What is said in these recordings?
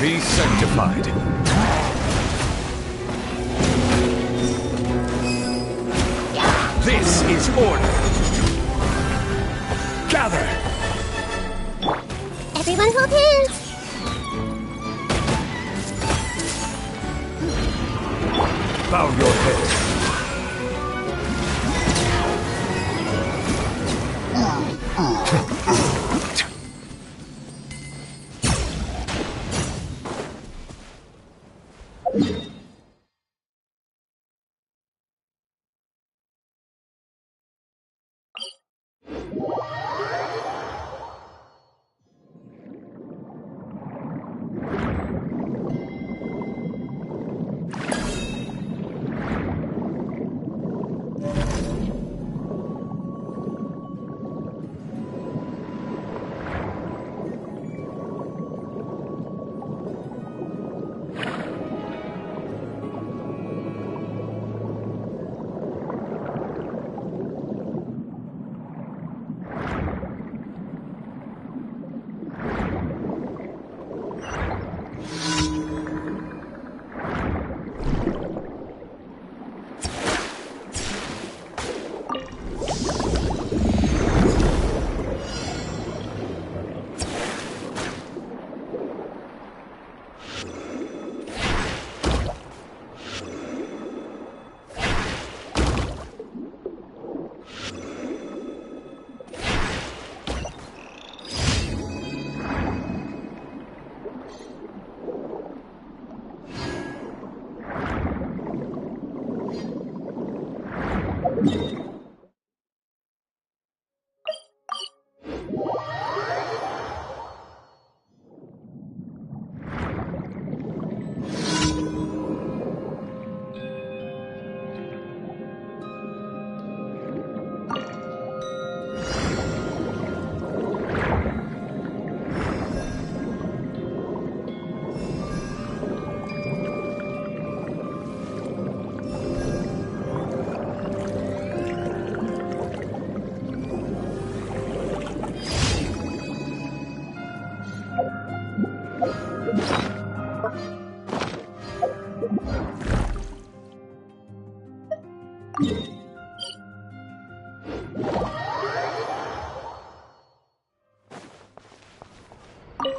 Be sanctified. This is order. Gather. Everyone hold hands. Bow your head.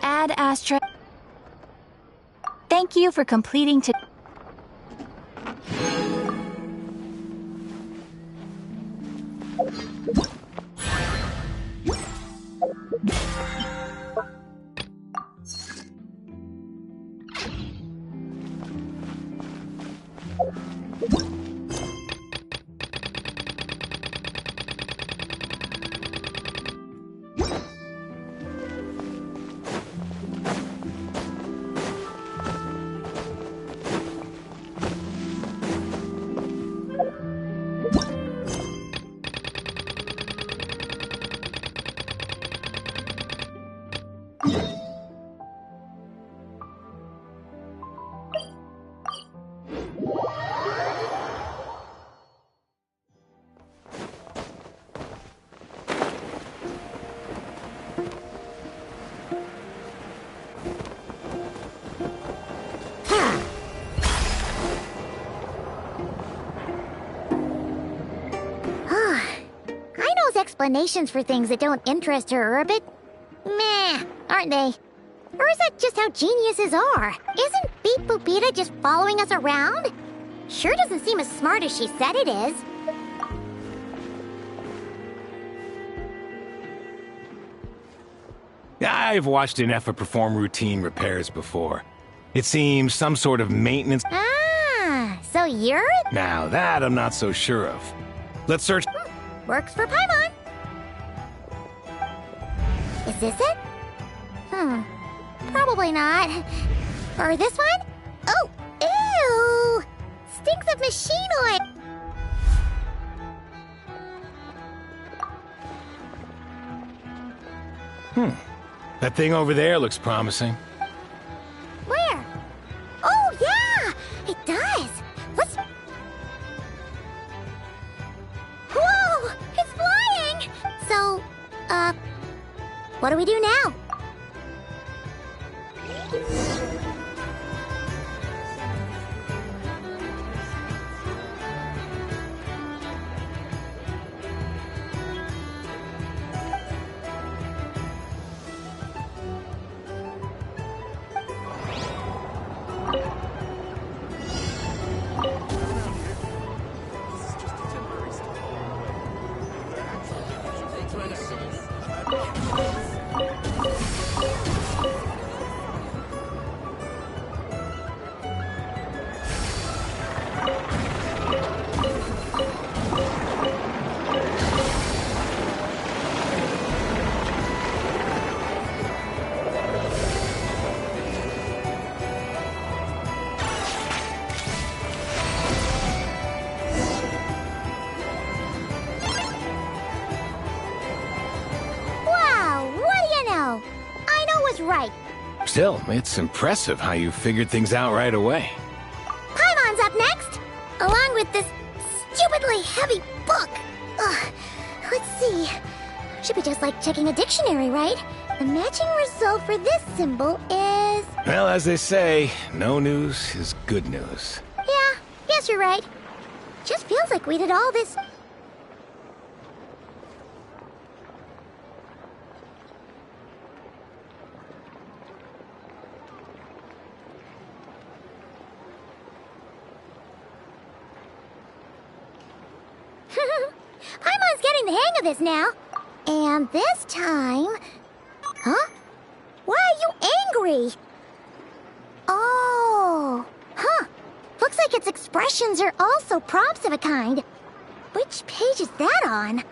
Ad Astra. Thank you for completing to. Explanations for things that don't interest her are a bit meh, aren't they? Or is that just how geniuses are? Isn't Beep Boopita just following us around? Sure doesn't seem as smart as she said it is. I've watched an Effa perform routine repairs before. It seems some sort of maintenance. Ah, so you're... Now that I'm not so sure of. Let's search... Works for Paimon. Is this it? Probably not. Or this one? Oh, ew! Stinks of machine oil! That thing over there looks promising. Where? Oh, yeah! It does! Let's... Whoa! It's flying! So, what do we do now? just right. Still, it's impressive how you figured things out right away. Paimon's up next, along with this stupidly heavy book. Ugh, let's see. Should be just like checking a dictionary, right? The matching result for this symbol is... Well, as they say, no news is good news. Yeah, guess you're right. Just feels like we did all this... Paimon's getting the hang of this now. And this time... Huh? Why are you angry? Oh... Huh. Looks like its expressions are also prompts of a kind. Which page is that on?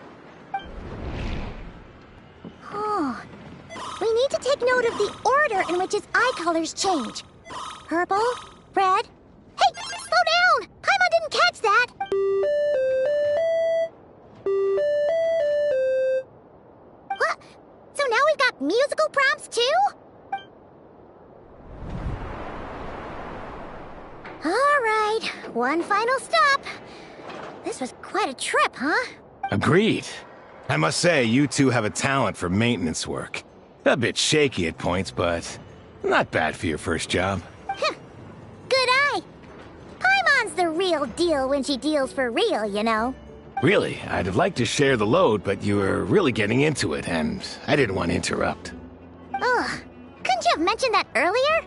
Oh... We need to take note of the order in which its eye colors change. Purple, red... Hey! Slow down! Paimon didn't catch that! What? So now we've got musical prompts too? Alright, one final stop. This was quite a trip, huh? Agreed. I must say, you two have a talent for maintenance work. A bit shaky at points, but not bad for your first job. Good eye. Paimon's the real deal when she deals for real, you know. Really, I'd have liked to share the load, but you were really getting into it, and I didn't want to interrupt. Ugh, couldn't you have mentioned that earlier?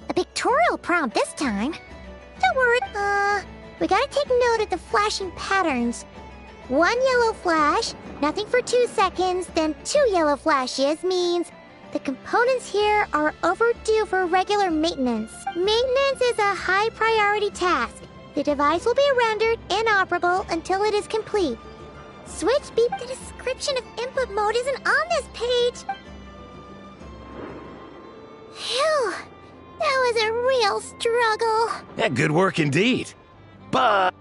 A pictorial prompt this time. Don't worry, we gotta take note of the flashing patterns. One yellow flash, nothing for 2 seconds, then 2 yellow flashes means the components here are overdue for regular maintenance. Maintenance is a high priority task. The device will be rendered inoperable until it is complete. Switch beep. The description of input mode isn't on this page. Phew. That was a real struggle. Yeah, good work indeed. But...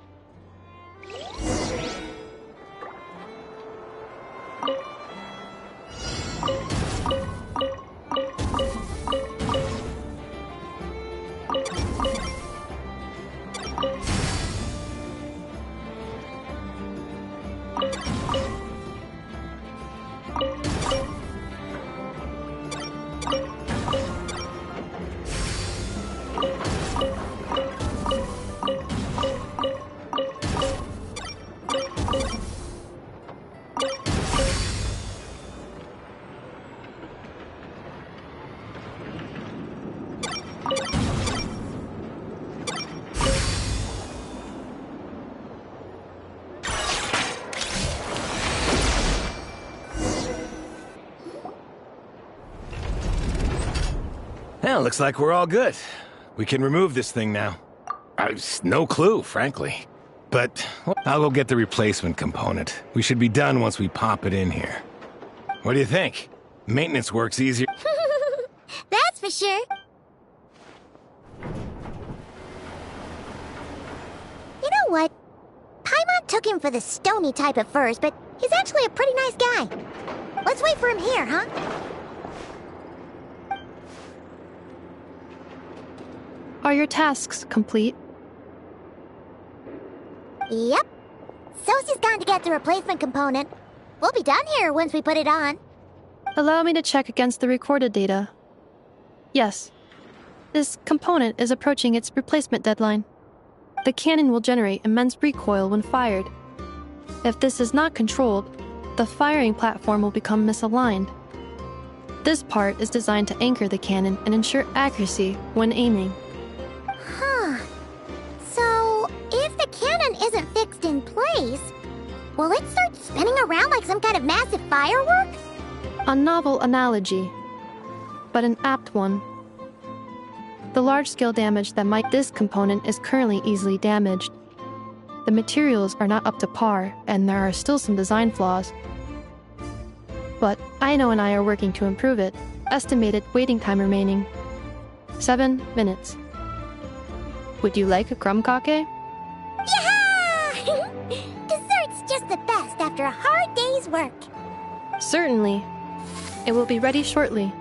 Well, looks like we're all good. We can remove this thing now. I've no clue, frankly. But I'll go get the replacement component. We should be done once we pop it in here. What do you think? Maintenance works easier. That's for sure. You know what? Paimon took him for the stony type at first, but he's actually a pretty nice guy. Let's wait for him here, huh? Are your tasks complete? Yep. Sosie's gone to get the replacement component. We'll be done here once we put it on. Allow me to check against the recorded data. Yes. This component is approaching its replacement deadline. The cannon will generate immense recoil when fired. If this is not controlled, the firing platform will become misaligned. This part is designed to anchor the cannon and ensure accuracy when aiming. Huh. So, if the cannon Will it start spinning around like some kind of massive firework? A novel analogy, but an apt one. The large-scale damage that might this component is currently easily damaged. The materials are not up to par, and there are still some design flaws. But Aino and I are working to improve it. Estimated waiting time remaining: 7 minutes. Would you like a crumb cake? Yeah! Dessert's just the best after a hard day's work. Certainly. It will be ready shortly.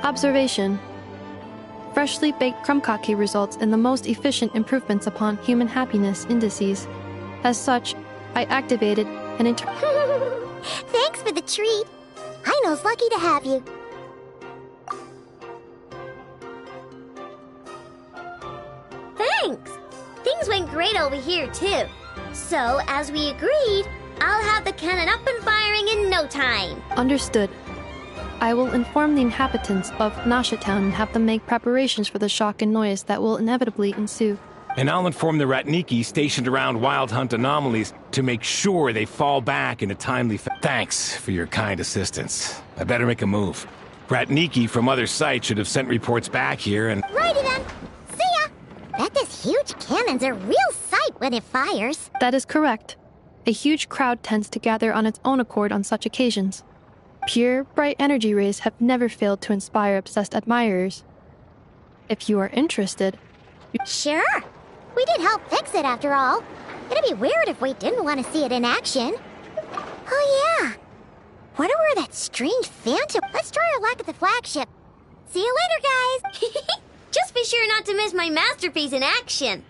Observation. Freshly baked crumb cake results in the most efficient improvements upon human happiness indices. As such, I activated an Thanks for the treat. Aino's lucky to have you. Thanks! Things went great over here, too. So, as we agreed, I'll have the cannon up and firing in no time. Understood. I will inform the inhabitants of Nasha Town and have them make preparations for the shock and noise that will inevitably ensue. And I'll inform the Ratniki stationed around Wild Hunt anomalies to make sure they fall back in a timely Thanks for your kind assistance. I better make a move. Ratniki from other sites should have sent reports back here and... Righty then. See ya! Bet this huge cannon's a real sight when it fires. That is correct. A huge crowd tends to gather on its own accord on such occasions. Pure, bright energy rays have never failed to inspire obsessed admirers. If you are interested... Sure. We did help fix it after all. It'd be weird if we didn't want to see it in action. Oh yeah. Wonder where that strange phantom... Let's try our luck at the flagship. See you later, guys. Just be sure not to miss my masterpiece in action.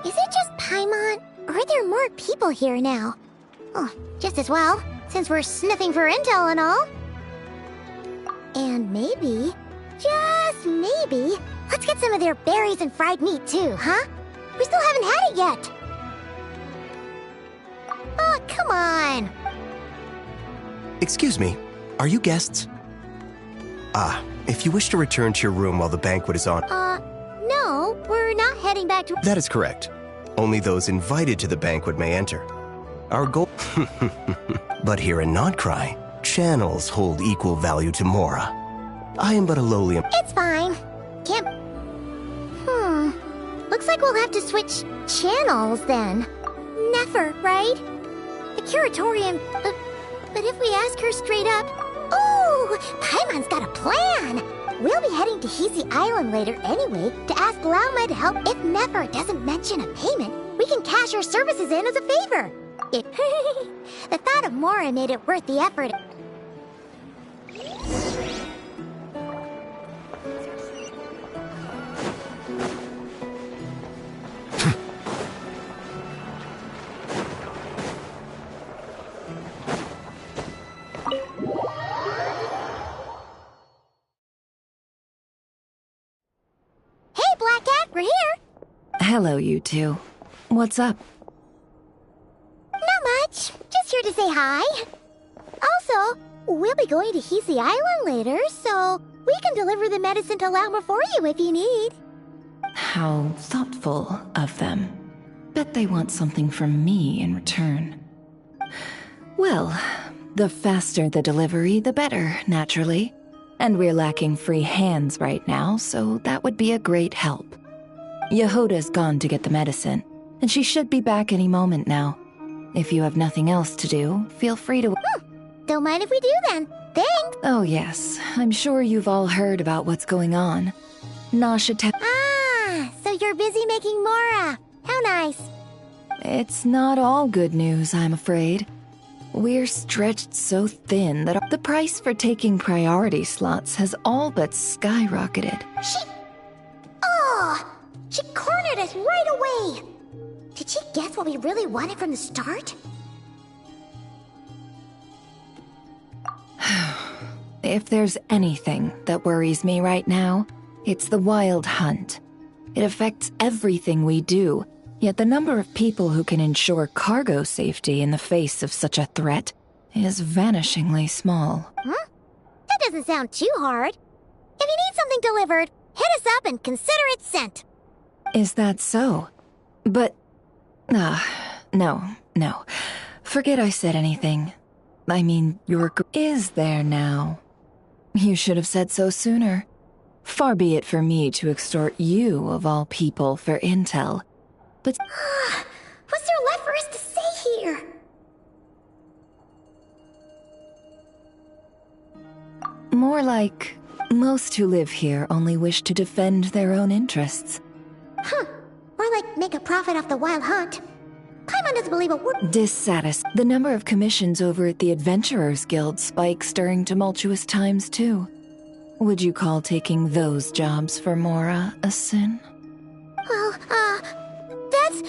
Is it just Paimon? Or are there more people here now? Oh, just as well, since we're sniffing for intel and all. And maybe, just maybe, let's get some of their berries and fried meat too, huh? We still haven't had it yet. Oh, come on. Excuse me, are you guests? If you wish to return to your room while the banquet is on... No, we're not heading back to... That is correct. Only those invited to the banquet may enter. Our goal... But here in Nodcry, channels hold equal value to Mora. I am but a lowly... It's fine. Can't... Looks like we'll have to switch channels then. Never, right? The curatorium... but if we ask her straight up... Oh! Paimon's got a plan! We'll be heading to Hisi Island later anyway to ask Lauma to help. If Nefer doesn't mention a payment, we can cash our services in as a favor. The thought of Mora made it worth the effort. Hey, Black Cat, we're here. Hello, you two. What's up? Not much. Just here to say hi. Also, we'll be going to Hisi Island later, so we can deliver the medicine to Lauma for you if you need. How thoughtful of them. Bet they want something from me in return. Well, the faster the delivery, the better, naturally. And we're lacking free hands right now, so that would be a great help. Yehoda's gone to get the medicine, and she should be back any moment now. If you have nothing else to do, feel free to... Don't mind if we do then. Thanks. Oh yes, I'm sure you've all heard about what's going on. Nasha So you're busy making Mora. How nice. It's not all good news, I'm afraid. We're stretched so thin that the price for taking priority slots has all but skyrocketed. She cornered us right away. Did she guess what we really wanted from the start? If there's anything that worries me right now, it's the Wild Hunt. It affects everything we do, yet the number of people who can ensure cargo safety in the face of such a threat is vanishingly small. Huh? That doesn't sound too hard. If you need something delivered, hit us up and consider it sent. Is that so? But... no. Forget I said anything. I mean, is there now? You should have said so sooner. Far be it for me to extort you, of all people, for intel. But... What's there left for us to say here? More like, most who live here only wish to defend their own interests. Huh. Or like make a profit off the Wild Hunt. Paimon doesn't believe a word. The number of commissions over at the Adventurers Guild spikes during tumultuous times, too. Would you call taking those jobs for Mora a sin? Well, that's...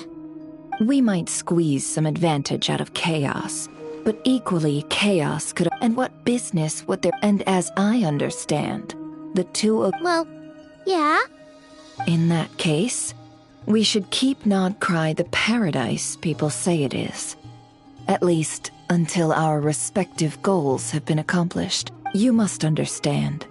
We might squeeze some advantage out of chaos, but equally chaos could... And what business would there... And as I understand, the two of... Well, yeah? In that case, we should keep Nodcry the paradise people say it is. At least, until our respective goals have been accomplished. You must understand.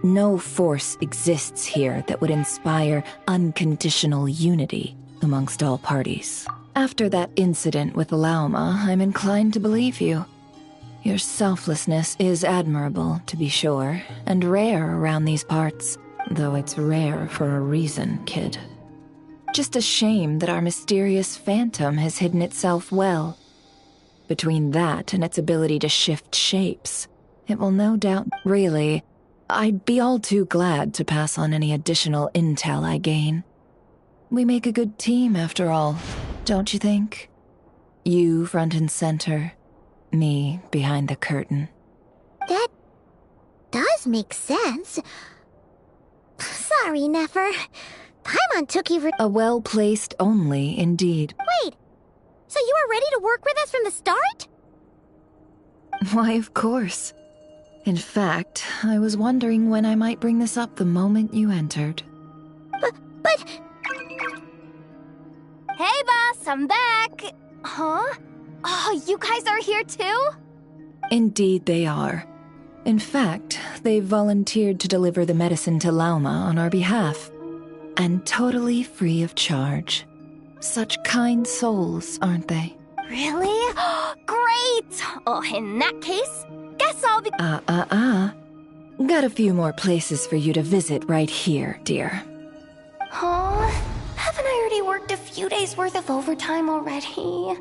No force exists here that would inspire unconditional unity amongst all parties. After that incident with Lauma, I'm inclined to believe you. Your selflessness is admirable, to be sure, and rare around these parts. Though it's rare for a reason, kid. Just a shame that our mysterious phantom has hidden itself well. Between that and its ability to shift shapes, it will no doubt... Really, I'd be all too glad to pass on any additional intel I gain. We make a good team, after all, don't you think? You front and center, me behind the curtain. That does make sense. Sorry, Nefer. Paimon took you for... A well-placed only, indeed. Wait, so you were ready to work with us from the start? Why, of course. In fact, I was wondering when I might bring this up the moment you entered. But... Hey, boss, I'm back! Huh? Oh, you guys are here too? Indeed they are. In fact, they've volunteered to deliver the medicine to Lauma on our behalf. And totally free of charge. Such kind souls, aren't they? Really? Great! Oh, in that case, guess I'll be... Got a few more places for you to visit right here, dear. Huh? Haven't I already worked a few days' worth of overtime already?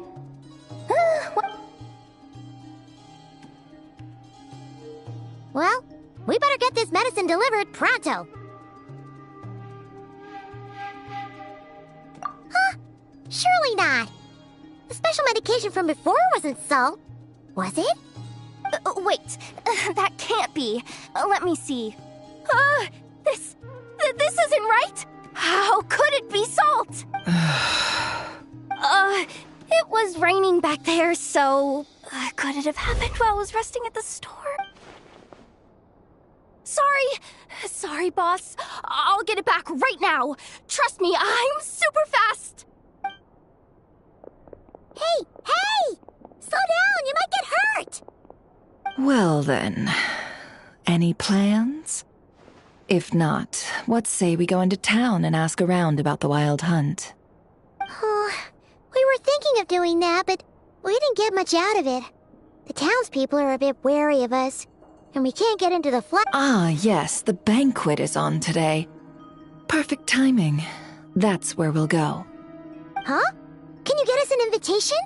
Well, we better get this medicine delivered pronto. Huh? Surely not. The special medication from before wasn't salt, was it? Wait, that can't be. Let me see. This isn't right. How could it be salt? It was raining back there, so could it have happened while I was resting at the store? Sorry, boss. I'll get it back right now. Trust me, I'm super fast. Hey! Slow down, you might get hurt! Well then, any plans? If not, what say we go into town and ask around about the Wild Hunt? Oh, we were thinking of doing that, but we didn't get much out of it. The townspeople are a bit wary of us, and we can't get into the flat. Ah, yes, the banquet is on today. Perfect timing. That's where we'll go. Huh? Can you get us an invitation?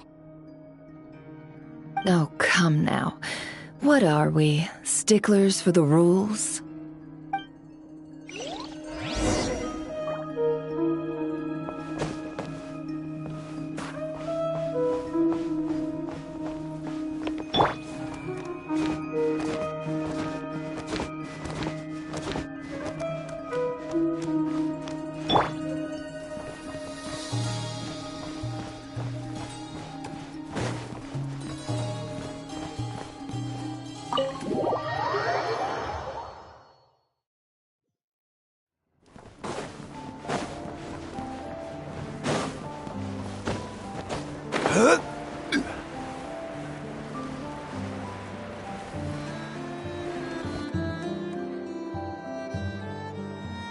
Oh, come now. What are we, sticklers for the rules?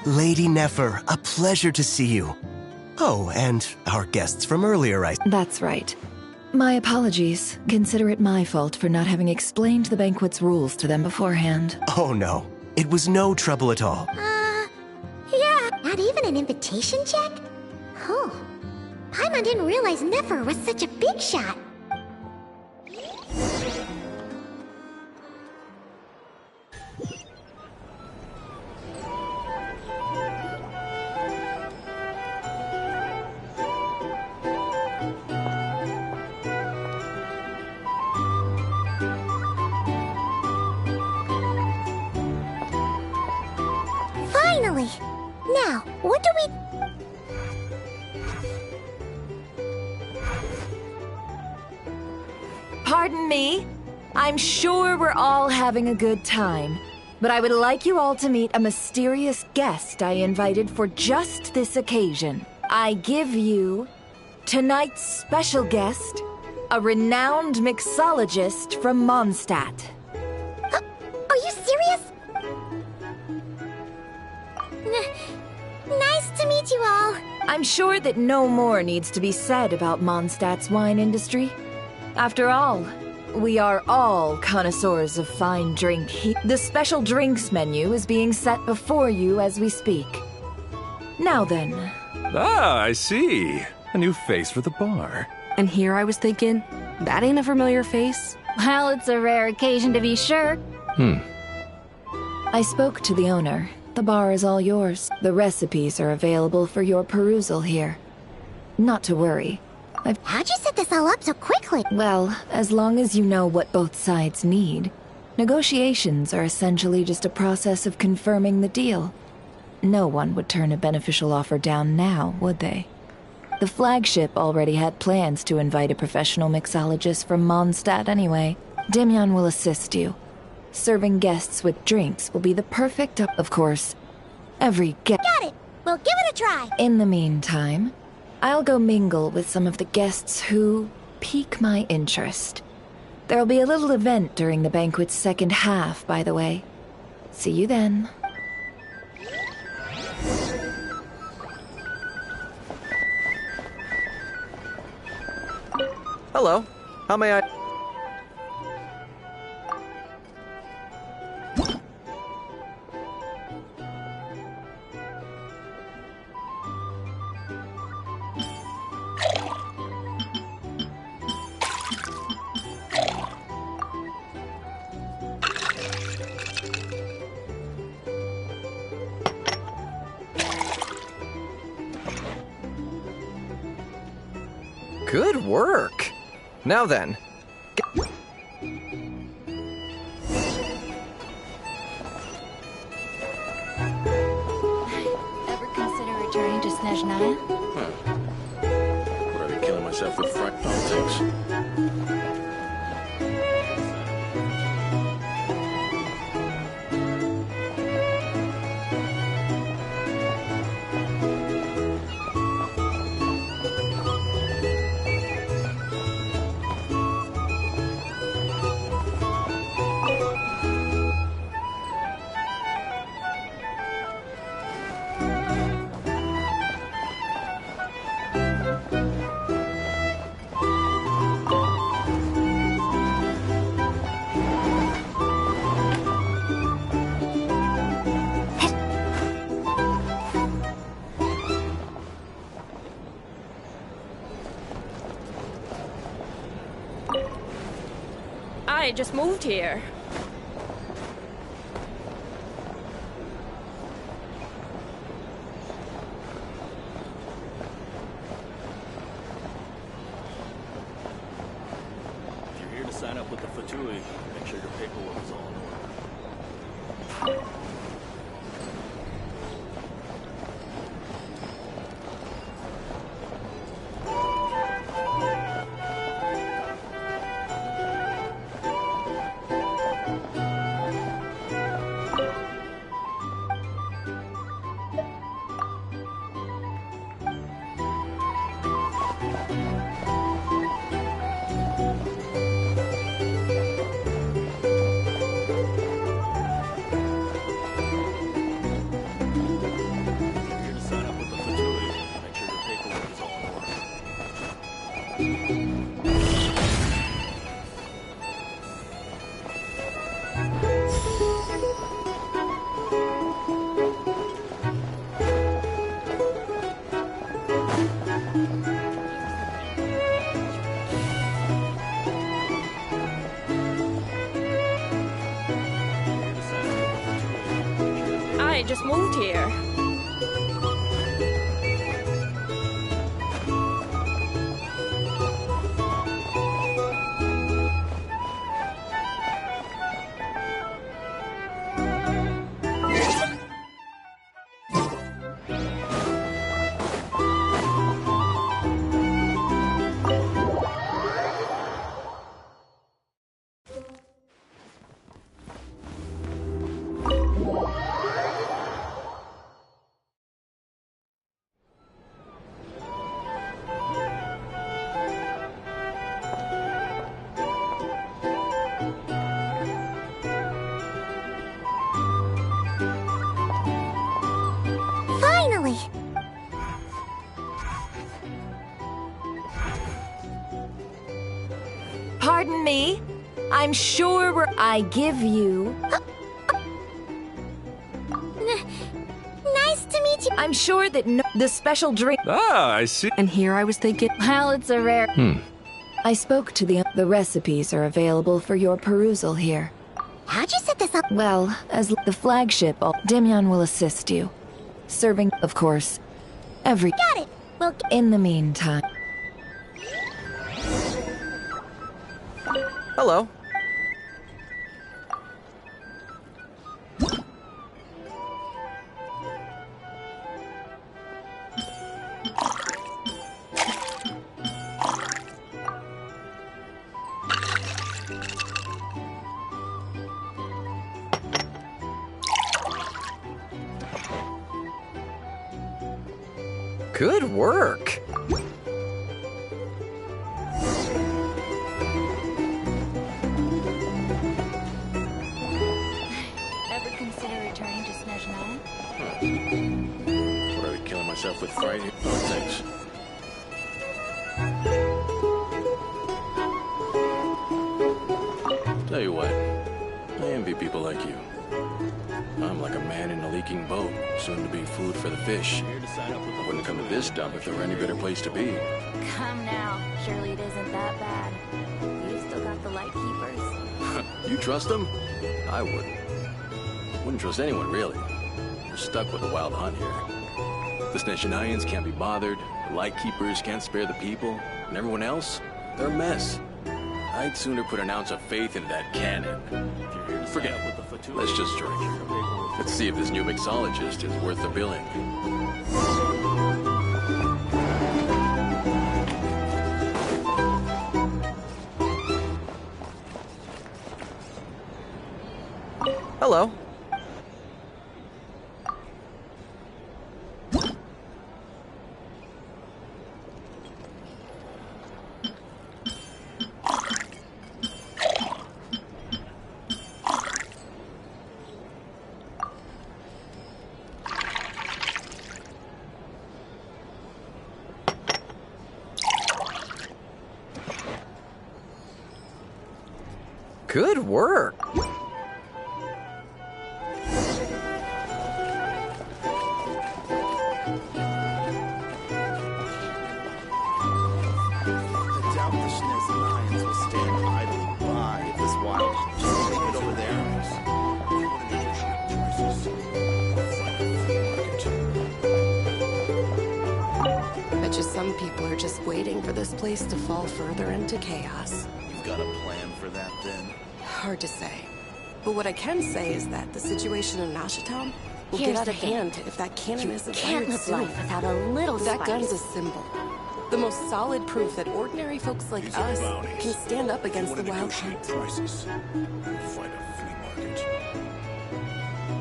Lady Nefer, a pleasure to see you. Oh, and our guests from earlier, That's right. My apologies. Consider it my fault for not having explained the banquet's rules to them beforehand. Oh no, it was no trouble at all. Yeah. Not even an invitation check? Oh. Paimon didn't realize Nefer was such a big shot. Finally! Now, what do we... Pardon me? I'm sure we're all having a good time, but I would like you all to meet a mysterious guest I invited for just this occasion. I give you tonight's special guest, a renowned mixologist from Mondstadt. Are you serious? Nice to meet you all. I'm sure that no more needs to be said about Mondstadt's wine industry. After all, we are all connoisseurs of fine drink. The special drinks menu is being set before you as we speak. Now then. Ah, I see. A new face for the bar. And here I was thinking, that ain't a familiar face. Well, it's a rare occasion to be sure. I spoke to the owner. The bar is all yours. The recipes are available for your perusal here. Not to worry. How'd you set this all up so quickly? Well, as long as you know what both sides need. Negotiations are essentially just a process of confirming the deal. No one would turn a beneficial offer down now, would they? The flagship already had plans to invite a professional mixologist from Mondstadt anyway. Demyon will assist you. Serving guests with drinks will be the perfect of course. Every guest... Got it! We'll give it a try! In the meantime, I'll go mingle with some of the guests who pique my interest. There'll be a little event during the banquet's second half, by the way. See you then. Hello. How may I... Good work. Now then. Ever consider returning to Snezhnaya? Would I be killing myself with fright politics? I just moved here. If you're here to sign up with the Fatui, make sure your paperwork is all in order. I just moved here. Finally! Pardon me? I'm sure I give you... Nice to meet you. I'm sure that the special drink... Ah, I see. And here I was thinking, Well, it's a rare... I spoke to the recipes are available for your perusal here. How'd you set this up? Well, as the flagship, Demyon will assist you. Serving, of course, every... Got it. Well, In the meantime... Hello. Good work. Ever consider returning to Snezhnaya? Would I be killing myself with fright? Oh, thanks. Tell you what, I envy people like you. I'm like a man in a leaking boat, soon to be food for the fish. I wouldn't come to this dump if there were any better place to be. Come now. Surely it isn't that bad. We've still got the light keepers. You trust them? I wouldn't. Wouldn't trust anyone, really. We're stuck with the wild hunt here. The Snezhnayans can't be bothered, the Lightkeepers can't spare the people, and everyone else, they're a mess. I'd sooner put an ounce of faith into that cannon. Forget it. Let's just drink. Let's see if this new mixologist is worth the billing. Hello. Good work. I doubt the Snezhnayans will stand idly by if this wild just leave it over there. bet you some people are just waiting for this place to fall further into chaos. You've got a plan for that then? Hard to say. But what I can say is that the situation in Nashatown will Here's get out the of thing. hand if that cannon isn't Can't fired live soon. life without a little That spice. gun's a symbol. The most solid proof that ordinary folks like These are us bounties. can stand up against the You wild wanna hunt. negotiate prices. You'll fight a flea market.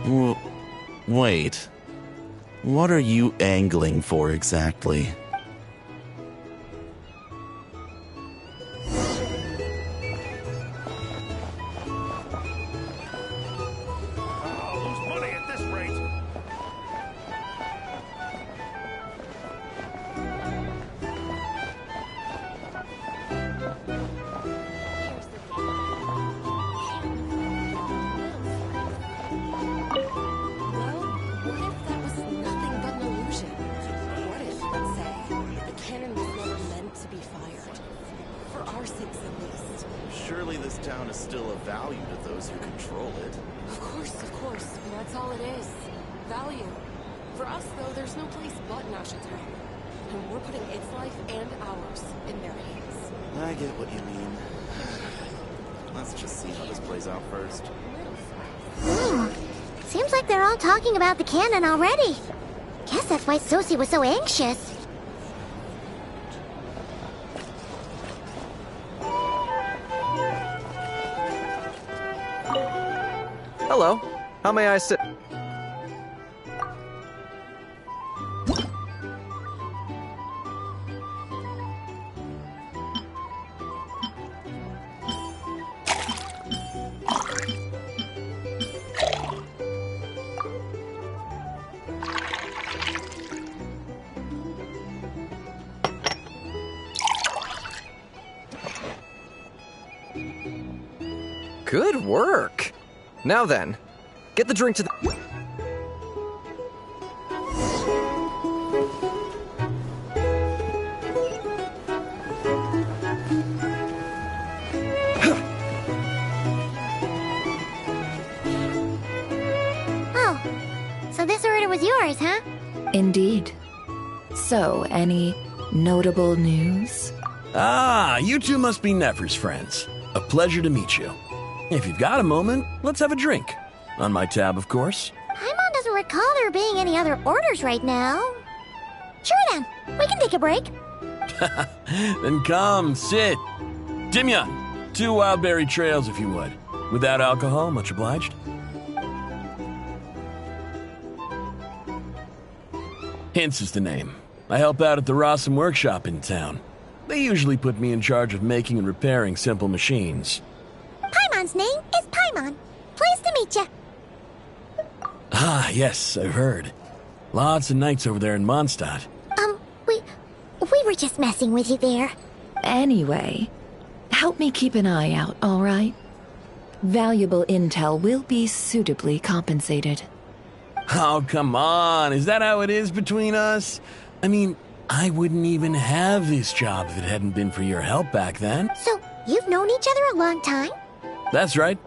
Well, wait. What are you angling for exactly? I'll lose money at this rate. Well, what if that was nothing but an illusion? What if, let's say, the cannon was never meant to be fired? For our sakes, at least. Surely this town is still of value to those who control it. Of course, that's all it is. value. For us, though, there's no place but Nash's home. And we're putting its life and ours in their hands. I get what you mean. Let's just see how this plays out first. Seems like they're all talking about the cannon already. Guess that's why Sosie was so anxious. Hello. How may I sit? Good work. Now then, get the drink to the... Oh, so this order was yours, huh? Indeed. So, any notable news? Ah, you two must be Nefer's friends. A pleasure to meet you. If you've got a moment, let's have a drink. On my tab, of course. Paimon doesn't recall there being any other orders right now. Sure then, we can take a break. Then come, sit. Timyon, 2 wildberry trails if you would. Without alcohol, much obliged. Hints is the name. I help out at the Rossum workshop in town. They usually put me in charge of making and repairing simple machines. Paimon's name is Paimon. Pleased to meet you. Ah, yes, I've heard. Lots of nights over there in Mondstadt. We were just messing with you there. Anyway, help me keep an eye out, all right? Valuable intel will be suitably compensated. Oh, come on. Is that how it is between us? I mean, I wouldn't even have this job if it hadn't been for your help back then. So, you've known each other a long time? That's right.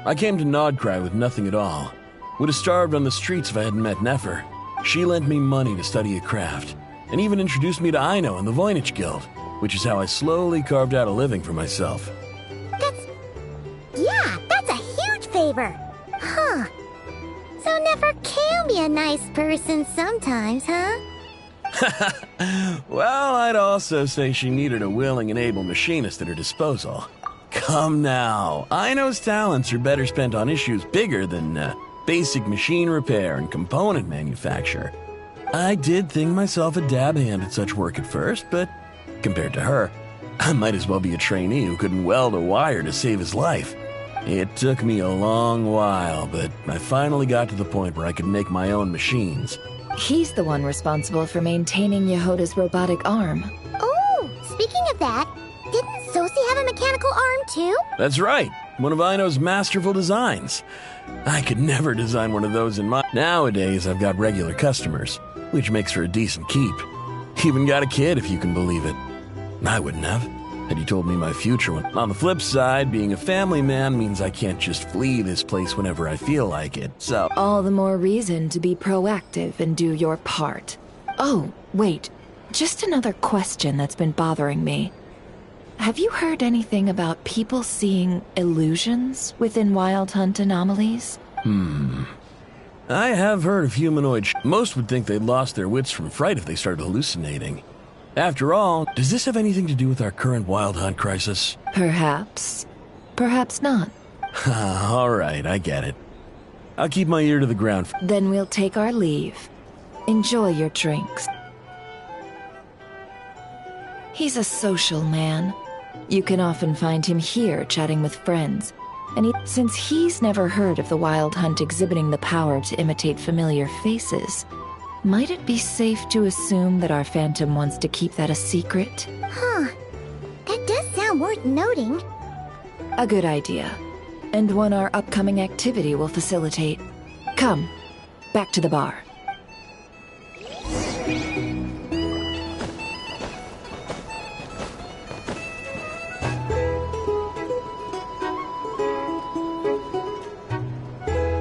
I came to Nodcry with nothing at all. Would have starved on the streets if I hadn't met Nefer. She lent me money to study a craft, and even introduced me to Aino and the Voynich Guild, which is how I slowly carved out a living for myself. That's a huge favor. Huh. So Nefer can be a nice person sometimes, huh? Well, I'd also say she needed a willing and able machinist at her disposal. Come now, Aino's talents are better spent on issues bigger than basic machine repair and component manufacture. I did think myself a dab hand at such work at first, but compared to her, I might as well be a trainee who couldn't weld a wire to save his life. It took me a long while, but I finally got to the point where I could make my own machines. He's the one responsible for maintaining Yehoda's robotic arm. Oh, speaking of that, didn't Sosie have a mechanical arm too? That's right, one of Aino's masterful designs. I could never design one of those in my... Nowadays, I've got regular customers, which makes for a decent keep. Even got a kid, if you can believe it. I wouldn't have, had you told me my future one. On the flip side, being a family man means I can't just flee this place whenever I feel like it, so... All the more reason to be proactive and do your part. Oh, wait. Just another question that's been bothering me. Have you heard anything about people seeing illusions within Wild Hunt anomalies? I have heard of humanoid Most would think they'd lost their wits from fright if they started hallucinating. After all, does this have anything to do with our current Wild Hunt crisis? Perhaps. Perhaps not. All right, I get it. I'll keep my ear to the ground. Then we'll take our leave. Enjoy your drinks. He's a social man. You can often find him here chatting with friends. And since he's never heard of the Wild Hunt exhibiting the power to imitate familiar faces, might it be safe to assume that our Phantom wants to keep that a secret? Huh. That does sound worth noting. A good idea. And one our upcoming activity will facilitate. Come, back to the bar.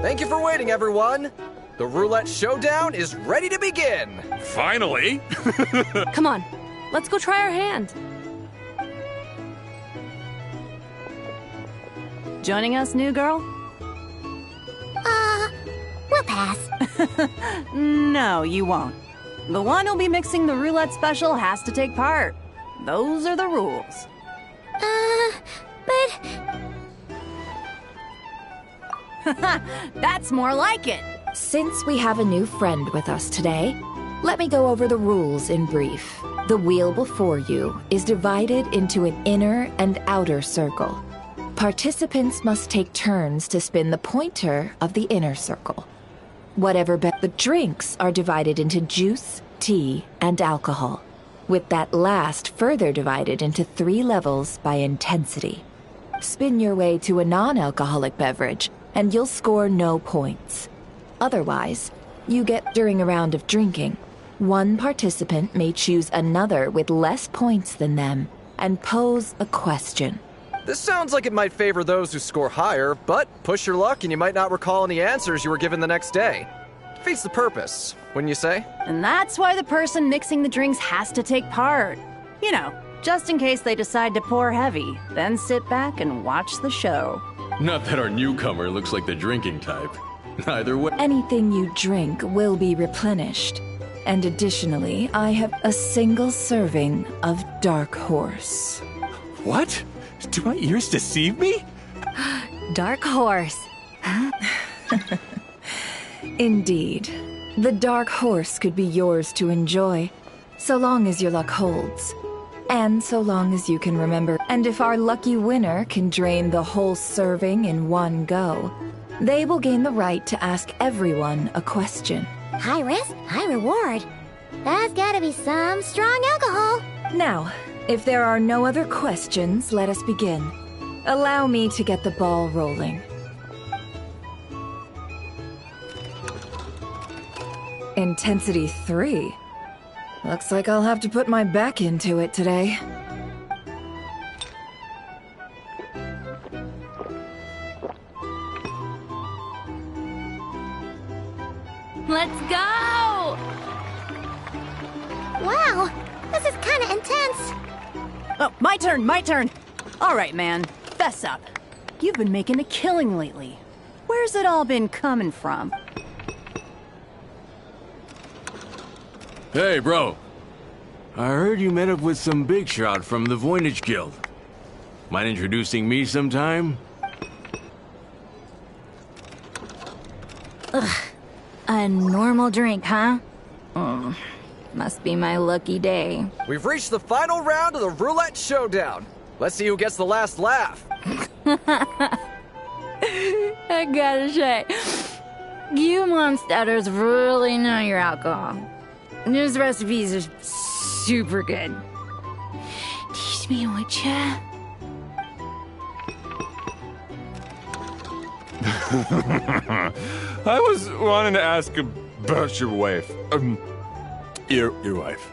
Thank you for waiting, everyone. The roulette showdown is ready to begin! Finally! Come on, let's go try our hand. Joining us, new girl? We'll pass. No, you won't. The one who'll be mixing the roulette special has to take part. Those are the rules. But... That's more like it. Since we have a new friend with us today, let me go over the rules in brief. The wheel before you is divided into an inner and outer circle. Participants must take turns to spin the pointer of the inner circle. The drinks are divided into juice, tea, and alcohol, with that last further divided into 3 levels by intensity. Spin your way to a non-alcoholic beverage, and you'll score no points. Otherwise, you get during a round of drinking. One participant may choose another with less points than them and pose a question. This sounds like it might favor those who score higher, but push your luck and you might not recall any answers you were given the next day. Defeats the purpose, wouldn't you say? And that's why the person mixing the drinks has to take part. You know, just in case they decide to pour heavy, then sit back and watch the show. Not that our newcomer looks like the drinking type. Either way. Anything you drink will be replenished. And additionally, I have a single serving of Dark Horse. What? Do my ears deceive me? Dark Horse. Indeed. The Dark Horse could be yours to enjoy, so long as your luck holds. And so long as you can remember. And if our lucky winner can drain the whole serving in one go, they will gain the right to ask everyone a question. High risk, high reward. That's gotta be some strong alcohol. Now, if there are no other questions, let us begin. Allow me to get the ball rolling. Intensity 3. Looks like I'll have to put my back into it today. Let's go! Wow, this is kinda intense. Oh, my turn. All right, man, fess up. You've been making a killing lately. Where's it all been coming from? Hey, bro. I heard you met up with some big shot from the Voynich Guild. Mind introducing me sometime? Ugh. A normal drink, huh? Must be my lucky day. We've reached the final round of the roulette showdown. Let's see who gets the last laugh. I gotta say, you monsters really know your alcohol. These recipes are super good. Teach me, would ya? I was wanting to ask about your wife. Your wife.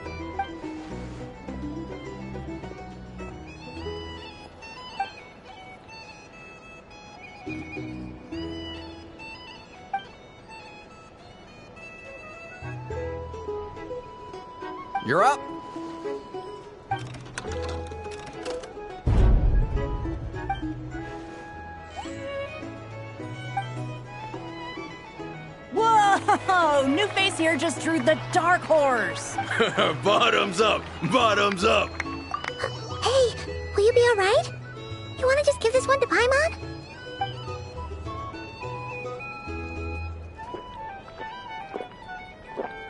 You're up. Whoa! New face here just drew the Dark Horse. Bottoms up! Bottoms up! Hey, will you be alright? You wanna just give this one to Paimon?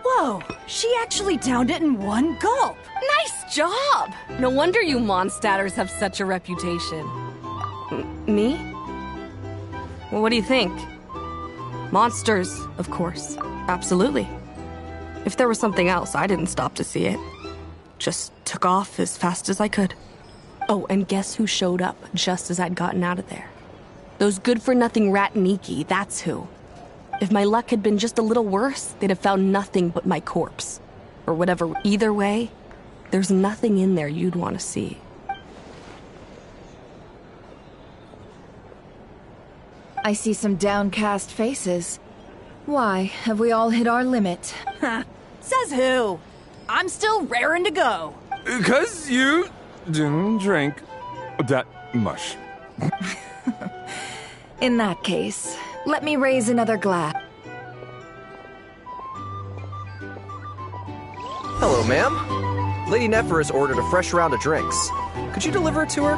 Whoa! She actually downed it in one gulp. Nice job! No wonder you Mondstadters have such a reputation. Me? Well, what do you think? Monsters, of course. Absolutely. If there was something else, I didn't stop to see it. Just took off as fast as I could. Oh, and guess who showed up just as I'd gotten out of there? Those good-for-nothing Ratniki, that's who. If my luck had been just a little worse, they'd have found nothing but my corpse. Or whatever. Either way, there's nothing in there you'd want to see. I see some downcast faces. Why, have we all hit our limit? Says who? I'm still raring to go. 'Cause you didn't drink that much. In that case, let me raise another glass. Hello, ma'am. Lady Nefer has ordered a fresh round of drinks. Could you deliver it to her?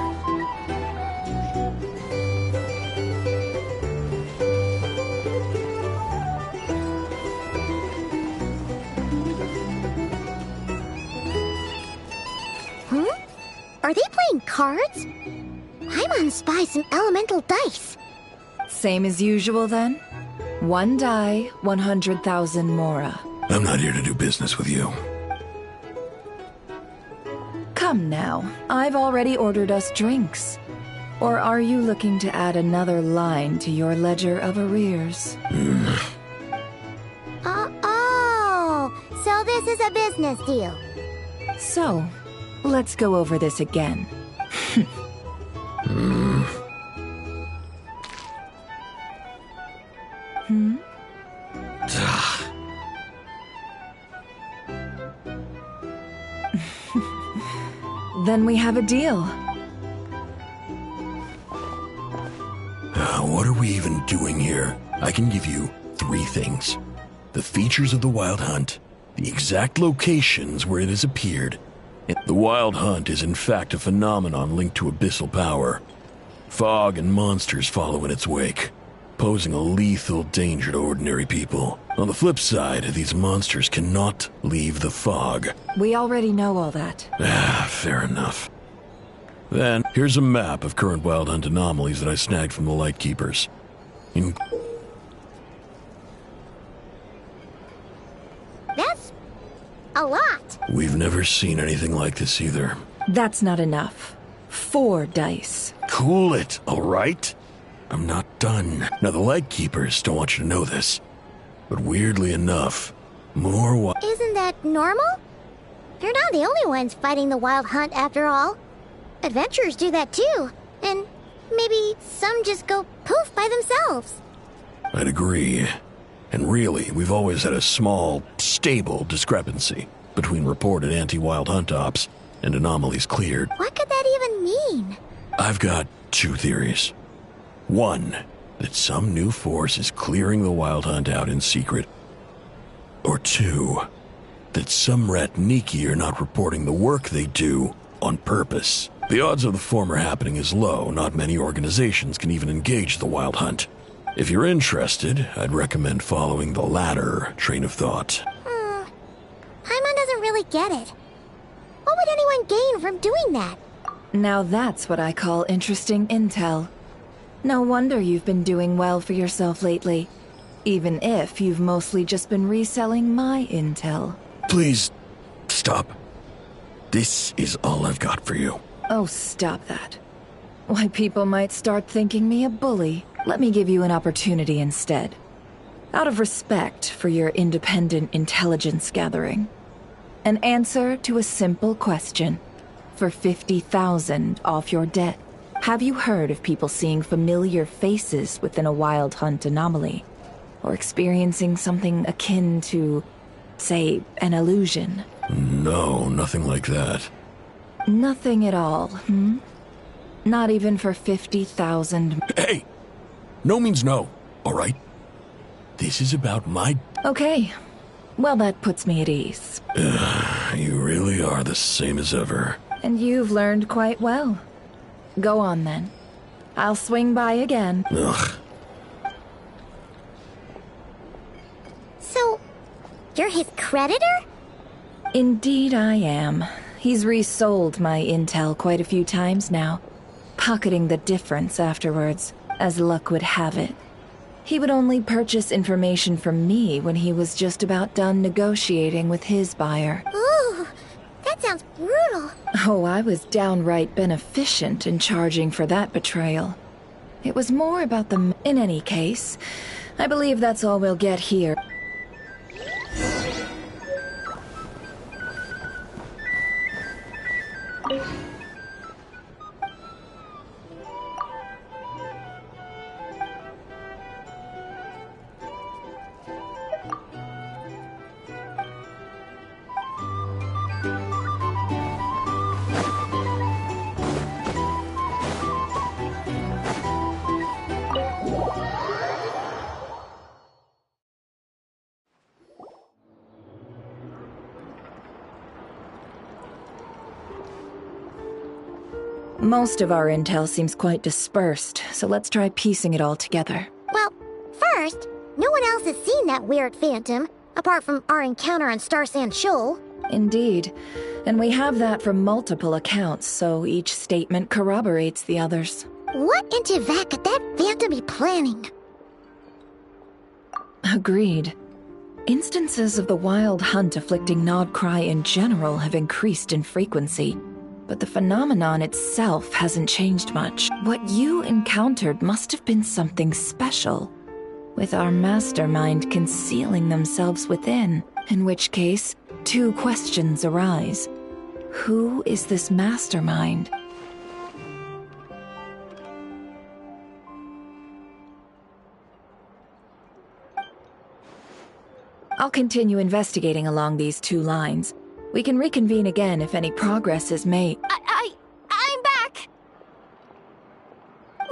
Are they playing cards? I'm gonna spy some elemental dice. Same as usual, then? 1 die, 100,000 mora. I'm not here to do business with you. Come now, I've already ordered us drinks. Or are you looking to add another line to your ledger of arrears? Oh, so this is a business deal. So, let's go over this again. Then we have a deal. What are we even doing here? I can give you 3 things. The features of the Wild Hunt, the exact locations where it has appeared. The Wild Hunt is in fact a phenomenon linked to abyssal power. Fog and monsters follow in its wake, posing a lethal danger to ordinary people. On the flip side, these monsters cannot leave the fog. We already know all that. Fair enough. Then, here's a map of current Wild Hunt anomalies that I snagged from the Lightkeepers. That's a lot. We've never seen anything like this either. That's not enough. 4 dice. Cool it, all right? I'm not done. Now, the Lightkeepers don't want you to know this, but weirdly enough, more Isn't that normal? They're not the only ones fighting the Wild Hunt after all. Adventurers do that too. And maybe some just go poof by themselves. I'd agree. And really, we've always had a small, stable discrepancy between reported anti-Wild Hunt ops and anomalies cleared. What could that even mean? I've got 2 theories. 1, that some new force is clearing the Wild Hunt out in secret. Or 2, that some Ratniki are not reporting the work they do on purpose. The odds of the former happening is low. Not many organizations can even engage the Wild Hunt. If you're interested, I'd recommend following the latter train of thought. Paimon doesn't really get it. What would anyone gain from doing that? Now that's what I call interesting intel. No wonder you've been doing well for yourself lately. Even if you've mostly just been reselling my intel. Please, stop. This is all I've got for you. Oh, stop that. Why, people might start thinking me a bully. Let me give you an opportunity instead. Out of respect for your independent intelligence gathering. An answer to a simple question. For 50,000 off your debt. Have you heard of people seeing familiar faces within a Wild Hunt anomaly? Or experiencing something akin to, say, an illusion? No, nothing like that. Nothing at all, Not even for 50,000. Hey! No means no, all right? This is about my... Okay. Well, that puts me at ease. You really are the same as ever. And you've learned quite well. Go on, then. I'll swing by again. Ugh. So, you're his creditor? Indeed I am. He's resold my intel quite a few times now, pocketing the difference afterwards, as luck would have it. He would only purchase information from me when he was just about done negotiating with his buyer. Ooh, that sounds brutal. Oh, I was downright beneficent in charging for that betrayal. It was more about the... In any case, I believe that's all we'll get here. Most of our intel seems quite dispersed, so let's try piecing it all together. Well, first, no one else has seen that weird phantom, apart from our encounter on Star Sand Shoal. Indeed. And we have that from multiple accounts, so each statement corroborates the others. What in Teyvat could that phantom be planning? Agreed. Instances of the wild hunt afflicting Nodcry in general have increased in frequency, but the phenomenon itself hasn't changed much. What you encountered must have been something special, with our mastermind concealing themselves within, in which case, two questions arise. Who is this mastermind? I'll continue investigating along these two lines. We can reconvene again if any progress is made. I'm back!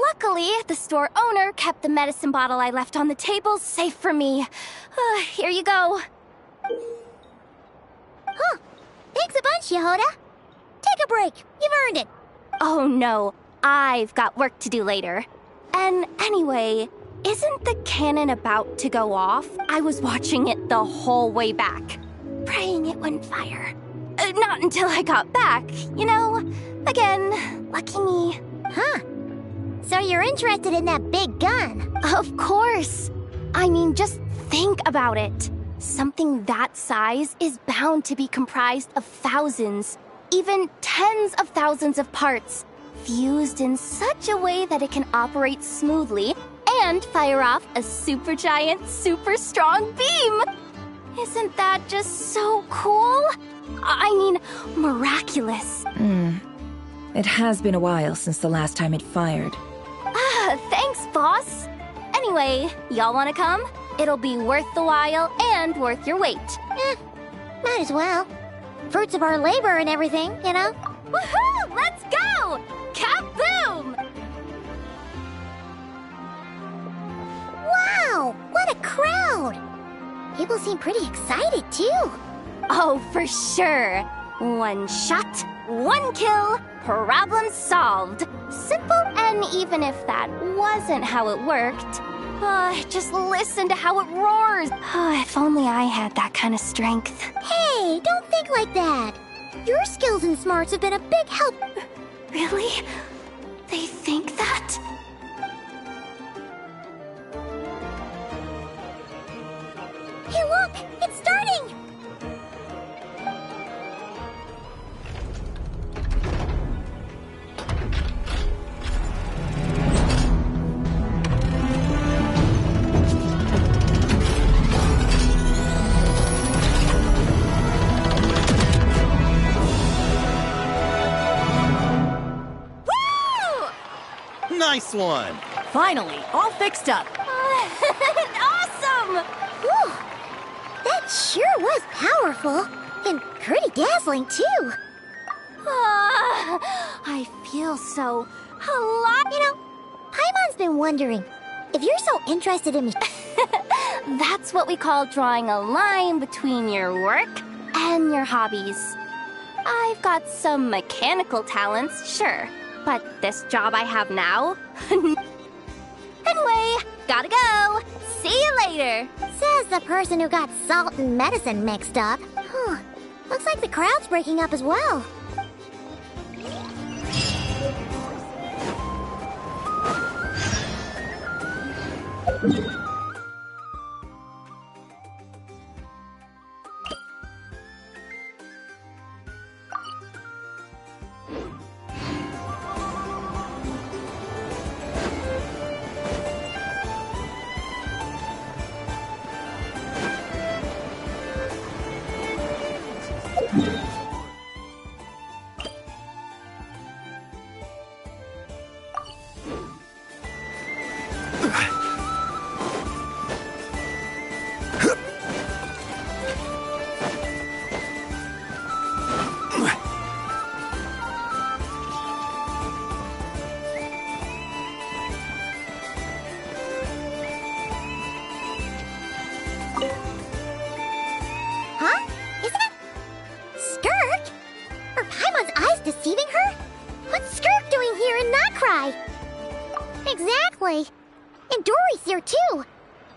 Luckily, the store owner kept the medicine bottle I left on the table safe for me. Here you go. Huh. Thanks a bunch, Yehoda. Take a break. You've earned it. Oh no, I've got work to do later. And anyway, isn't the cannon about to go off? I was watching it the whole way back, praying it wouldn't fire. Not until I got back, you know? Again, lucky me. Huh. So you're interested in that big gun? Of course. I mean, just think about it. Something that size is bound to be comprised of thousands, even tens of thousands of parts, fused in such a way that it can operate smoothly and fire off a supergiant, super strong beam! Isn't that just so cool? I mean, miraculous. It has been a while since the last time it fired. Thanks, boss. Anyway, y'all wanna come? It'll be worth the while and worth your wait. Might as well. Fruits of our labor and everything, you know? Woohoo! Let's go! Kaboom! Wow! What a crowd! People seem pretty excited, too. Oh, for sure. One shot, one kill, problem solved. Simple, and even if that wasn't how it worked, just listen to how it roars. If only I had that kind of strength. Hey, don't think like that. Your skills and smarts have been a big help. Really? They think that? Hey, look! It's starting! Nice one! Finally, all fixed up. Awesome! Whew. That sure was powerful. And pretty dazzling, too. I feel so alive. You know, Paimon's been wondering, if you're so interested in me... That's what we call drawing a line between your work and your hobbies. I've got some mechanical talents, sure. But this job I have now? Anyway, gotta go. See you later. Says the person who got salt and medicine mixed up. Looks like the crowd's breaking up as well. Exactly. And Dory's here too.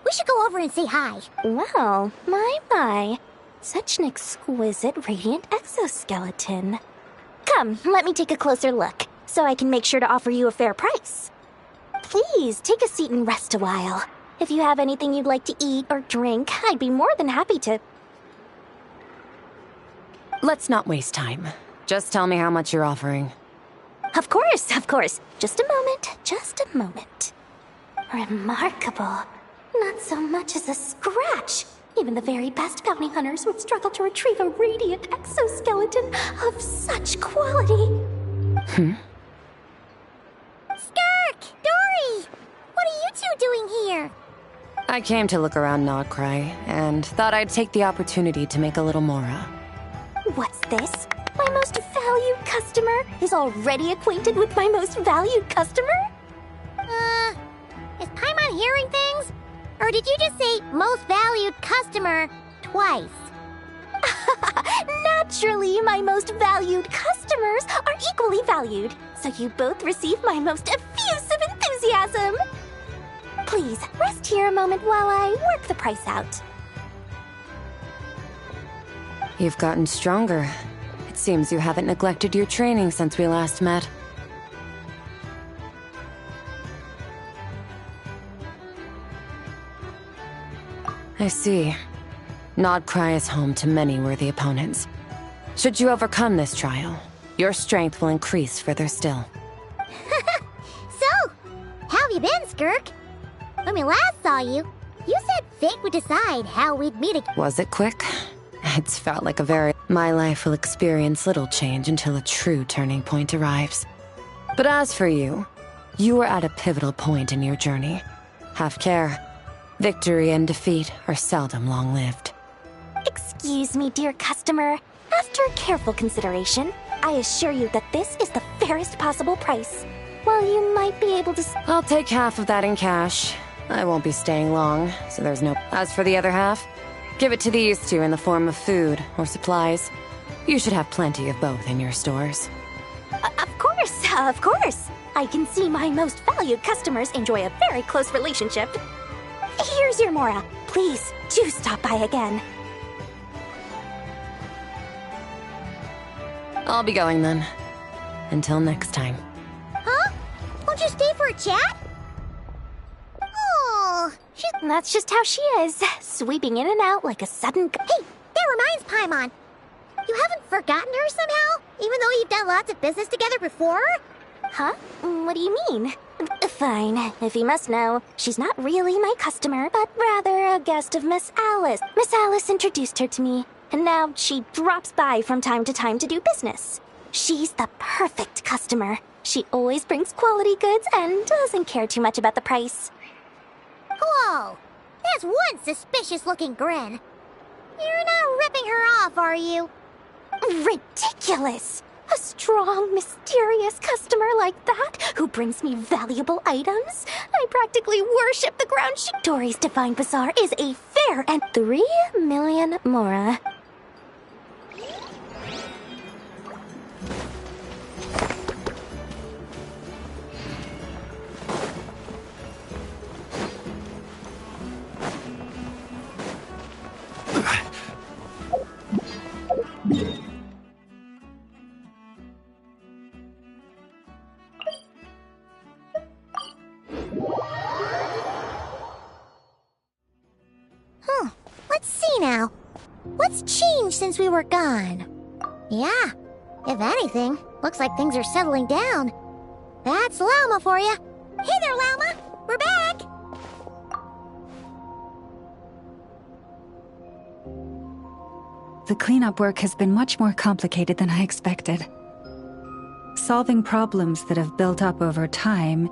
We should go over and say hi. Well, my. Such an exquisite radiant exoskeleton. Come, let me take a closer look, so I can make sure to offer you a fair price. Please, take a seat and rest a while. If you have anything you'd like to eat or drink, I'd be more than happy to... Let's not waste time. Just tell me how much you're offering. Of course. Just a moment. Remarkable. Not so much as a scratch. Even the very best bounty hunters would struggle to retrieve a radiant exoskeleton of such quality. Skirk! Dory! What are you two doing here? I came to look around Nodcry, and thought I'd take the opportunity to make a little Mora. What's this? My most valued customer is already acquainted with my most valued customer? Is Paimon hearing things? Or did you just say most valued customer twice? Naturally, my most valued customers are equally valued, so you both receive my most effusive enthusiasm. Please, rest here a moment while I work the price out. You've gotten stronger. It seems you haven't neglected your training since we last met. I see. Nodcry is home to many worthy opponents. Should you overcome this trial, your strength will increase further still. So, how have you been, Skirk? When we last saw you, you said fate would decide how we'd meet again. Was it quick? It's felt like a very... My life will experience little change until a true turning point arrives. But as for you, you are at a pivotal point in your journey. Have care. Victory and defeat are seldom long-lived. Excuse me, dear customer. After careful consideration, I assure you that this is the fairest possible price. While you might be able to... I'll take half of that in cash. I won't be staying long, so there's no... As for the other half, give it to these two in the form of food or supplies. You should have plenty of both in your stores. Of course. I can see my most valued customers enjoy a very close relationship. Here's your Mora. Please, do stop by again. I'll be going then. Until next time. Huh? Won't you stay for a chat? Oh, That's just how she is. Sweeping in and out like a sudden... Hey, that reminds Paimon. You haven't forgotten her somehow? Even though you've done lots of business together before? Huh? What do you mean? Fine, if you must know, she's not really my customer, but rather a guest of Miss Alice. Miss Alice introduced her to me, and now she drops by from time to time to do business. She's the perfect customer. She always brings quality goods and doesn't care too much about the price. Whoa! That's one suspicious-looking grin. You're not ripping her off, are you? Ridiculous! A strong, mysterious customer like that, who brings me valuable items? I practically worship the ground she... Dory's Divine Bazaar is a fair and 3 million Mora. Let's see now. What's changed since we were gone? Yeah, if anything, looks like things are settling down. That's Llama for you. Hey there, Llama. We're back. The cleanup work has been much more complicated than I expected. Solving problems that have built up over time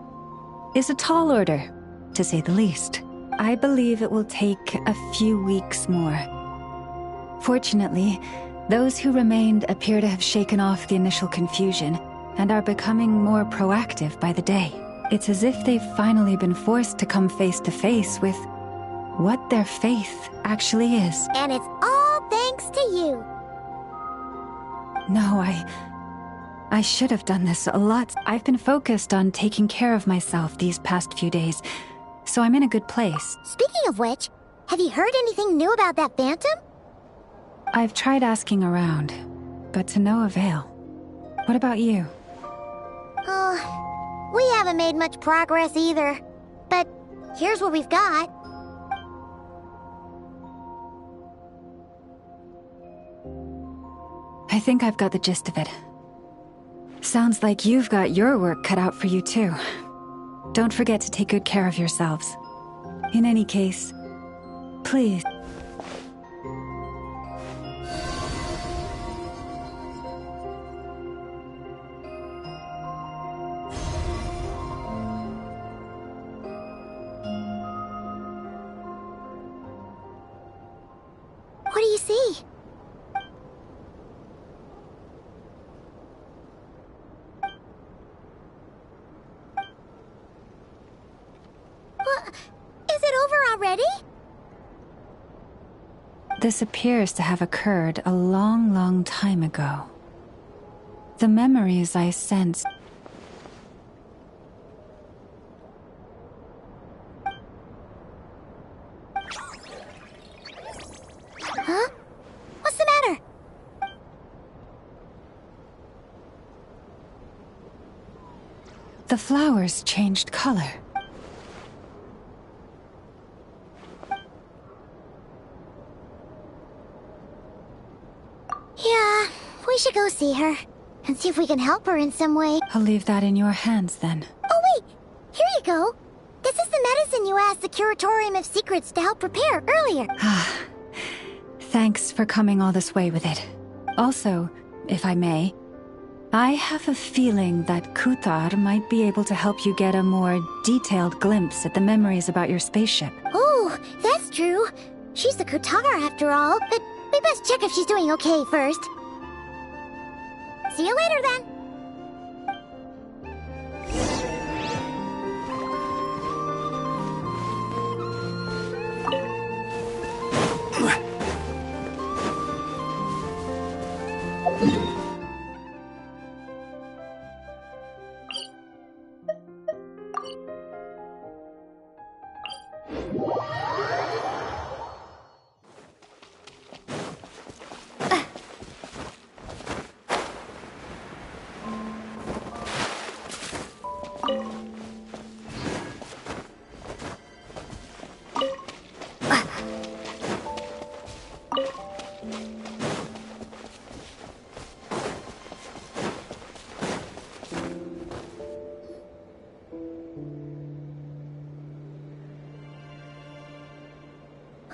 is a tall order, to say the least. I believe it will take a few weeks more. Fortunately, those who remained appear to have shaken off the initial confusion and are becoming more proactive by the day. It's as if they've finally been forced to come face to face with what their faith actually is. And it's all thanks to you. No, I should have done this a lot. I've been focused on taking care of myself these past few days, so I'm in a good place. Speaking of which, have you heard anything new about that phantom? I've tried asking around, but to no avail. What about you? Oh, we haven't made much progress either. But here's what we've got. I think I've got the gist of it. Sounds like you've got your work cut out for you too. Don't forget to take good care of yourselves. In any case, please. What do you see? Is it over already? This appears to have occurred a long, long time ago. The memories I sensed. Huh? What's the matter? The flowers changed color. Yeah, we should go see her. And see if we can help her in some way. I'll leave that in your hands then. Oh wait! Here you go! This is the medicine you asked the Curatorium of Secrets to help prepare earlier. Thanks for coming all this way with it. Also, if I may, I have a feeling that Kuthar might be able to help you get a more detailed glimpse at the memories about your spaceship. Oh, that's true. She's the Kutar after all, but we best check if she's doing okay first. See you later then.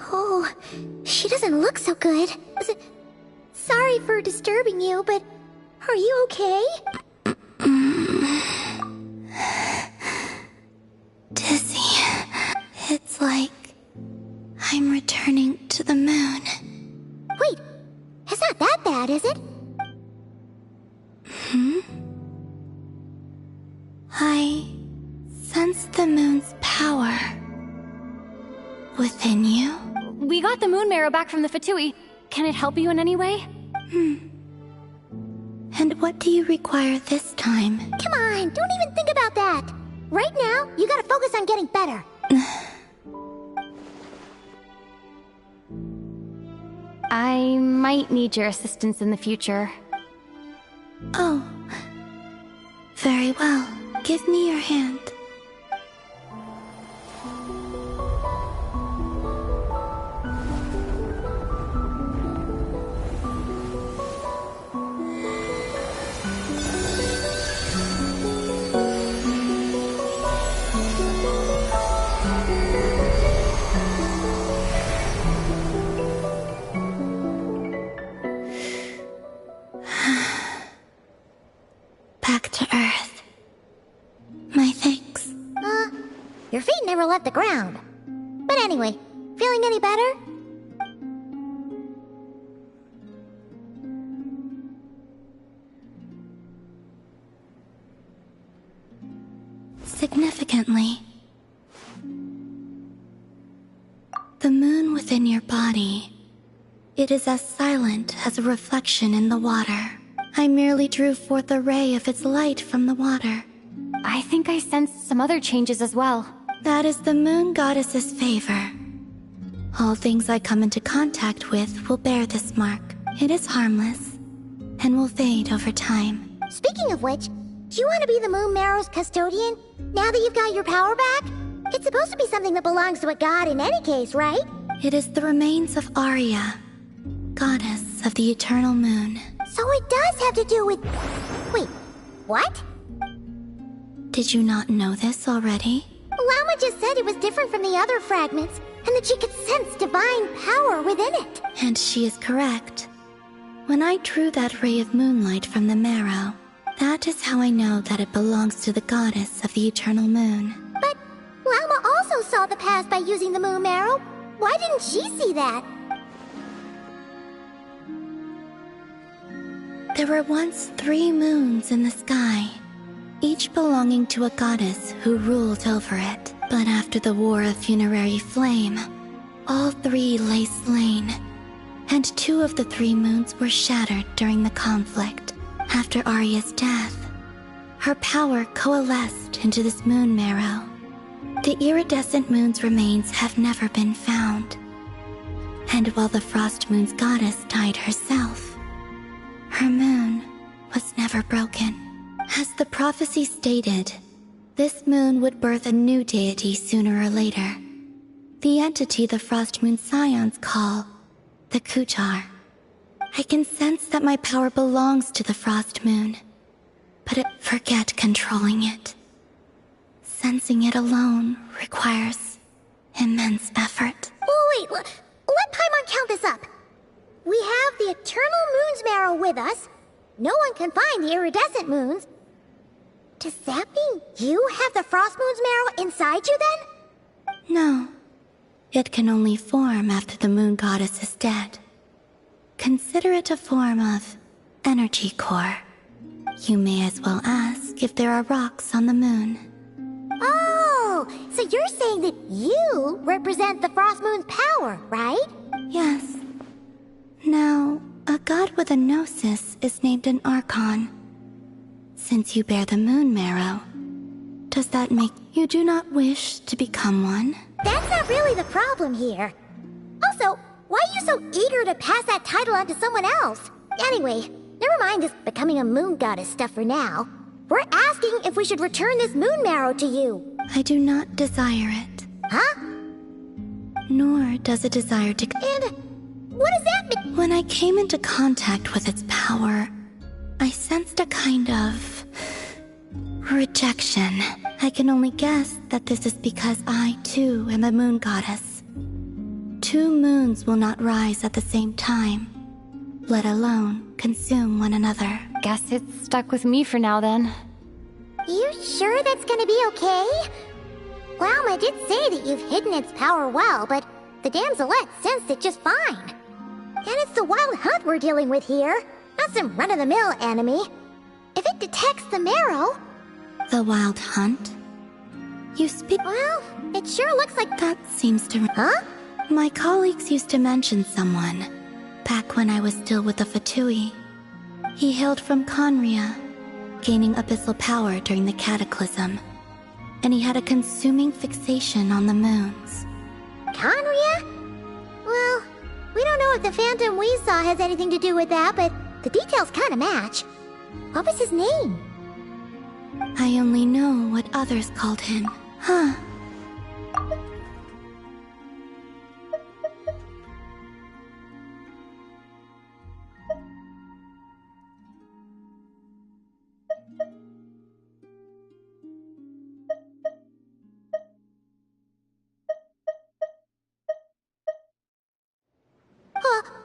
Oh, she doesn't look so good. Sorry for disturbing you, but are you okay? Dizzy. It's like I'm returning to the moon. Wait, it's not that bad, is it? I sense the moon's power within you. We got the moon marrow back from the Fatui. Can it help you in any way? And what do you require this time? Come on, don't even think about that. Right now, you gotta focus on getting better. I might need your assistance in the future. Oh. Very well. Give me your hand. Back to Earth. My thanks. Your feet never left the ground. But anyway, feeling any better? Significantly. The moon within your body, it is as silent as a reflection in the water. I merely drew forth a ray of its light from the water. I think I sensed some other changes as well. That is the moon goddess's favor. All things I come into contact with will bear this mark. It is harmless, and will fade over time. Speaking of which, do you want to be the Moon Marrow's custodian, now that you've got your power back? It's supposed to be something that belongs to a god in any case, right? It is the remains of Arya, goddess of the eternal moon. So it does have to do with... Wait, what? Did you not know this already? Llama just said it was different from the other fragments, and that she could sense divine power within it. And she is correct. When I drew that ray of moonlight from the marrow, that is how I know that it belongs to the goddess of the eternal moon. But Llama also saw the past by using the moon marrow. Why didn't she see that? There were once 3 moons in the sky, each belonging to a goddess who ruled over it. But after the War of Funerary Flame, all 3 lay slain, and 2 of the 3 moons were shattered during the conflict. After Arya's death, her power coalesced into this moon marrow. The iridescent moon's remains have never been found. And while the Frost Moon's goddess died herself, her moon was never broken. As the prophecy stated, this moon would birth a new deity sooner or later. The entity the Frost Moon Scions call the Kujar. I can sense that my power belongs to the Frost Moon, but forget controlling it. Sensing it alone requires immense effort. Oh, wait, let Paimon count this up. We have the Eternal Moon's marrow with us. No one can find the iridescent moons. Does that mean you have the Frost Moon's marrow inside you then? No. It can only form after the moon goddess is dead. Consider it a form of energy core. You may as well ask if there are rocks on the moon. Oh, so you're saying that you represent the Frost Moon's power, right? Yes. Now, a god with a gnosis is named an Archon. Since you bear the moon marrow, does that make you do not wish to become one? That's not really the problem here. Also, why are you so eager to pass that title on to someone else? Anyway, never mind this becoming a moon goddess stuff for now. We're asking if we should return this moon marrow to you. I do not desire it. Huh? Nor does it desire to... And what does that mean? When I came into contact with its power, I sensed a kind of... rejection. I can only guess that this is because I, too, am a moon goddess. 2 moons will not rise at the same time, let alone consume one another. Guess it's stuck with me for now then. You sure that's gonna be okay? Llama did say that you've hidden its power well, but the damselette sensed it just fine. And it's the wild hunt we're dealing with here, not some run-of-the-mill enemy. If it detects the marrow... The wild hunt? You speak... Well, it sure looks like... That seems to... Huh? My colleagues used to mention someone, back when I was still with the Fatui. He hailed from Conria, gaining abyssal power during the Cataclysm, and he had a consuming fixation on the moons. Conria? Well, we don't know if the phantom we saw has anything to do with that, but the details kinda match. What was his name? I only know what others called him. Huh.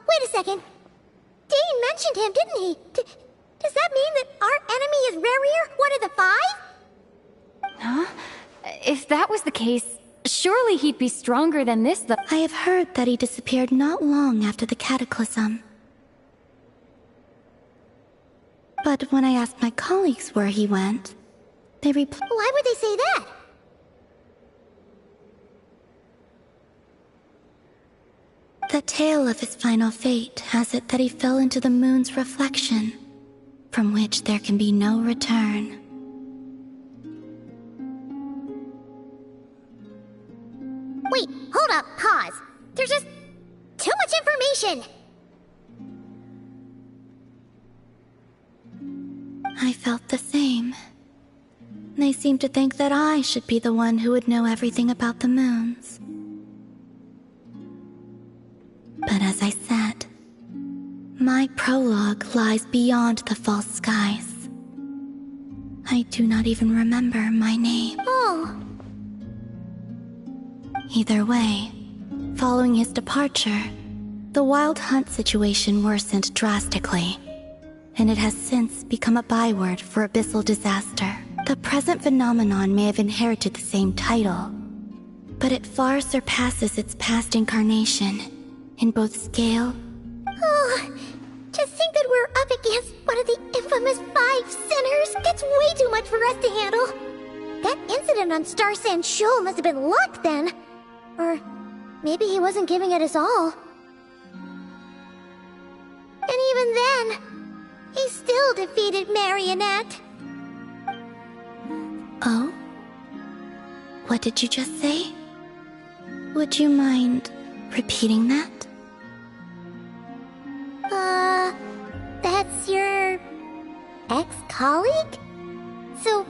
Wait a second. Dane mentioned him, didn't he? Does that mean that our enemy is Rarier, one of the 5? Huh? If that was the case, surely he'd be stronger than this, though. I have heard that he disappeared not long after the Cataclysm. But when I asked my colleagues where he went, they replied... Why would they say that? The tale of his final fate has it that he fell into the moon's reflection, from which there can be no return. Wait, hold up, pause. There's just too much information. I felt the same. They seemed to think that I should be the one who would know everything about the moons. But as I said, my prologue lies beyond the false skies. I do not even remember my name. Oh. Either way, following his departure, the Wild Hunt situation worsened drastically, and it has since become a byword for abyssal disaster. The present phenomenon may have inherited the same title, but it far surpasses its past incarnation in both scale. Oh, to think that we're up against one of the infamous 5 sinners, that's way too much for us to handle. That incident on Star Sand Shoal must have been luck then. Or maybe he wasn't giving it his all. And even then, he still defeated Marionette. Oh? What did you just say? Would you mind repeating that? That's your ex-colleague? So,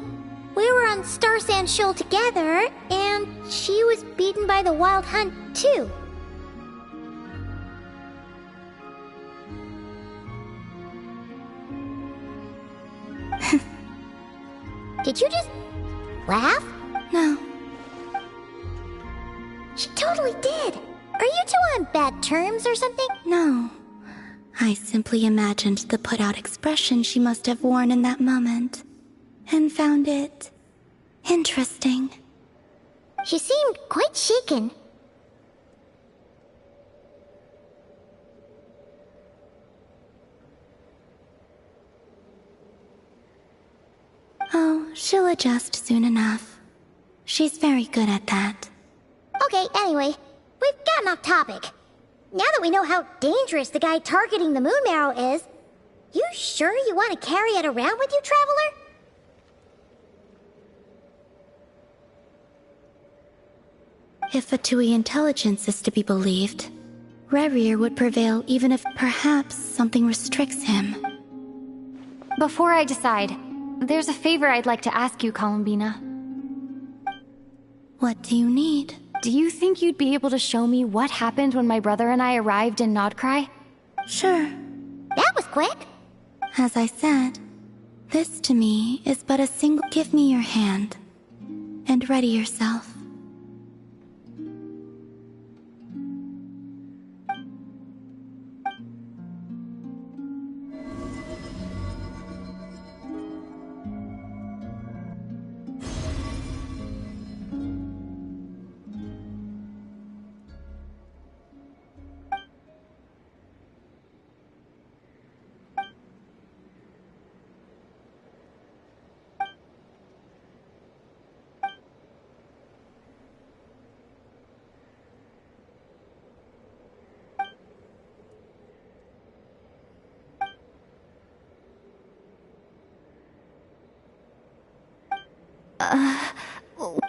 we were on Star Sand Shoal together, and she was beaten by the Wild Hunt, too. Did you just laugh? No. She totally did. Are you two on bad terms or something? No. I simply imagined the put-out expression she must have worn in that moment, and found it interesting. She seemed quite shaken. Oh, she'll adjust soon enough. She's very good at that. Okay, anyway, we've gotten off topic. Now that we know how dangerous the guy targeting the moon marrow is, you sure you want to carry it around with you, Traveler? If Fatui intelligence is to be believed, Rerir would prevail even if perhaps something restricts him. Before I decide, there's a favor I'd like to ask you, Columbina. What do you need? Do you think you'd be able to show me what happened when my brother and I arrived in Nodcry? Sure. That was quick. As I said, this to me is but a single... Give me your hand, and ready yourself.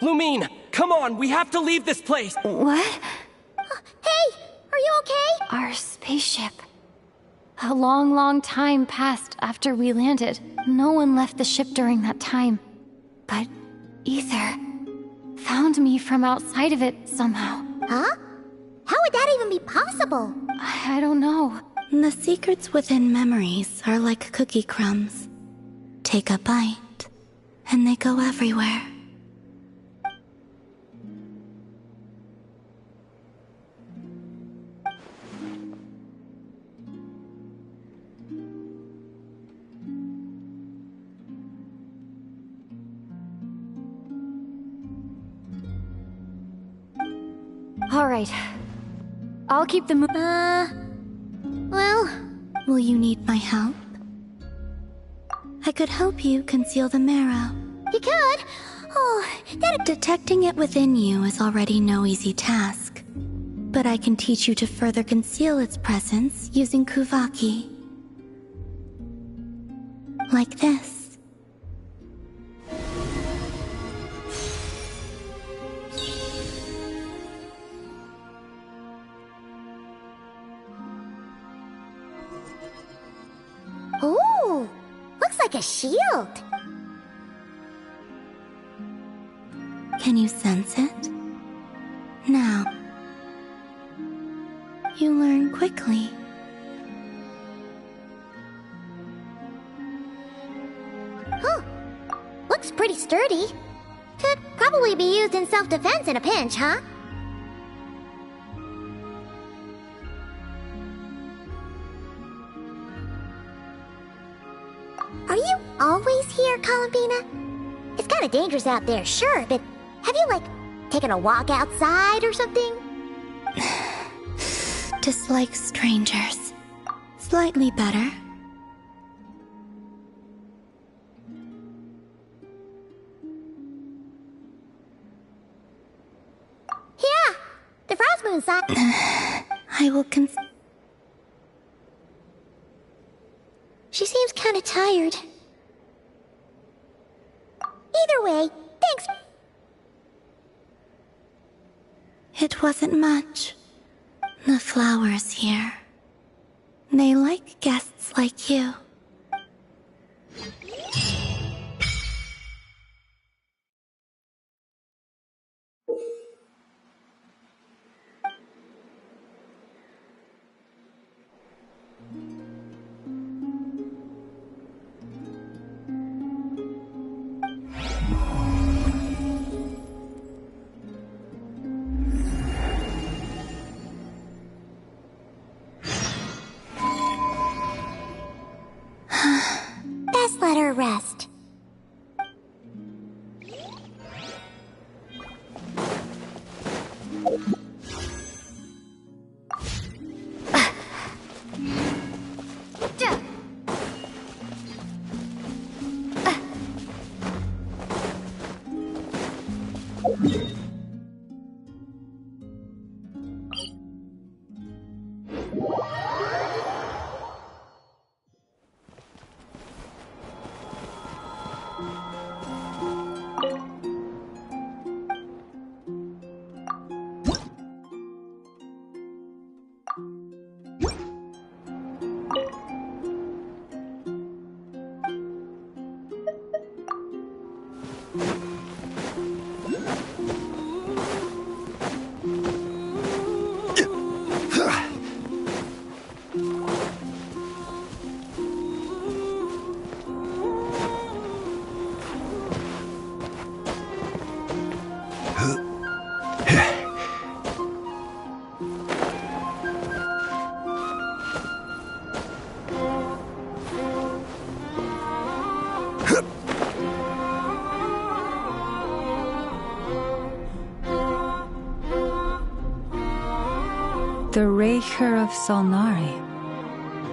Lumine, come on, we have to leave this place! What? Hey, are you okay? Our spaceship. A long, long time passed after we landed. No one left the ship during that time. But Ether found me from outside of it somehow. Huh? How would that even be possible? I don't know. The secrets within memories are like cookie crumbs. Take a bite, and they go everywhere. All right. I'll keep the well... Will you need my help? I could help you conceal the marrow. You could? Oh, that... Detecting it within you is already no easy task. But I can teach you to further conceal its presence using Kuvaki. Like this. Ooh, looks like a shield. Can you sense it? Now, you learn quickly. Huh. Looks pretty sturdy. Could probably be used in self-defense in a pinch, huh? Are you always here, Columbina? It's kinda dangerous out there, sure, but have you, like, taken a walk outside or something? Just like strangers. Slightly better. Yeah, the Frost Moon sign. I will She seems kinda tired. Either way, thanks. It wasn't much. The flowers here. They like guests like you. Best let her rest. The Raker of Solnari.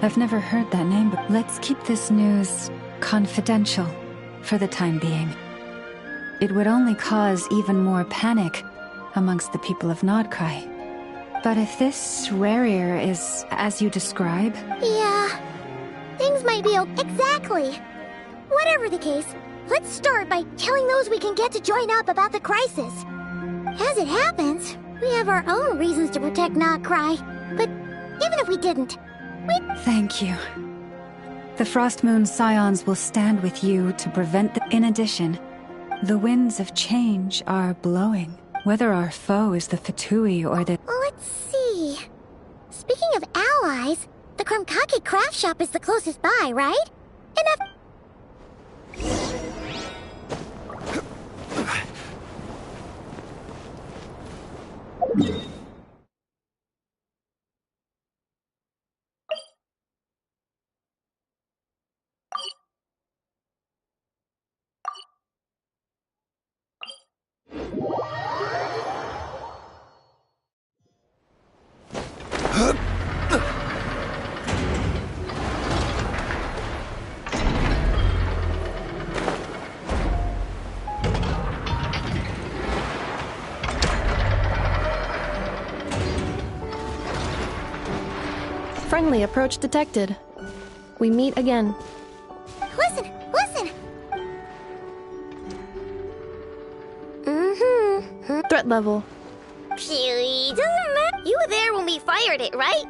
I've never heard that name, but let's keep this news confidential for the time being. It would only cause even more panic amongst the people of Nodcry. But if this Rarier is as you describe... Yeah, things might be exactly. Whatever the case, let's start by telling those we can get to join up about the crisis. As it happens, we have our own reasons to protect Nodcry, but even if we didn't, Thank you. The Frost Moon Scions will stand with you to prevent the... In addition, the winds of change are blowing. Whether our foe is the Fatui or the... Let's see. Speaking of allies, the Krumkake craft shop is the closest by, right? Enough... Friendly approach detected. We meet again. Listen, listen! Threat level. Phew, doesn't matter. You were there when we fired it, right?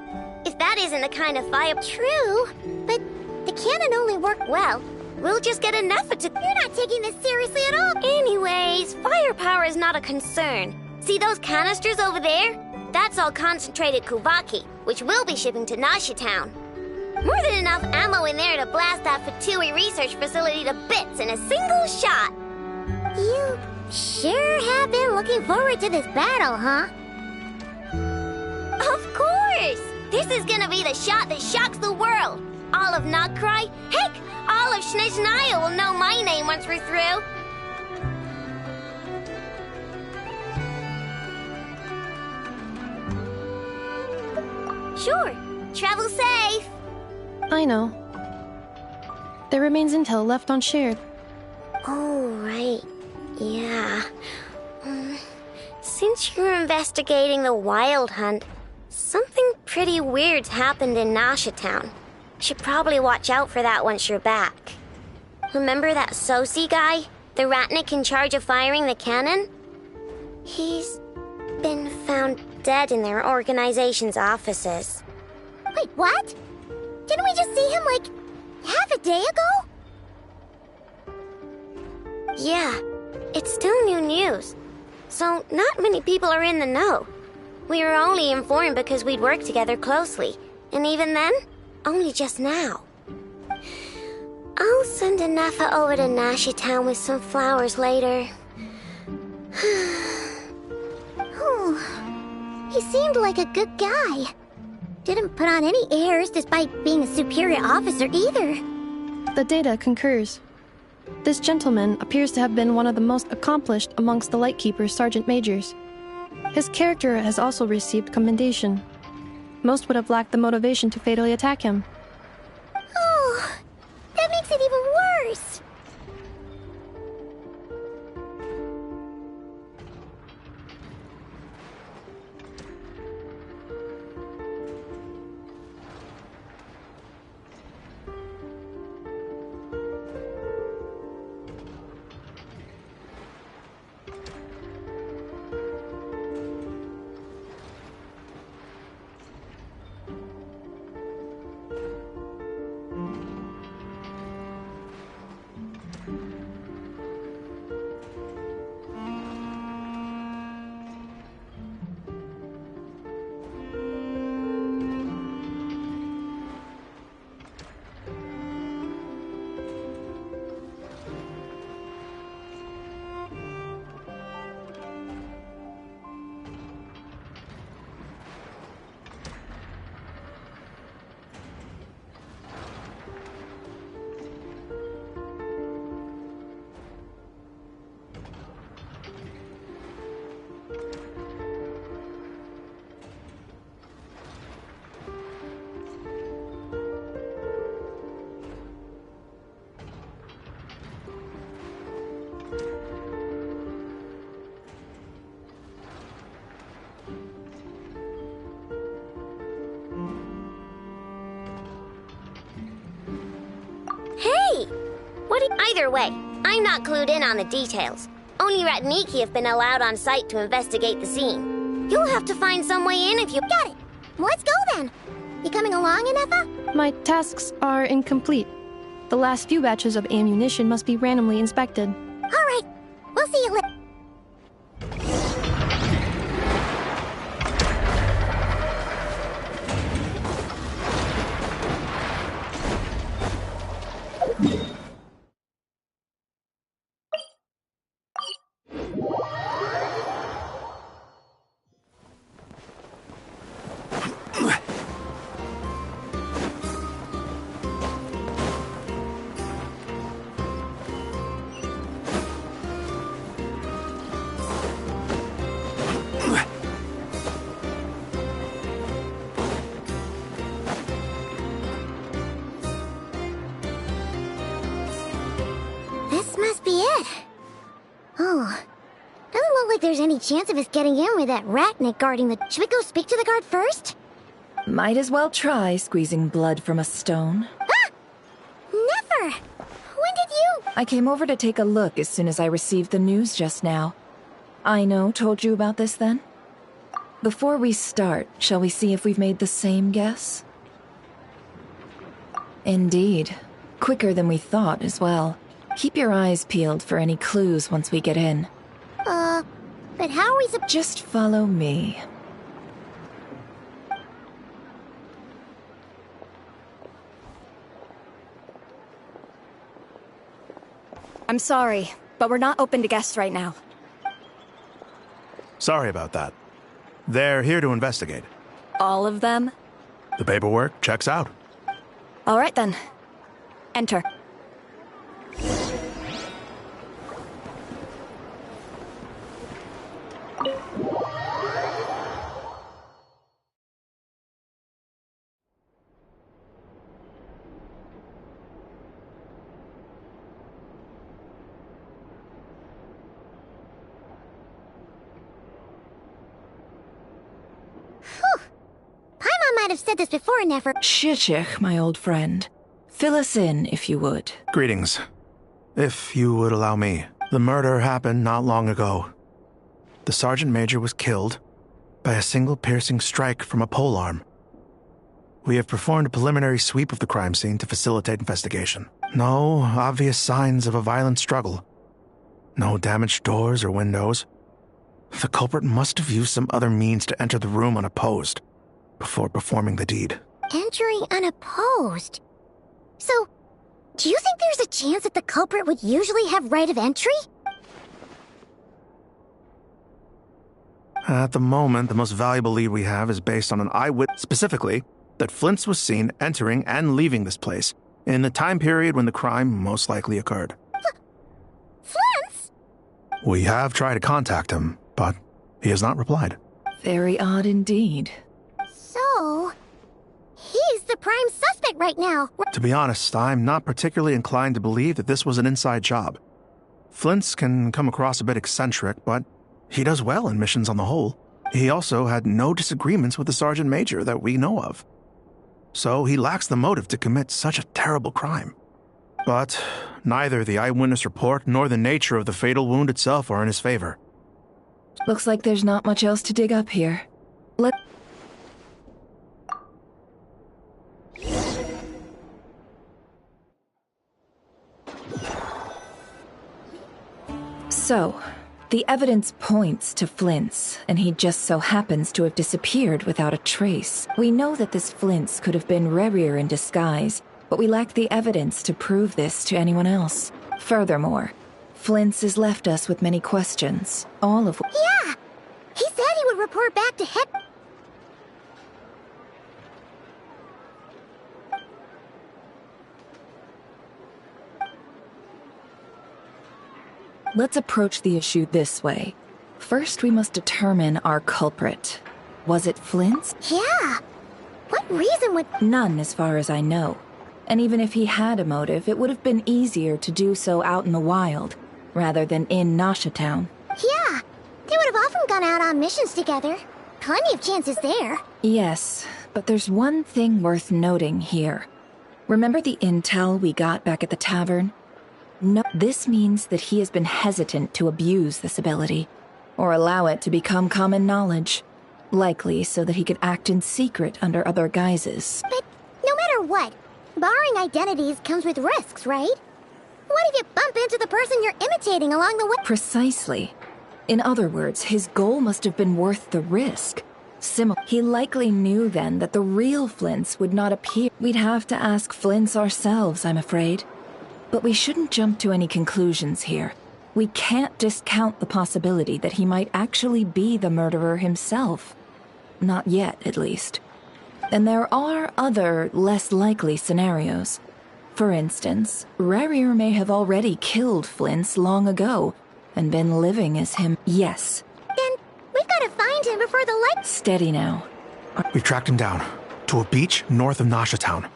If that isn't the kind of fire... True, but the cannon only worked well. We'll just get enough to... You're not taking this seriously at all. Anyways, firepower is not a concern. See those canisters over there? That's all concentrated Kuvaki, which we'll be shipping to Nasha Town. More than enough ammo in there to blast that Fatui research facility to bits in a single shot. You sure have been looking forward to this battle, huh? Of course! This is gonna be the shot that shocks the world. All of Nagkrai, heck, all of Snezhnaya will know my name once we're through. Sure, travel safe. I know. There remains intel left unshared. Oh, right. Yeah. Since you're investigating the Wild Hunt, something pretty weird's happened in Nasha Town. Should probably watch out for that once you're back. Remember that Sosi guy? The Ratnik in charge of firing the cannon? He's been found dead in their organization's offices. Wait, what? Didn't we just see him, like, half a day ago? Yeah, it's still new news. So not many people are in the know. We were only informed because we'd worked together closely. And even then, only just now. I'll send Anafa over to Nasha Town with some flowers later. He seemed like a good guy. Didn't put on any airs despite being a superior officer either. The data concurs. This gentleman appears to have been one of the most accomplished amongst the Lightkeeper's sergeant majors. His character has also received commendation. Most would have lacked the motivation to fatally attack him. Oh, that makes it even worse. Either way, I'm not clued in on the details. Only Ratniki have been allowed on site to investigate the scene. You'll have to find some way in if you... Got it! Let's go then! You coming along, Anefa? My tasks are incomplete. The last few batches of ammunition must be randomly inspected. Alright, we'll see you later. There's any chance of us getting in with that Ratnik guarding the... Should we go speak to the guard first? Might as well try squeezing blood from a stone. Ah! Never! I came over to take a look as soon as I received the news just now. Aino told you about this then? Before we start, shall we see if we've made the same guess? Indeed. Quicker than we thought as well. Keep your eyes peeled for any clues once we get in. But how are we Just follow me. I'm sorry, but we're not open to guests right now. Sorry about that. They're here to investigate. All of them? The paperwork checks out. All right then. Enter. Paimon might have said this before, Nefer. Shishich, my old friend. Fill us in, if you would. Greetings. If you would allow me. The murder happened not long ago. The Sergeant Major was killed by a single piercing strike from a polearm. We have performed a preliminary sweep of the crime scene to facilitate investigation. No obvious signs of a violent struggle. No damaged doors or windows. The culprit must have used some other means to enter the room unopposed before performing the deed. Entering unopposed? So, do you think there's a chance that the culprit would usually have right of entry? At the moment, the most valuable lead we have is based on an eyewitness, specifically that Flint's was seen entering and leaving this place in the time period when the crime most likely occurred. Flint's? We have tried to contact him, but he has not replied. Very odd indeed. So, he's the prime suspect right now. To be honest, I'm not particularly inclined to believe that this was an inside job. Flint's can come across a bit eccentric, but he does well in missions on the whole. He also had no disagreements with the Sergeant Major that we know of. So he lacks the motive to commit such a terrible crime. But neither the eyewitness report nor the nature of the fatal wound itself are in his favor. Looks like there's not much else to dig up here. So, the evidence points to Flint's, and he just so happens to have disappeared without a trace. We know that this Flint's could have been Rerir in disguise, but we lack the evidence to prove this to anyone else. Furthermore, Flint's has left us with many questions, all of which— Yeah! He said he would report back to Head— Let's approach the issue this way. First, we must determine our culprit. Was it Flint's? Yeah! What reason would— None, as far as I know. And even if he had a motive, it would have been easier to do so out in the wild, rather than in Nasha Town. Yeah! They would have often gone out on missions together. Plenty of chances there. Yes, but there's one thing worth noting here. Remember the intel we got back at the tavern? No, this means that he has been hesitant to abuse this ability, or allow it to become common knowledge, likely so that he could act in secret under other guises. But no matter what, borrowing identities comes with risks, right? What if you bump into the person you're imitating along the way? Precisely. In other words, his goal must have been worth the risk. He likely knew then that the real Flint's would not appear. We'd have to ask Flint's ourselves, I'm afraid. But we shouldn't jump to any conclusions here. We can't discount the possibility that he might actually be the murderer himself. Not yet, at least. And there are other, less likely scenarios. For instance, Rerir may have already killed Flint's long ago, and been living as him. Yes. Then we've got to find him before the light— Steady now. We've tracked him down to a beach north of Nasha Town.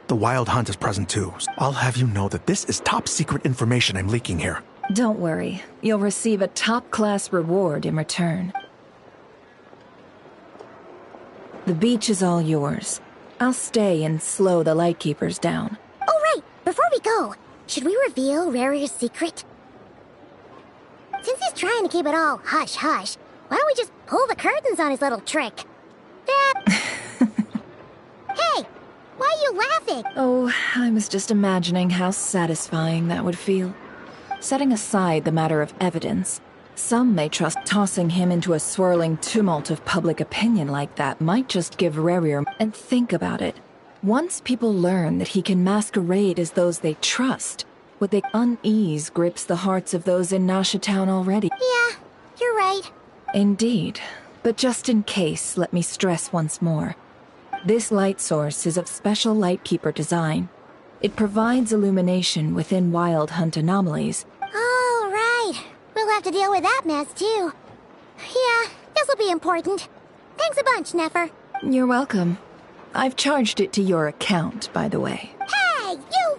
The Wild Hunt is present too. I'll have you know that this is top secret information I'm leaking here. Don't worry. You'll receive a top-class reward in return. The beach is all yours. I'll stay and slow the Lightkeepers down. Oh, right! Before we go, Should we reveal Rarier's secret? Since he's trying to keep it all hush-hush, why don't we just pull the curtains on his little trick? Hey! Why are you laughing? Oh, I was just imagining how satisfying that would feel. Setting aside the matter of evidence, some may trust tossing him into a swirling tumult of public opinion like that might just give Rarier. And think about it. Once people learn that he can masquerade as those they trust, what the unease grips the hearts of those in Nasha Town already. Yeah, you're right. Indeed. But just in case, let me stress once more. This light source is of special Lightkeeper design. It provides illumination within Wild Hunt anomalies. Oh, right. We'll have to deal with that mess, too. Yeah, this'll be important. Thanks a bunch, Nefer. You're welcome. I've charged it to your account, by the way. Hey, you!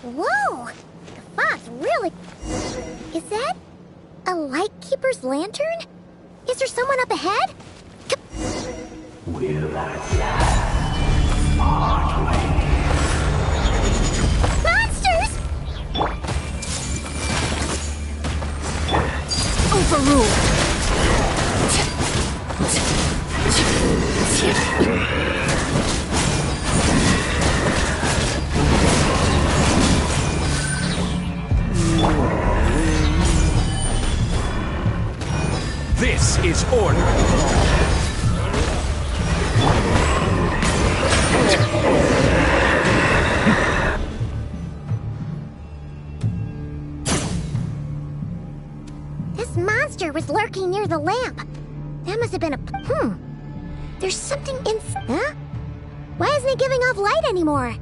Whoa! The fog's really... Is that a Lightkeeper's lantern? Is there someone up ahead? Will at last part Monsters! Overruled! This is order. This monster was lurking near the lamp. That must have been a... There's something in... Huh? Why isn't it giving off light anymore?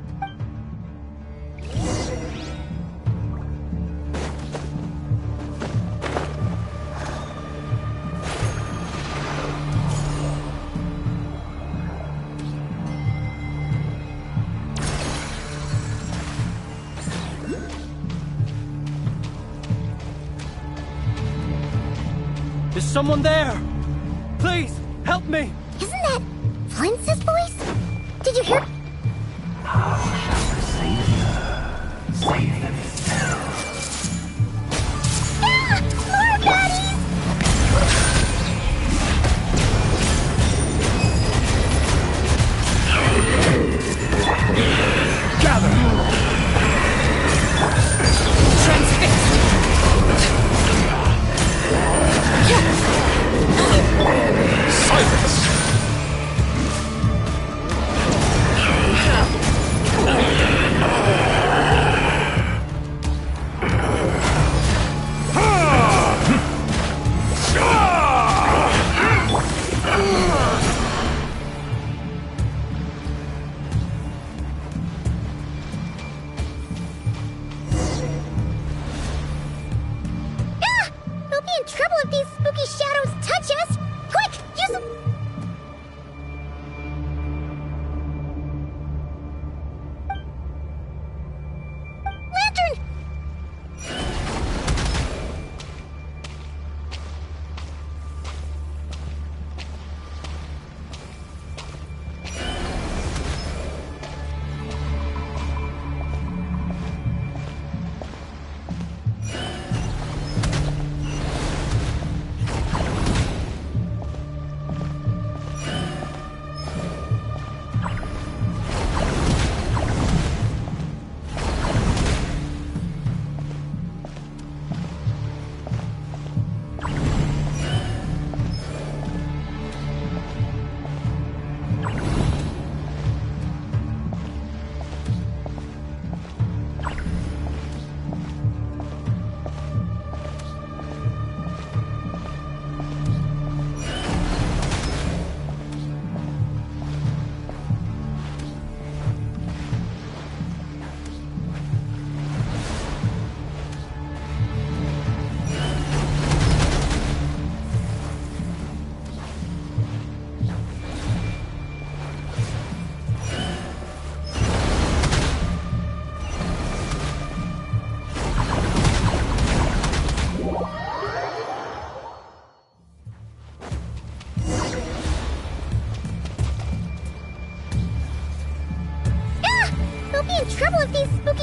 Is someone there? Please, help me! Isn't that Flint's voice? Did you hear... How shall the Savior save himself? Ah! More baddies! Gather! Transfix! Silence! We'll be in trouble if these spooky shadows touch us! Quick, use them! Lantern!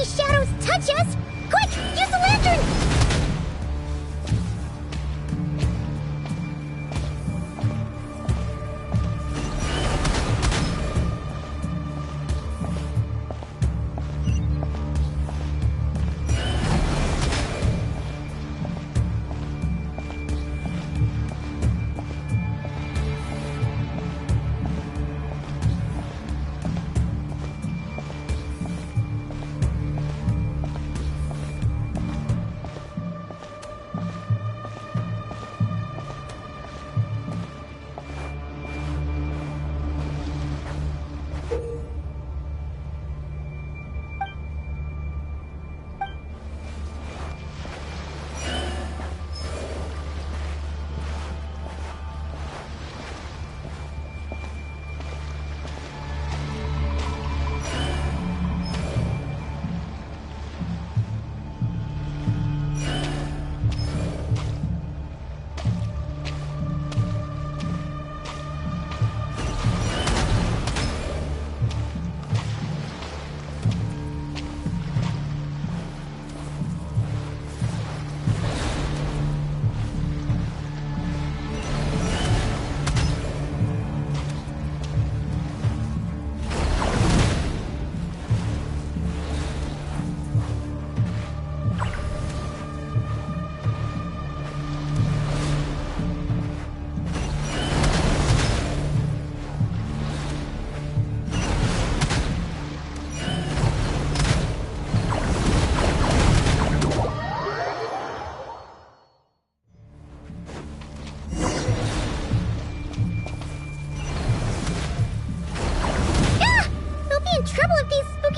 spooky shadows touch us! Quick, use the lantern!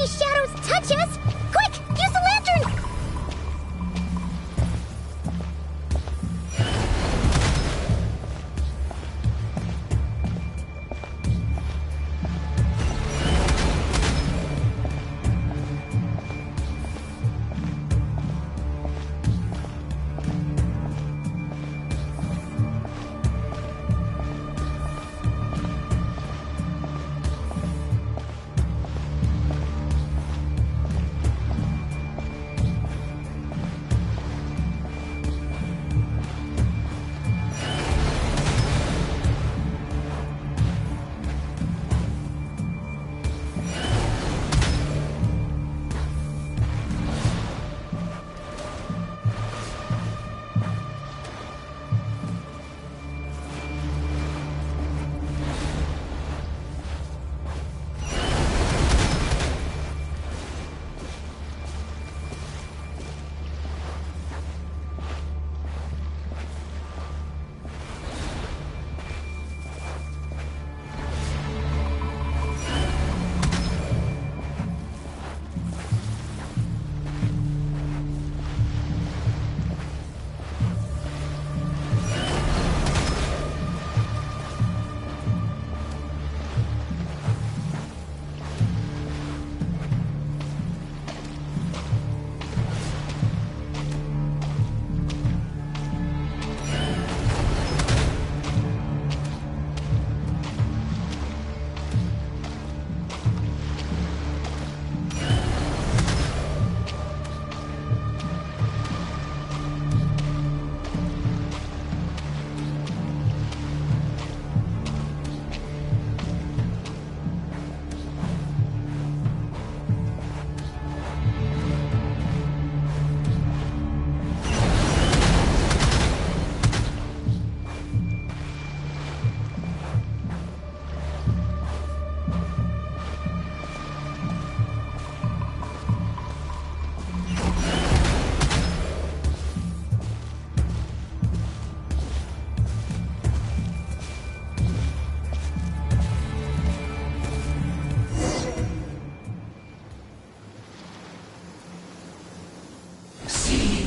Shadows touch us! Quick, use the lantern!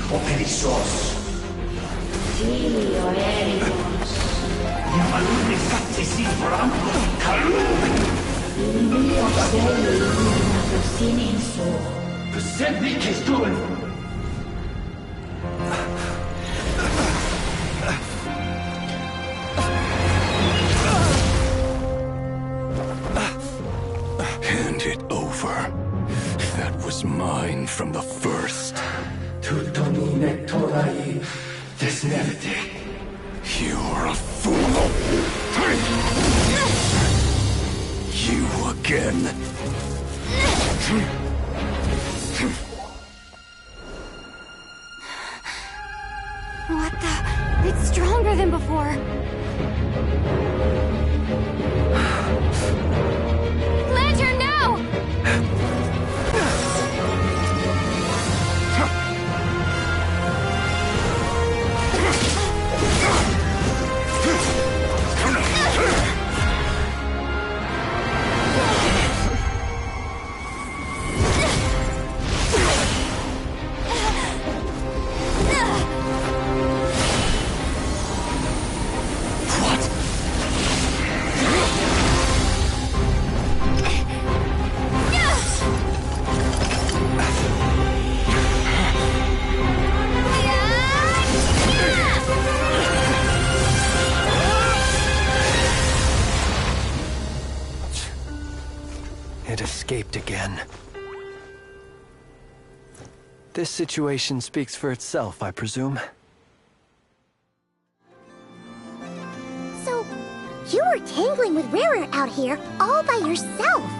Operissos. Filio erigos. Iamalune factesi franco calum. Filio celi illuminato sininso. Senti che stuen. Hand it over. That was mine from the first. You're a fool. You again. What the? It's stronger than before. Lantern, no! It escaped again. This situation speaks for itself, I presume. So, you were tangling with Rarer out here all by yourself.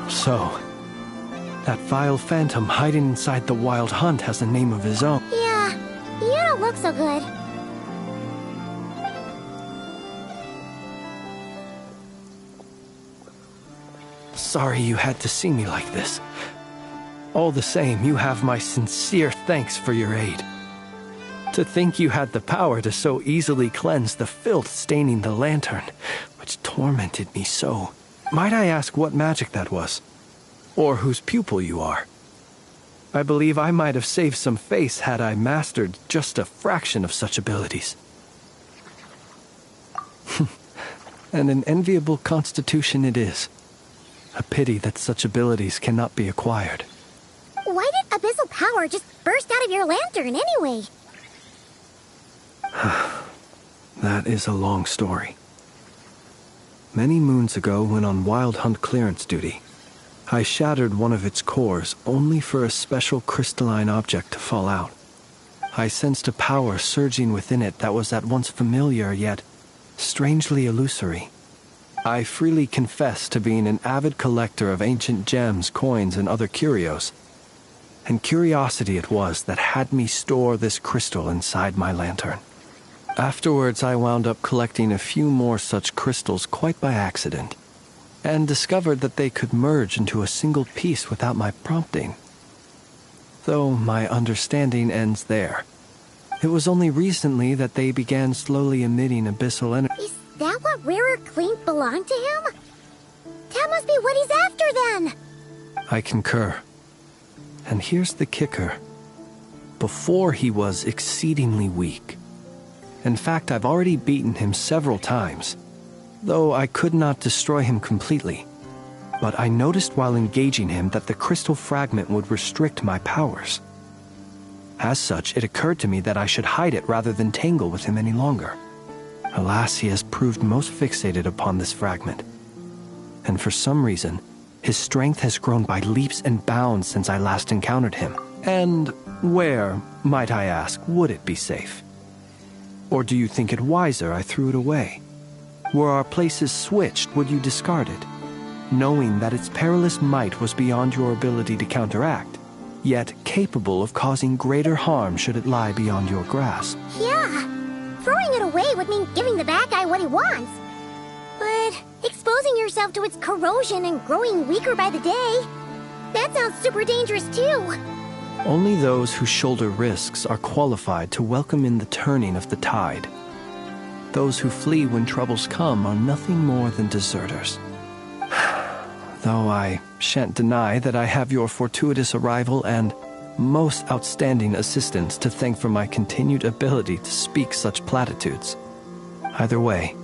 So, that vile phantom hiding inside the Wild Hunt has a name of his own. Yeah, you don't look so good. sorry you had to see me like this. All the same, you have my sincere thanks for your aid. To think you had the power to so easily cleanse the filth staining the lantern, which tormented me so. Might I ask what magic that was? Or whose pupil you are? I believe I might have saved some face had I mastered just a fraction of such abilities. And an enviable constitution it is. A pity that such abilities cannot be acquired. Why did abyssal power just burst out of your lantern anyway? That is a long story. Many moons ago, when on Wild Hunt clearance duty, I shattered one of its cores only for a special crystalline object to fall out. I sensed a power surging within it that was at once familiar yet strangely illusory. I freely confess to being an avid collector of ancient gems, coins, and other curios. And curiosity it was that had me store this crystal inside my lantern. Afterwards, I wound up collecting a few more such crystals quite by accident, and discovered that they could merge into a single piece without my prompting. Though my understanding ends there. It was only recently that they began slowly emitting abyssal energy. Is that what Rarer claimed belonged to him? That must be what he's after then! I concur. And here's the kicker. Before he was exceedingly weak. In fact, I've already beaten him several times, though I could not destroy him completely. But I noticed while engaging him that the crystal fragment would restrict my powers. As such, it occurred to me that I should hide it rather than tangle with him any longer. Alas, he has proved most fixated upon this fragment. And for some reason, his strength has grown by leaps and bounds since I last encountered him. And where, might I ask, would it be safe? Or do you think it wiser I threw it away? Were our places switched, would you discard it, knowing that its perilous might was beyond your ability to counteract, yet capable of causing greater harm should it lie beyond your grasp? Yeah, throwing it away would mean giving the bad guy what he wants. But exposing yourself to its corrosion and growing weaker by the day, that sounds super dangerous too. Only those who shoulder risks are qualified to welcome in the turning of the tide. Those who flee when troubles come are nothing more than deserters. Though I shan't deny that I have your fortuitous arrival and most outstanding assistance to thank for my continued ability to speak such platitudes. Either way,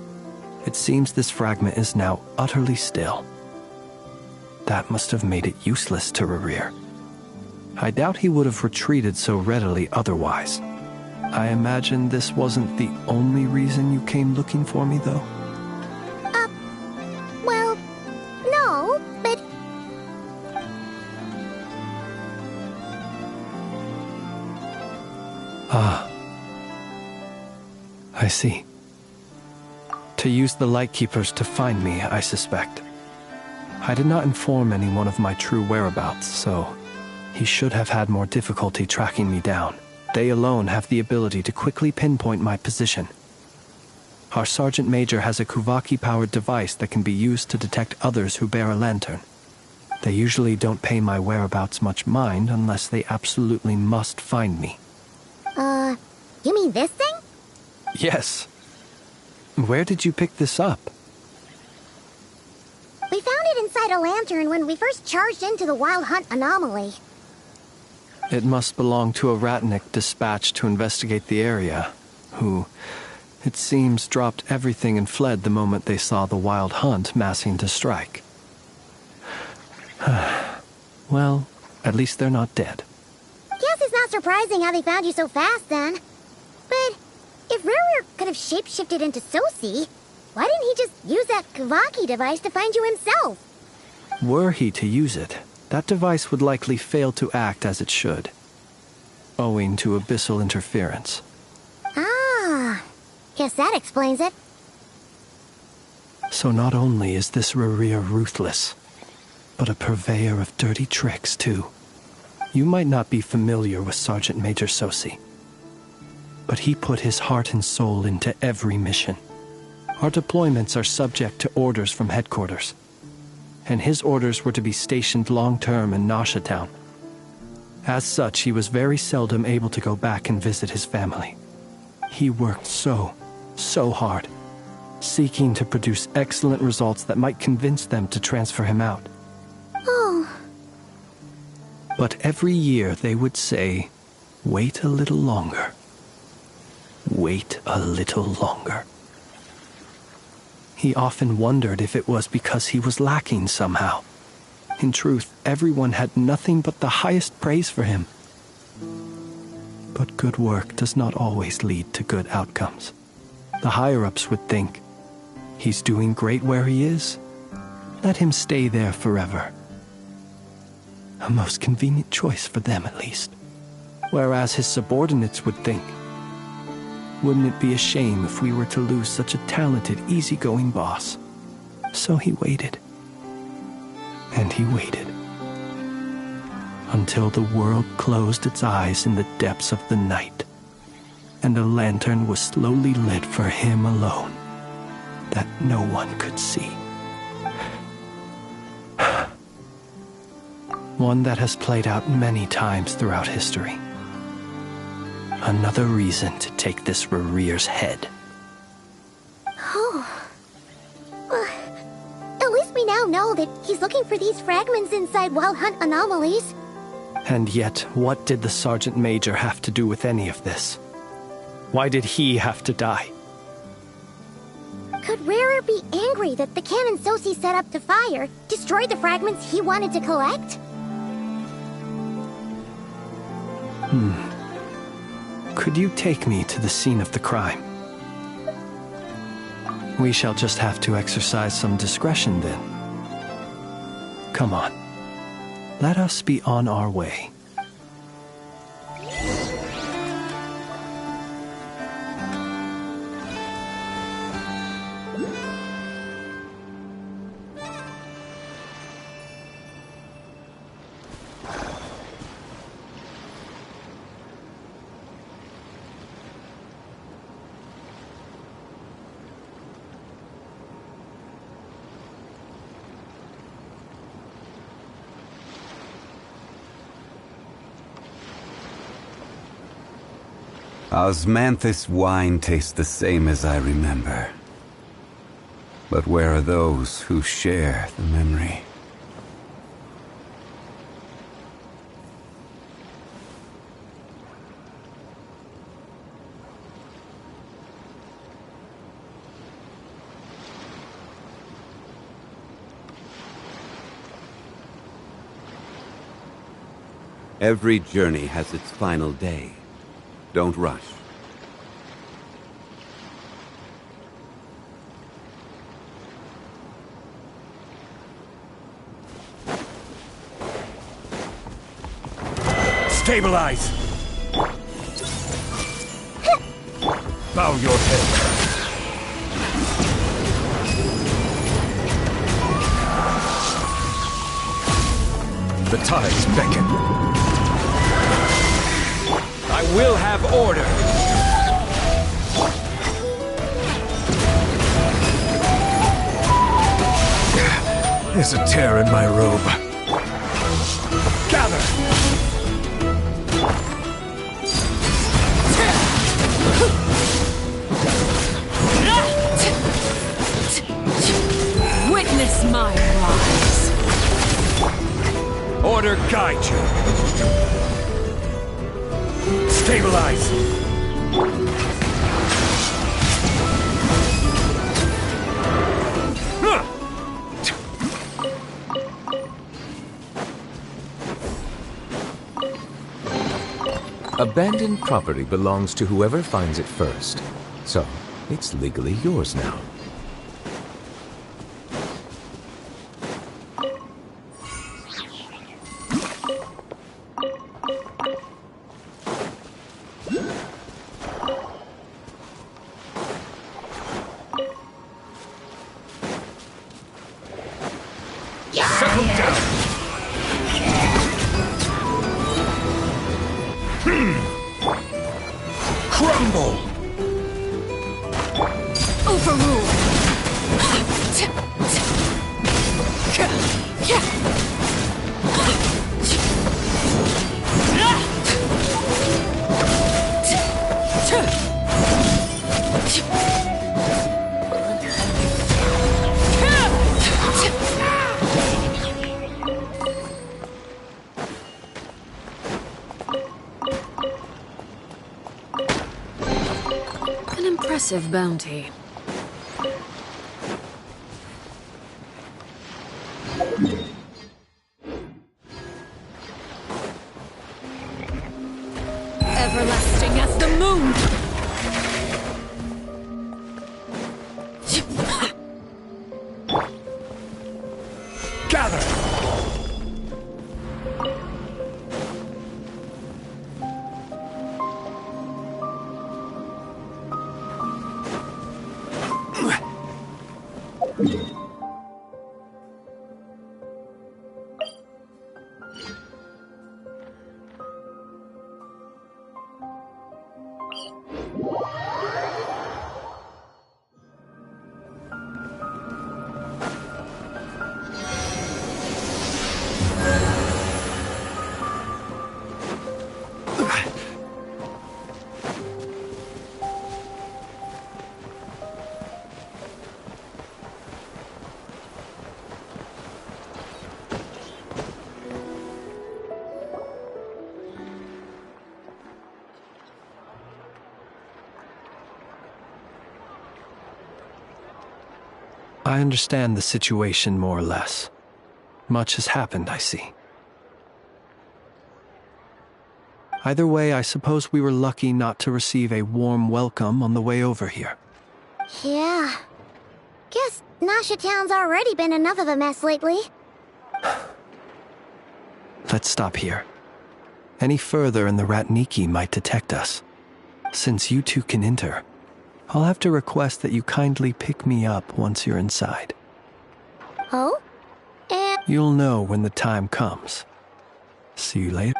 it seems this fragment is now utterly still. That must have made it useless to Rarir. I doubt he would have retreated so readily otherwise. I imagine this wasn't the only reason you came looking for me, though? Well, no, but... Ah. I see. To use the Lightkeepers to find me, I suspect. I did not inform anyone of my true whereabouts, so he should have had more difficulty tracking me down. They alone have the ability to quickly pinpoint my position. Our Sergeant Major has a Kuvaki-powered device that can be used to detect others who bear a lantern. They usually don't pay my whereabouts much mind unless they absolutely must find me. You mean this thing? Yes. Where did you pick this up? We found it inside a lantern when we first charged into the Wild Hunt anomaly. It must belong to a Ratnik dispatched to investigate the area, who, it seems, dropped everything and fled the moment they saw the Wild Hunt massing to strike. Well, at least they're not dead. Guess it's not surprising how they found you so fast, then. But if Rarer could have shapeshifted into Sosi, why didn't he just use that Kavaki device to find you himself? Were he to use it, that device would likely fail to act as it should, owing to abyssal interference. Ah, guess that explains it. So not only is this Rarir ruthless, but a purveyor of dirty tricks, too. You might not be familiar with Sergeant Major Sosi, but he put his heart and soul into every mission. Our deployments are subject to orders from headquarters. and his orders were to be stationed long-term in Nasha Town. As such, he was very seldom able to go back and visit his family. He worked so hard, seeking to produce excellent results that might convince them to transfer him out. Oh. But every year they would say, "Wait a little longer. Wait a little longer." He often wondered if it was because he was lacking somehow. In truth, everyone had nothing but the highest praise for him. But good work does not always lead to good outcomes. The higher-ups would think, he's doing great where he is. Let him stay there forever. A most convenient choice for them, at least. Whereas his subordinates would think, wouldn't it be a shame if we were to lose such a talented, easygoing boss? So he waited. And he waited. Until the world closed its eyes in the depths of the night, and a lantern was slowly lit for him alone, that no one could see. One that has played out many times throughout history. Another reason to take this Rerere's head. Oh. At least we now know that he's looking for these fragments inside Wild Hunt anomalies. And yet, what did the Sergeant Major have to do with any of this? Why did he have to die? Could Rarer be angry that the cannon Sosi set up to fire destroyed the fragments he wanted to collect? Could you take me to the scene of the crime? We shall just have to exercise some discretion then. Come on. Let us be on our way. Osmanthus wine tastes the same as I remember. But where are those who share the memory? Every journey has its final day. Don't rush. Stabilize! Bow your head. The tides beckon. I will have order. There's a tear in my robe. Gather! Witness my rise. Order guide you. Stabilize! Abandoned property belongs to whoever finds it first. So, it's legally yours now. Crumble! Overrule! Impressive bounty. Everlasting as the moon! Gather! I understand the situation more or less. Much has happened, I see. Either way, I suppose we were lucky not to receive a warm welcome on the way over here. Yeah. Guess Nasha Town's already been enough of a mess lately. Let's stop here. Any further and the Ratniki might detect us. Since you two can enter, I'll have to request that you kindly pick me up once you're inside. Oh? And... You'll know when the time comes. See you later.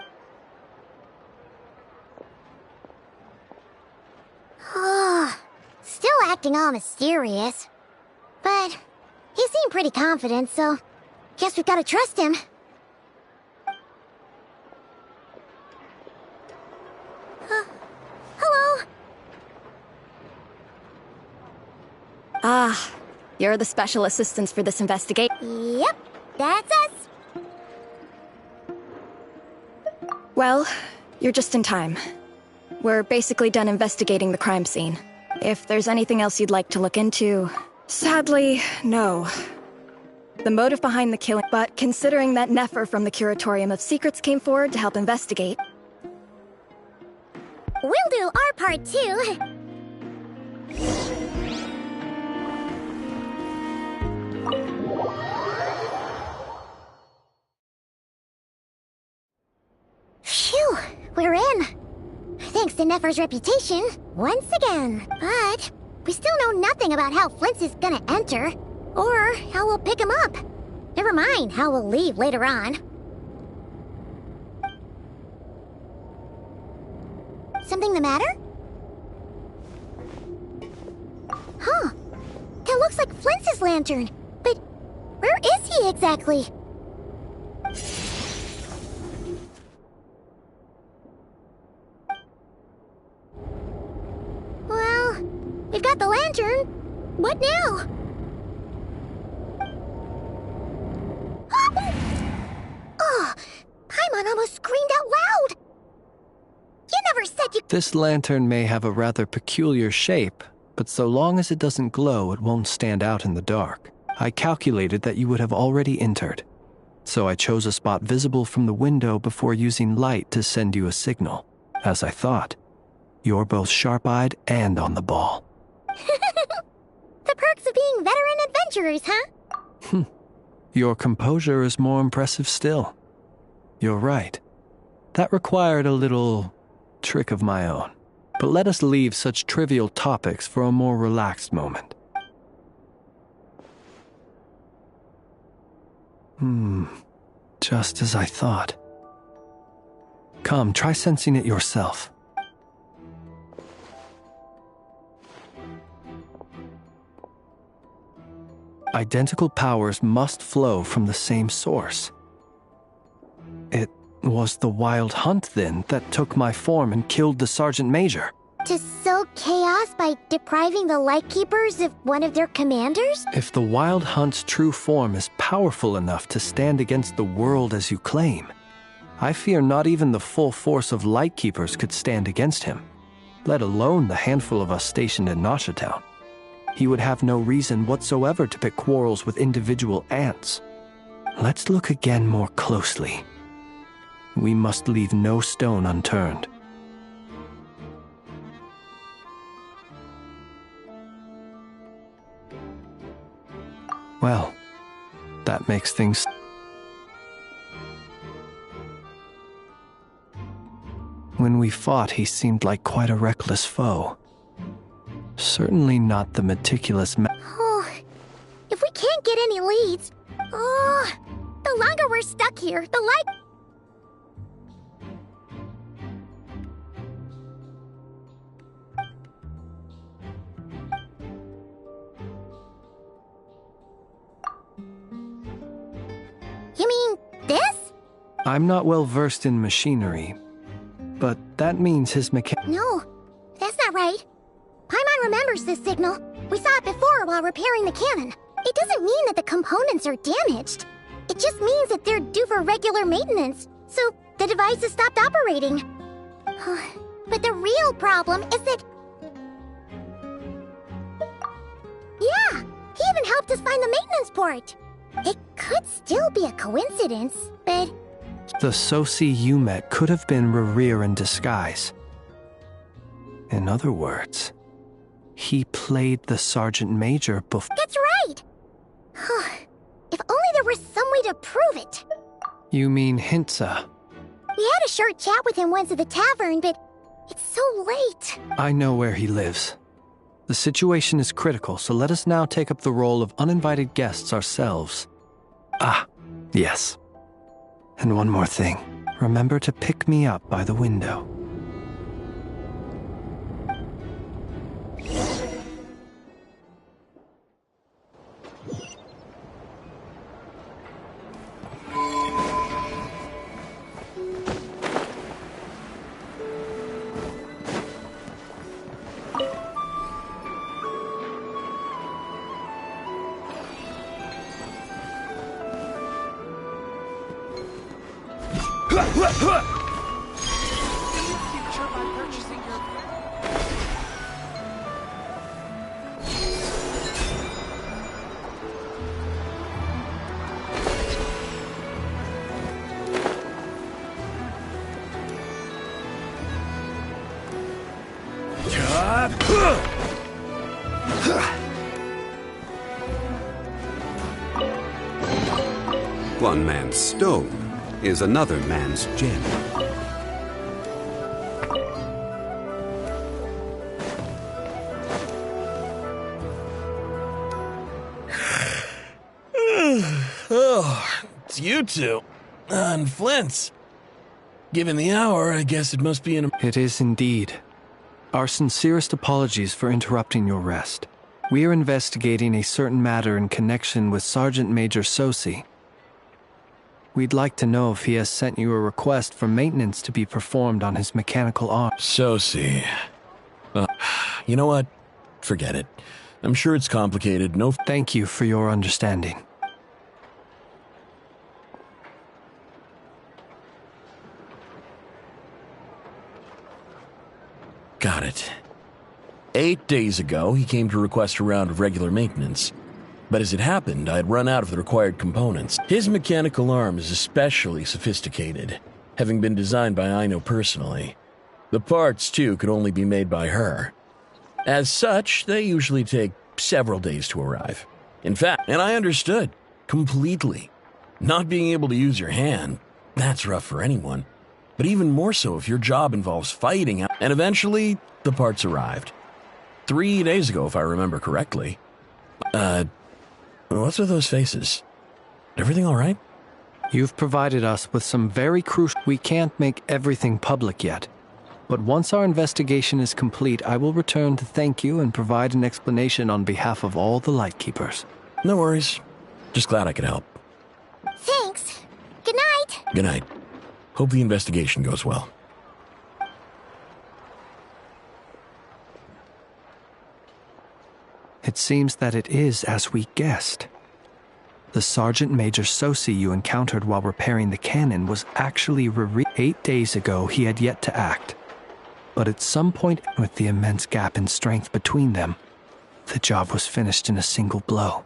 Still acting all mysterious. But he seemed pretty confident, so guess we've got to trust him. Hello? Ah, you're the special assistants for this investigation. Yep, that's us. Well, you're just in time. We're basically done investigating the crime scene. If there's anything else you'd like to look into... Sadly, no. The motive behind the killing... But considering that Nefer from the Curatorium of Secrets came forward to help investigate... We'll do our part too. Phew, we're in. Thanks to Nefer's reputation, once again. But we still know nothing about how Flint's is gonna enter, or how we'll pick him up. Never mind how we'll leave later on. Something the matter? Huh. That looks like Flint's lantern. But where is he exactly? Well, we've got the lantern. What now? Oh, Paimon almost screamed out loud. You never said you... This lantern may have a rather peculiar shape, but so long as it doesn't glow, it won't stand out in the dark. I calculated that you would have already entered, so I chose a spot visible from the window before using light to send you a signal. As I thought, you're both sharp-eyed and on the ball. The perks of being veteran adventurers, huh? Your composure is more impressive still. You're right. That required a little trick of my own. But let us leave such trivial topics for a more relaxed moment. Just as I thought. Come, try sensing it yourself. Identical powers must flow from the same source. It was the Wild Hunt, then, that took my form and killed the Sergeant Major. To sow chaos by depriving the Lightkeepers of one of their commanders? If the Wild Hunt's true form is powerful enough to stand against the world as you claim, I fear not even the full force of Lightkeepers could stand against him. let alone the handful of us stationed in Nashatown. He would have no reason whatsoever to pick quarrels with individual ants. Let's look again more closely. We must leave no stone unturned. Well, that makes things... When we fought, he seemed like quite a reckless foe. Certainly not the meticulous Oh, if we can't get any leads, the longer we're stuck here, the like... You mean this? I'm not well versed in machinery, but that means his No, that's not right. Paimon remembers this signal. We saw it before while repairing the cannon. It doesn't mean that the components are damaged. It just means that they're due for regular maintenance, so the device has stopped operating. But the real problem is that... Yeah, he even helped us find the maintenance port. It could still be a coincidence, but... The Sosi you met could have been Rerir in disguise. In other words, he played the Sergeant Major before... That's right! If only there were some way to prove it. You mean Hintsa? We had a short chat with him once at the tavern, but it's so late. I know where he lives. The situation is critical, so let us now take up the role of uninvited guests ourselves. Ah, yes. And one more thing. Remember to pick me up by the window. One man's stone is another man's gem. Oh, it's you two. On Flint's. Given the hour, I guess it must be in a... It is indeed. Our sincerest apologies for interrupting your rest. We are investigating a certain matter in connection with Sergeant Major Sosi. We'd like to know if he has sent you a request for maintenance to be performed on his mechanical arm. Sosi. You know what? Forget it. I'm sure it's complicated. No... Thank you for your understanding. Got it. 8 days ago, he came to request a round of regular maintenance. But as it happened, I had run out of the required components. His mechanical arm is especially sophisticated, having been designed by Aino personally. The parts, too, could only be made by her. As such, they usually take several days to arrive. In fact, and I understood, completely. Not being able to use your hand, that's rough for anyone. But even more so if your job involves fighting, and eventually, the parts arrived. 3 days ago, if I remember correctly. What's with those faces? Everything all right? You've provided us with some very crucial... We can't make everything public yet. But once our investigation is complete, I will return to thank you and provide an explanation on behalf of all the Lightkeepers. No worries. Just glad I could help. Thanks. Good night. Good night. Hope the investigation goes well. It seems that it is as we guessed. The Sergeant Major Sosi you encountered while repairing the cannon was actually 8 days ago. He had yet to act. But at some point, with the immense gap in strength between them, the job was finished in a single blow.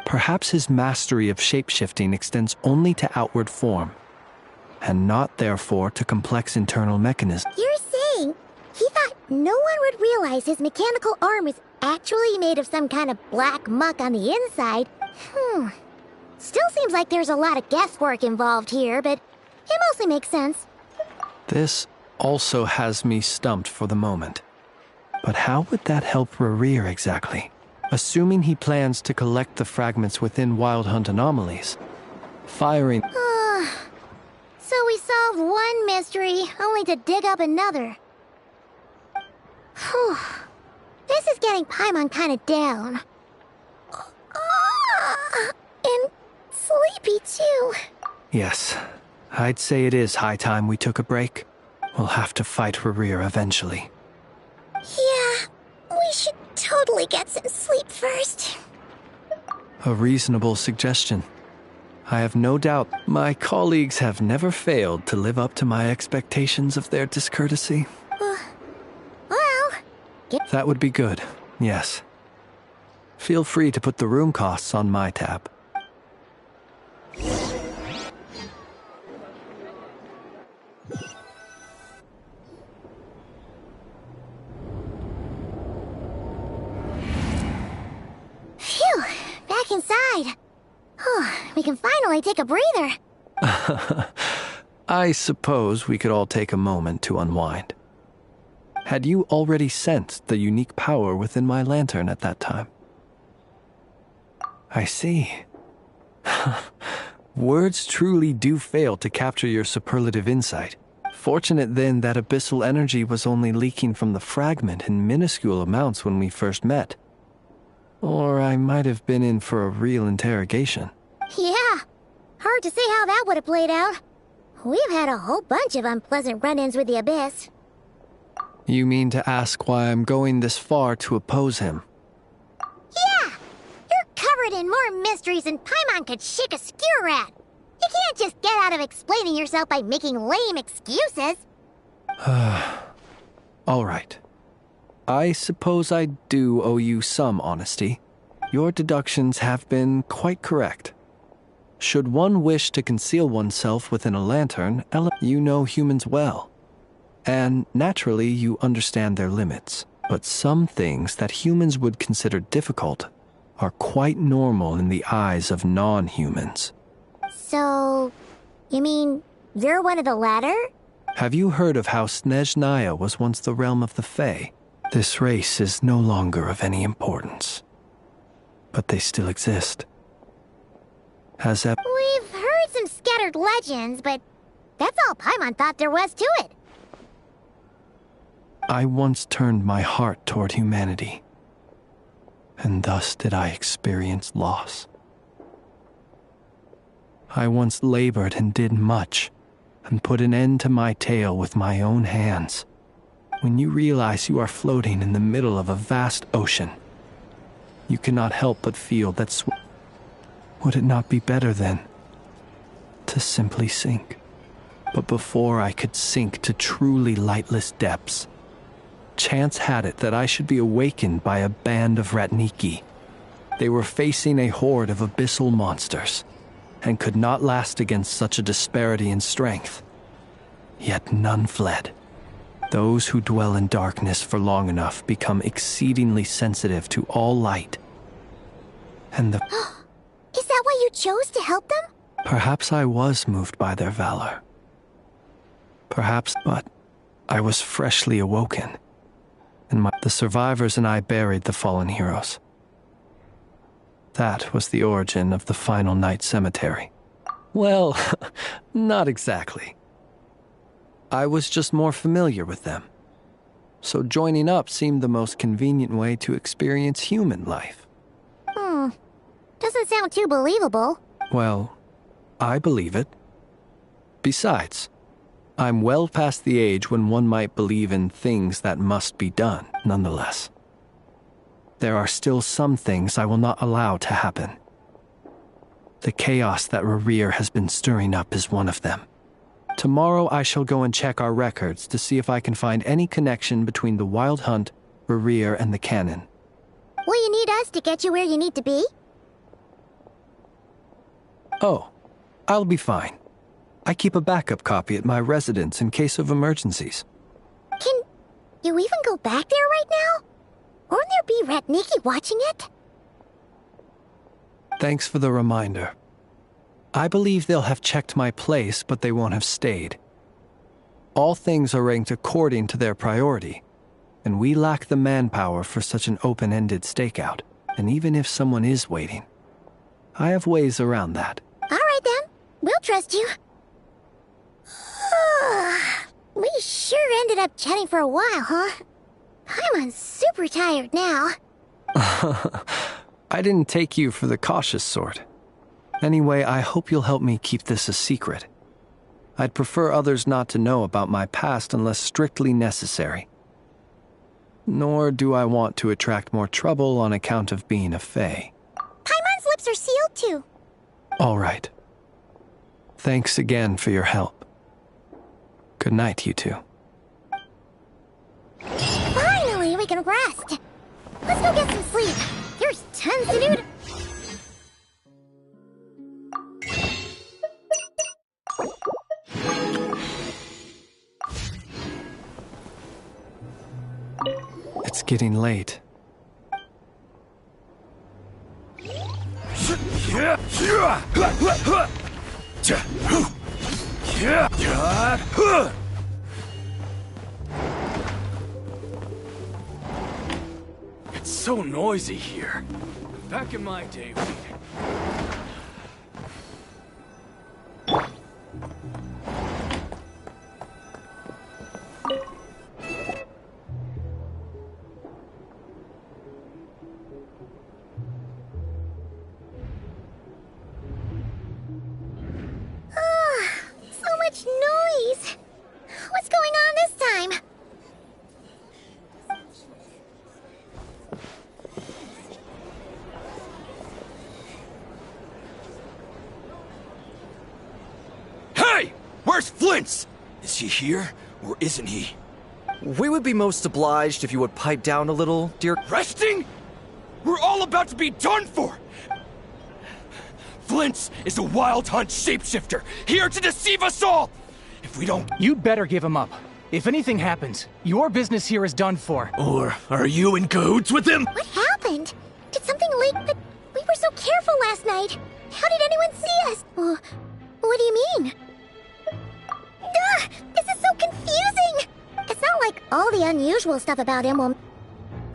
Perhaps his mastery of shapeshifting extends only to outward form, and not therefore to complex internal mechanisms. You're saying he thought no one would realize his mechanical arm was actually made of some kind of black muck on the inside? Still seems like there's a lot of guesswork involved here, but it mostly makes sense. This also has me stumped for the moment. But how would that help Rerir exactly? Assuming he plans to collect the fragments within Wild Hunt anomalies, firing... So we solved one mystery, only to dig up another. Whew. This is getting Paimon kind of down. And sleepy, too. Yes, I'd say it is high time we took a break. We'll have to fight Rerir eventually. Yeah, we should totally get some sleep first. A reasonable suggestion. I have no doubt my colleagues have never failed to live up to my expectations of their discourtesy. That would be good, yes. Feel free to put the room costs on my tab. Phew, back inside. We can finally take a breather. I suppose we could all take a moment to unwind. Had you already sensed the unique power within my lantern at that time? I see. Words truly do fail to capture your superlative insight. Fortunate then that abyssal energy was only leaking from the fragment in minuscule amounts when we first met. Or I might have been in for a real interrogation. Yeah, hard to say how that would have played out. We've had a whole bunch of unpleasant run-ins with the Abyss. You mean to ask why I'm going this far to oppose him? Yeah! You're covered in more mysteries than Paimon could shake a skewer at. You can't just get out of explaining yourself by making lame excuses. All right. I suppose I do owe you some honesty. Your deductions have been quite correct. Should one wish to conceal oneself within a lantern, you know humans well. And naturally, you understand their limits. But some things that humans would consider difficult are quite normal in the eyes of non-humans. So, you mean you're one of the latter? Have you heard of how Snezhnaya was once the realm of the Fae? This race is no longer of any importance. But they still exist. We've heard some scattered legends, but that's all Paimon thought there was to it. I once turned my heart toward humanity, and thus did I experience loss. I once labored and did much, and put an end to my tale with my own hands. When you realize you are floating in the middle of a vast ocean, you cannot help but feel that would it not be better then to simply sink? But before I could sink to truly lightless depths, chance had it that I should be awakened by a band of Ratniki. They were facing a horde of abyssal monsters, and could not last against such a disparity in strength. Yet none fled. Those who dwell in darkness for long enough become exceedingly sensitive to all light. And Is that why you chose to help them? Perhaps I was moved by their valor. Perhaps, but I was freshly awoken, and the survivors and I buried the fallen heroes. That was the origin of the Final Night Cemetery. Well, not exactly. I was just more familiar with them. So joining up seemed the most convenient way to experience human life. Doesn't sound too believable. Well, I believe it. Besides, I'm well past the age when one might believe in things that must be done, nonetheless. There are still some things I will not allow to happen. The chaos that Rerir has been stirring up is one of them. Tomorrow I shall go and check our records to see if I can find any connection between the Wild Hunt, Rerir, and the cannon. Will you need us to get you where you need to be? Oh, I'll be fine. I keep a backup copy at my residence in case of emergencies. Can you even go back there right now? Won't there be Ratniki watching it? Thanks for the reminder. I believe they'll have checked my place, but they won't have stayed. All things are ranked according to their priority, and we lack the manpower for such an open-ended stakeout. And even if someone is waiting, I have ways around that. All right then, we'll trust you. We sure ended up chatting for a while, huh? I'm super tired now. I didn't take you for the cautious sort. Anyway, I hope you'll help me keep this a secret. I'd prefer others not to know about my past unless strictly necessary. Nor do I want to attract more trouble on account of being a fae. Paimon's lips are sealed too. All right. Thanks again for your help. Good night, you two. Finally, we can rest. Let's go get some sleep. There's tons to do. It's getting late. It's so noisy here. Back in my day, So much noise. What's going on this time? Hey! Where's Flint's? Is he here, or isn't he? We would be most obliged if you would pipe down a little, dear. Resting? We're all about to be done for! Flint's is a Wild Hunt shapeshifter, here to deceive us all! If we don't... You'd better give him up. If anything happens, your business here is done for. Or are you in cahoots with him? What happened? Did something leak? But we were so careful last night. How did anyone see us? What do you mean? This is so confusing. It's not like all the unusual stuff about him will...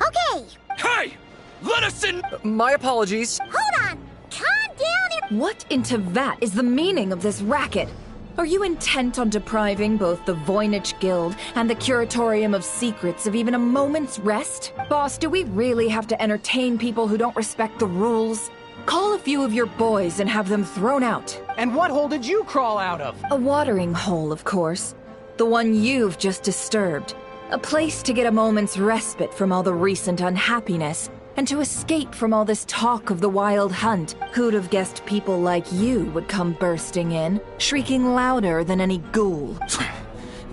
Okay. Hey! Let us in! My apologies. Hold on. Calm down and... What in Tevat is the meaning of this racket? Are you intent on depriving both the Voynich Guild and the Curatorium of Secrets of even a moment's rest? Boss, do we really have to entertain people who don't respect the rules? Call a few of your boys and have them thrown out. And what hole did you crawl out of? A watering hole, of course. The one you've just disturbed. A place to get a moment's respite from all the recent unhappiness, and to escape from all this talk of the Wild Hunt. Who'd have guessed people like you would come bursting in, shrieking louder than any ghoul?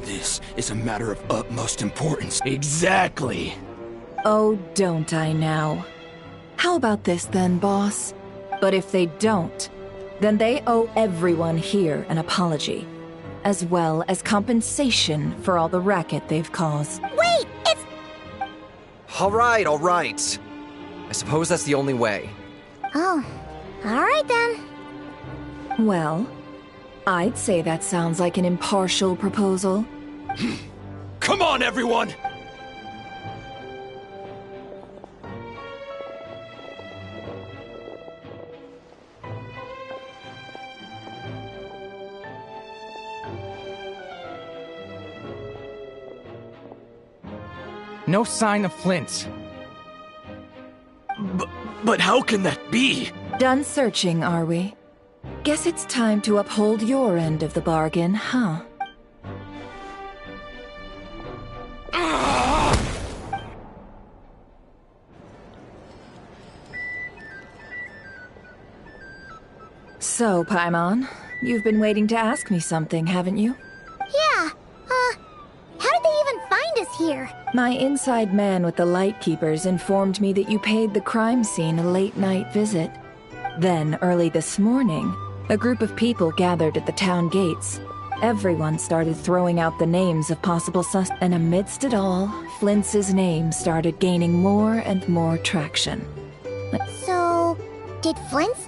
This is a matter of utmost importance. Exactly. Oh, don't I now? How about this then, boss? But if they don't, then they owe everyone here an apology, as well as compensation for all the racket they've caused. Wait, it's... All right, all right. I suppose that's the only way. Oh, all right then. Well, I'd say that sounds like an impartial proposal. Come on, everyone! No sign of Flint's. But how can that be? Done searching, are we? Guess it's time to uphold your end of the bargain, huh? So, Paimon, you've been waiting to ask me something, haven't you? here? My inside man with the Lightkeepers informed me that you paid the crime scene a late-night visit. Then, early this morning, a group of people gathered at the town gates. Everyone started throwing out the names of possible suspects, and amidst it all, Flint's name started gaining more and more traction. So, did Flint's?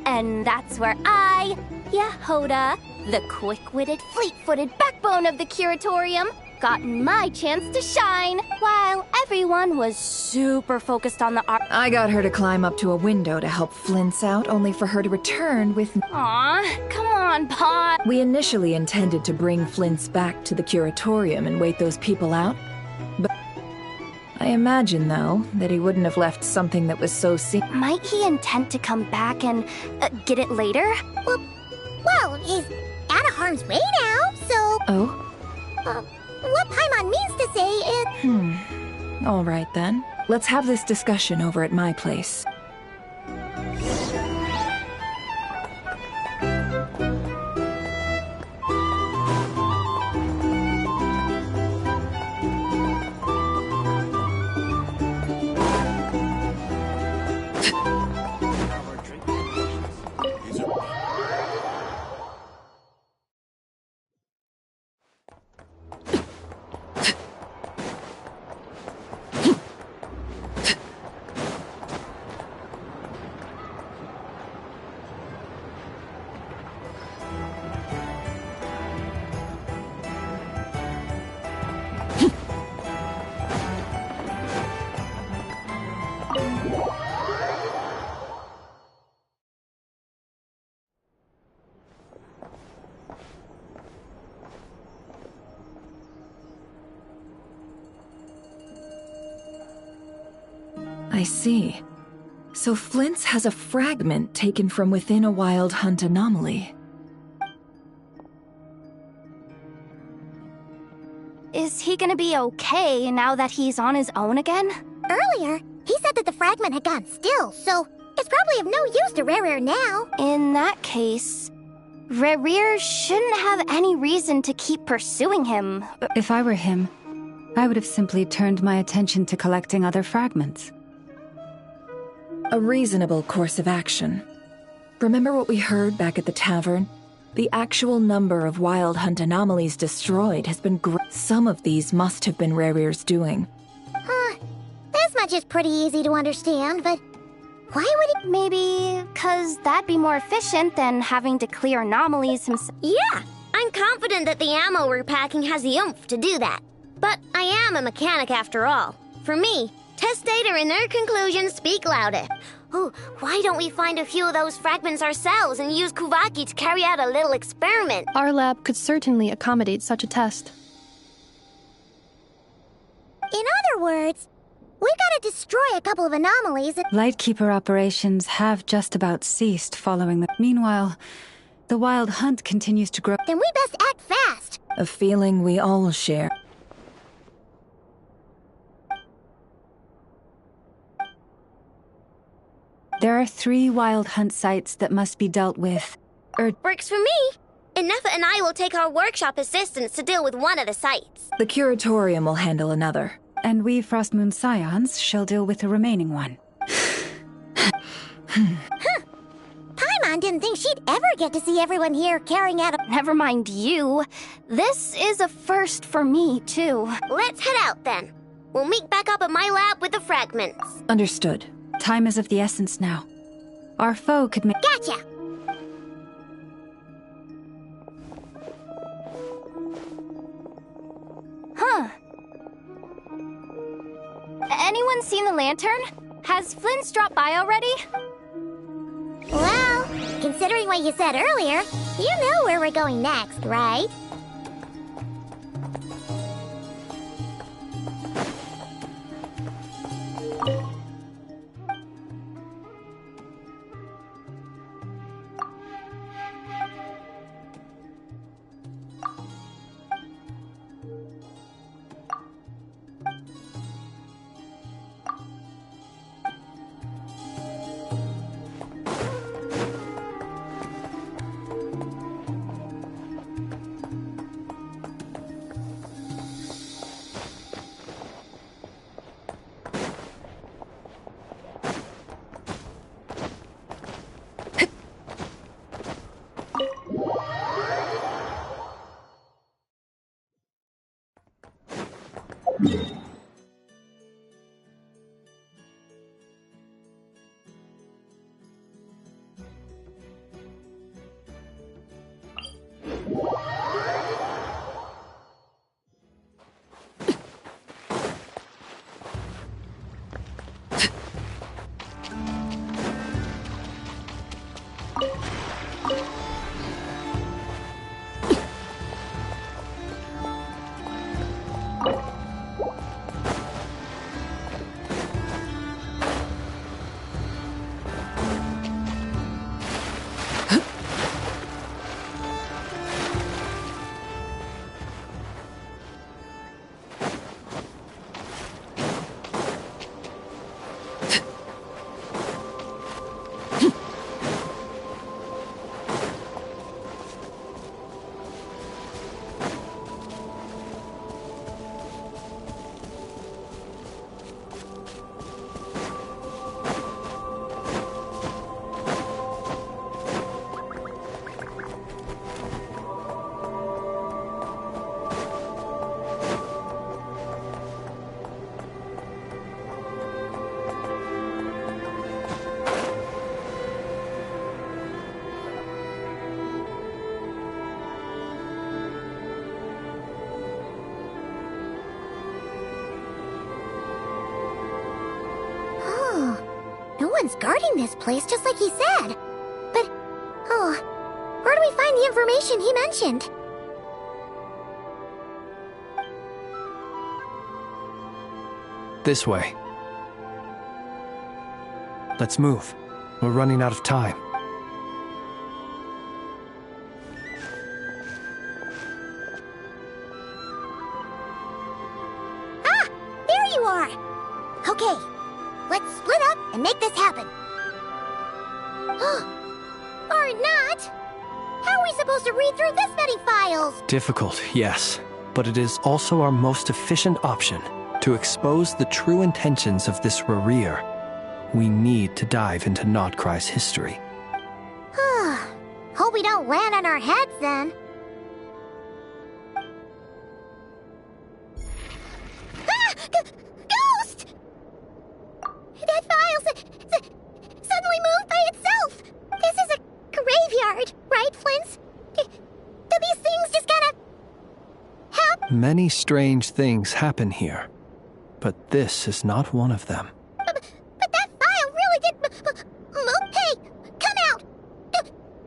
And that's where I, Yehoda, the quick-witted, fleet-footed backbone of the Curatorium, got my chance to shine, while everyone was super focused on the art. I got her to climb up to a window to help Flint's out, only for her to return with... Aw, come on, Pa. We initially intended to bring Flint's back to the Curatorium and wait those people out, but I imagine, though, that he wouldn't have left something that was so Might he intend to come back and get it later? Well, he's out of harm's way now, so... Oh? What Paimon means to say is... All right, then. Let's have this discussion over at my place. I see. So Flint's has a fragment taken from within a Wild Hunt anomaly. Is he gonna be okay now that he's on his own again? Earlier, he said that the fragment had gone still, so it's probably of no use to Rerir now. In that case, Rerir shouldn't have any reason to keep pursuing him. If I were him, I would have simply turned my attention to collecting other fragments. A reasonable course of action. Remember what we heard back at the tavern? The actual number of Wild Hunt anomalies destroyed has been Some of these must have been Rerir's doing. This much is pretty easy to understand, but why would it? Maybe 'cause that'd be more efficient than having to clear anomalies himself. Yeah, I'm confident that the ammo we're packing has the oomph to do that. But I am a mechanic after all. For me, test data and their conclusions speak louder. Ooh, why don't we find a few of those fragments ourselves and use Kuvaki to carry out a little experiment? Our lab could certainly accommodate such a test. In other words, we gotta destroy a couple of anomalies and... Lightkeeper operations have just about ceased following the... Meanwhile, the Wild Hunt continues to grow. Then we best act fast. A feeling we all share. There are 3 Wild Hunt sites that must be dealt with. Works for me. Nefa and I will take our workshop assistants to deal with one of the sites. The Curatorium will handle another. And we Frostmoon Scions shall deal with the remaining one. Paimon didn't think she'd ever get to see everyone here carrying out a... Never mind you. This is a first for me, too. Let's head out, then. We'll meet back up at my lab with the fragments. Understood. Time is of the essence now. Our foe could make... Gotcha! Huh. Anyone seen the lantern? Has Flint's dropped by already? Well, considering what you said earlier, you know where we're going next, right? Someone's guarding this place just like he said. But, where do we find the information he mentioned? This way. Let's move. We're running out of time. Ah! There you are! Okay, let's split up and make this happen. Or not! How are we supposed to read through this many files? Difficult, yes. But it is also our most efficient option. To expose the true intentions of this Rarir, we need to dive into Notcry's history. Hope we don't land on our heads then. Ah! Ghost! That file suddenly moved by itself. This is a graveyard, right, Flint? Do these things just kind of happen? Many strange things happen here, but this is not one of them. But that file really did move. Hey, come out!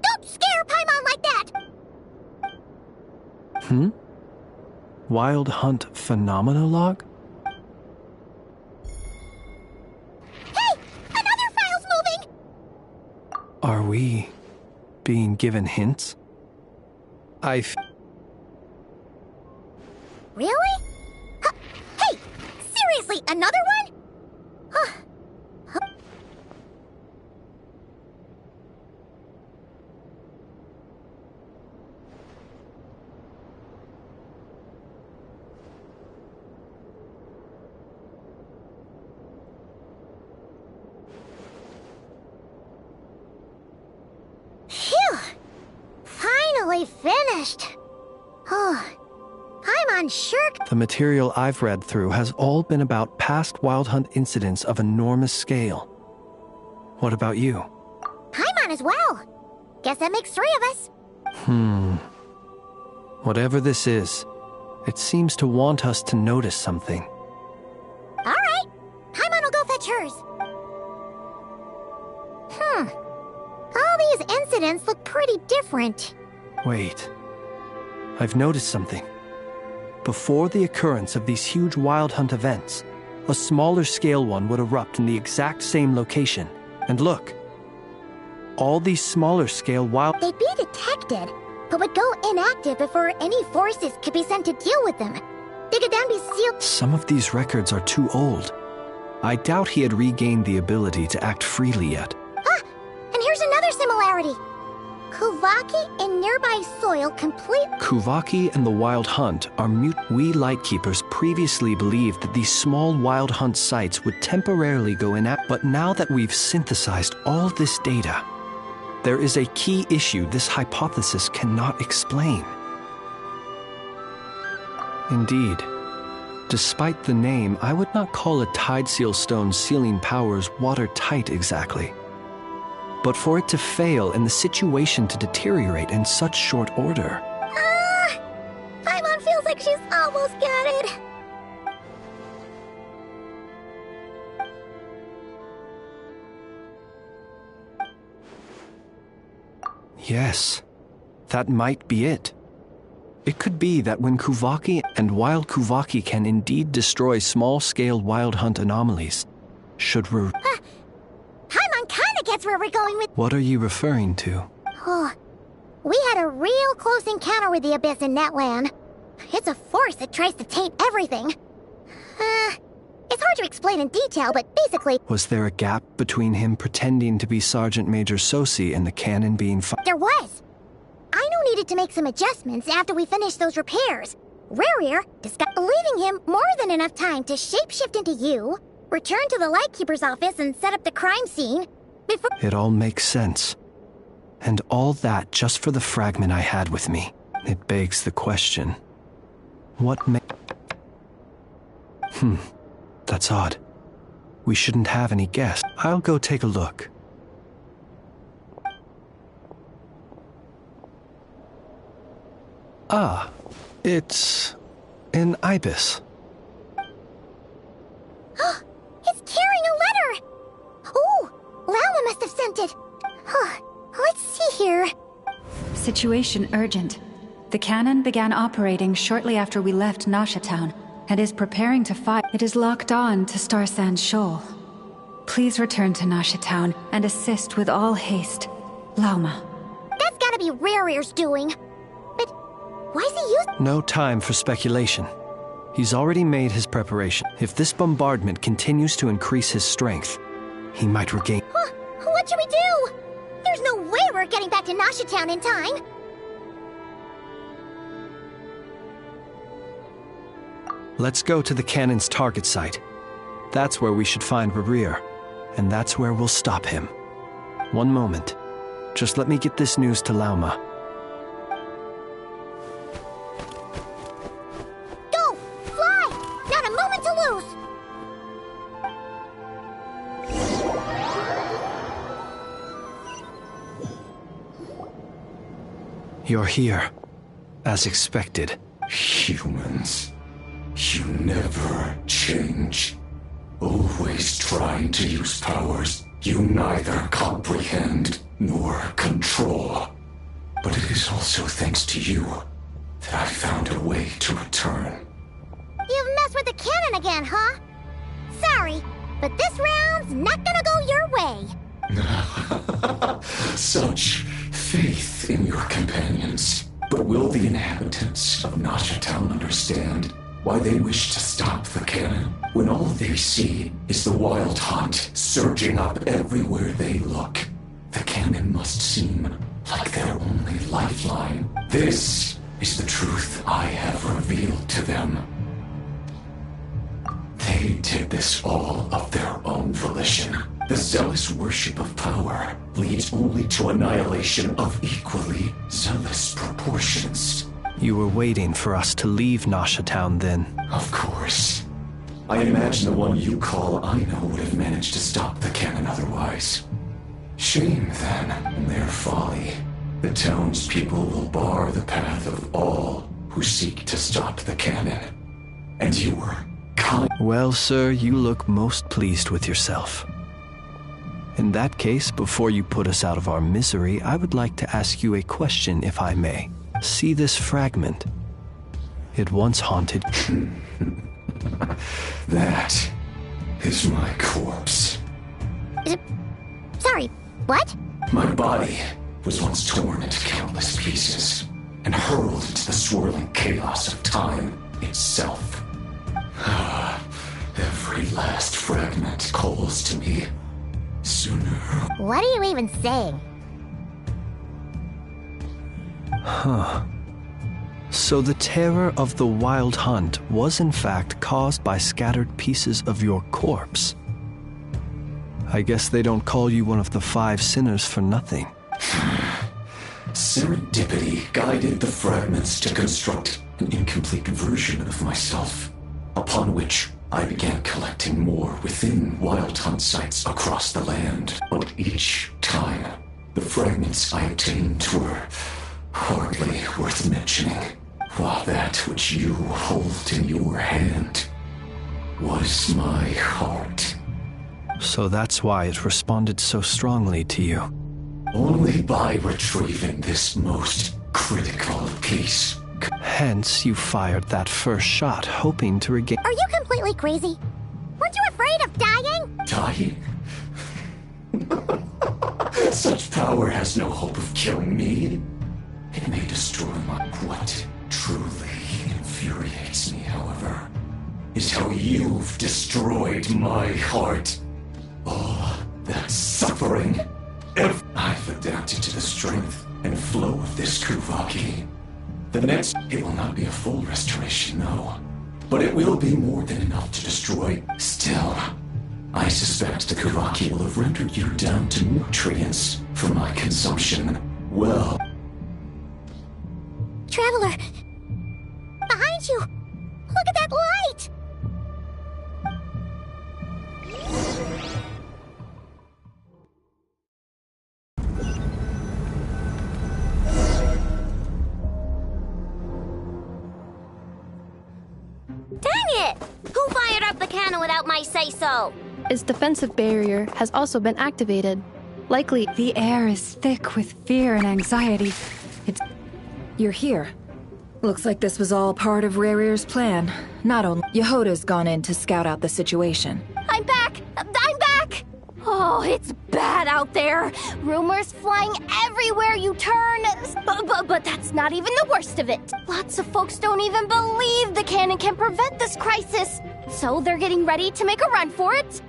Don't scare Paimon like that! Wild Hunt Phenomenologue? Hey! Another file's moving! Are we being given hints? Really? Hey! Seriously, another one? Phew! Finally finished. I'm unsure. The material I've read through has all been about past Wild Hunt incidents of enormous scale. What about you? Paimon as well. Guess that makes 3 of us. Whatever this is, it seems to want us to notice something. All right. Paimon will go fetch hers. All these incidents look pretty different. Wait. I've noticed something. Before the occurrence of these huge Wild Hunt events, a smaller scale one would erupt in the exact same location. And look. All these smaller scale wild... They'd be detected, but would go inactive before any forces could be sent to deal with them. They could then be sealed... Some of these records are too old. I doubt he had regained the ability to act freely yet. And here's another similarity. Kuvaki and nearby soil complete... Kuvaki and the Wild Hunt are mute. We Lightkeepers previously believed that these small Wild Hunt sites would temporarily go inactive, but now that we've synthesized all this data, there is a key issue this hypothesis cannot explain. Indeed, Despite the name, I would not call a Tide Seal Stone's sealing powers watertight exactly. But for it to fail and the situation to deteriorate in such short order... Paimon feels like she's almost got it. Yes, that might be it. It could be that when Kuvaki and Wild Kuvaki can indeed destroy small-scale Wild Hunt anomalies, should Paimon kinda gets where we're going with... What are you referring to? Oh, we had a real close encounter with the Abyss in Netland. It's a force that tries to taint everything. It's hard to explain in detail, but basically... Was there a gap between him pretending to be Sergeant Major Sosi and the cannon being There was! Aino needed to make some adjustments after we finished those repairs. Rarier, leaving him more than enough time to shapeshift into you, return to the Lightkeeper's office and set up the crime scene, before... It all makes sense. And all that just for the fragment I had with me. It begs the question. What that's odd. We shouldn't have any guests. I'll go take a look. Ah, it's an ibis. It's carrying a letter! Ooh, Lama must have sent it. Let's see here. Situation urgent. The cannon began operating shortly after we left Nasha Town and is preparing to fire. It is locked on to Star Sand Shoal. Please return to Nasha Town and assist with all haste. Lauma. That's gotta be Rarier's doing. But why is he using... No time for speculation. He's already made his preparation. If this bombardment continues to increase his strength, he might regain... What should we do? There's no way we're getting back to Nasha Town in time. Let's go to the cannon's target site. That's where we should find Rarir, and that's where we'll stop him. One moment. Just let me get this news to Lauma. Go! Fly! Not a moment to lose! You're here, as expected. Humans. You never change. Always trying to use powers you neither comprehend nor control. But it is also thanks to you that I found a way to return. You've messed with the cannon again, huh? Sorry, but this round's not gonna go your way. Such faith in your companions. But will the inhabitants of Nasha Town understand why they wish to stop the cannon when all they see is the Wild Hunt surging up everywhere they look? The cannon must seem like their only lifeline. This is the truth I have revealed to them. They did this all of their own volition. The zealous worship of power leads only to annihilation of equally zealous proportions. You were waiting for us to leave Nasha Town then? Of course. I imagine the one you call Aino would have managed to stop the cannon otherwise. Shame, then, in their folly. The townspeople will bar the path of all who seek to stop the cannon. And you were kind. Well, sir, you look most pleased with yourself. In that case, before you put us out of our misery, I would like to ask you a question, if I may. See this fragment? It once haunted... That is my corpse. Sorry, what? My body was once torn into countless pieces and hurled into the swirling chaos of time itself. Every last fragment calls to me. Sooner. What are you even saying? Huh. So the terror of the Wild Hunt was in fact caused by scattered pieces of your corpse. I guess they don't call you one of the 5 sinners for nothing. Serendipity guided the fragments to construct an incomplete version of myself. A upon which I began collecting more within Wild Hunt sites across the land. But each time, the fragments I obtained were hardly worth mentioning, while that which you hold in your hand was my heart. So that's why it responded so strongly to you. Only by retrieving this most critical piece. Hence, you fired that first shot, hoping to regain... Are you completely crazy? Weren't you afraid of dying? Dying? Such power has no hope of killing me. It may destroy my... What truly infuriates me, however, is how you've destroyed my heart. All that suffering. I've adapted to the strength and flow of this Kuvaki. The next, it will not be a full restoration, no. But it will be more than enough to destroy. Still, I suspect the Kuvaki will have rendered you down to nutrients for my consumption. Well... Traveler! Behind you! Look at that light! Dang it! Who fired up the cannon without my say-so? Its defensive barrier has also been activated. Likely... The air is thick with fear and anxiety. You're here. Looks like this was all part of Rarir's plan. Not only... Yehoda's gone in to scout out the situation. I'm back! I'm back! Oh, it's bad out there. Rumors flying everywhere you turn. But that's not even the worst of it. Lots of folks don't even believe the cannon can prevent this crisis. So they're getting ready to make a run for it.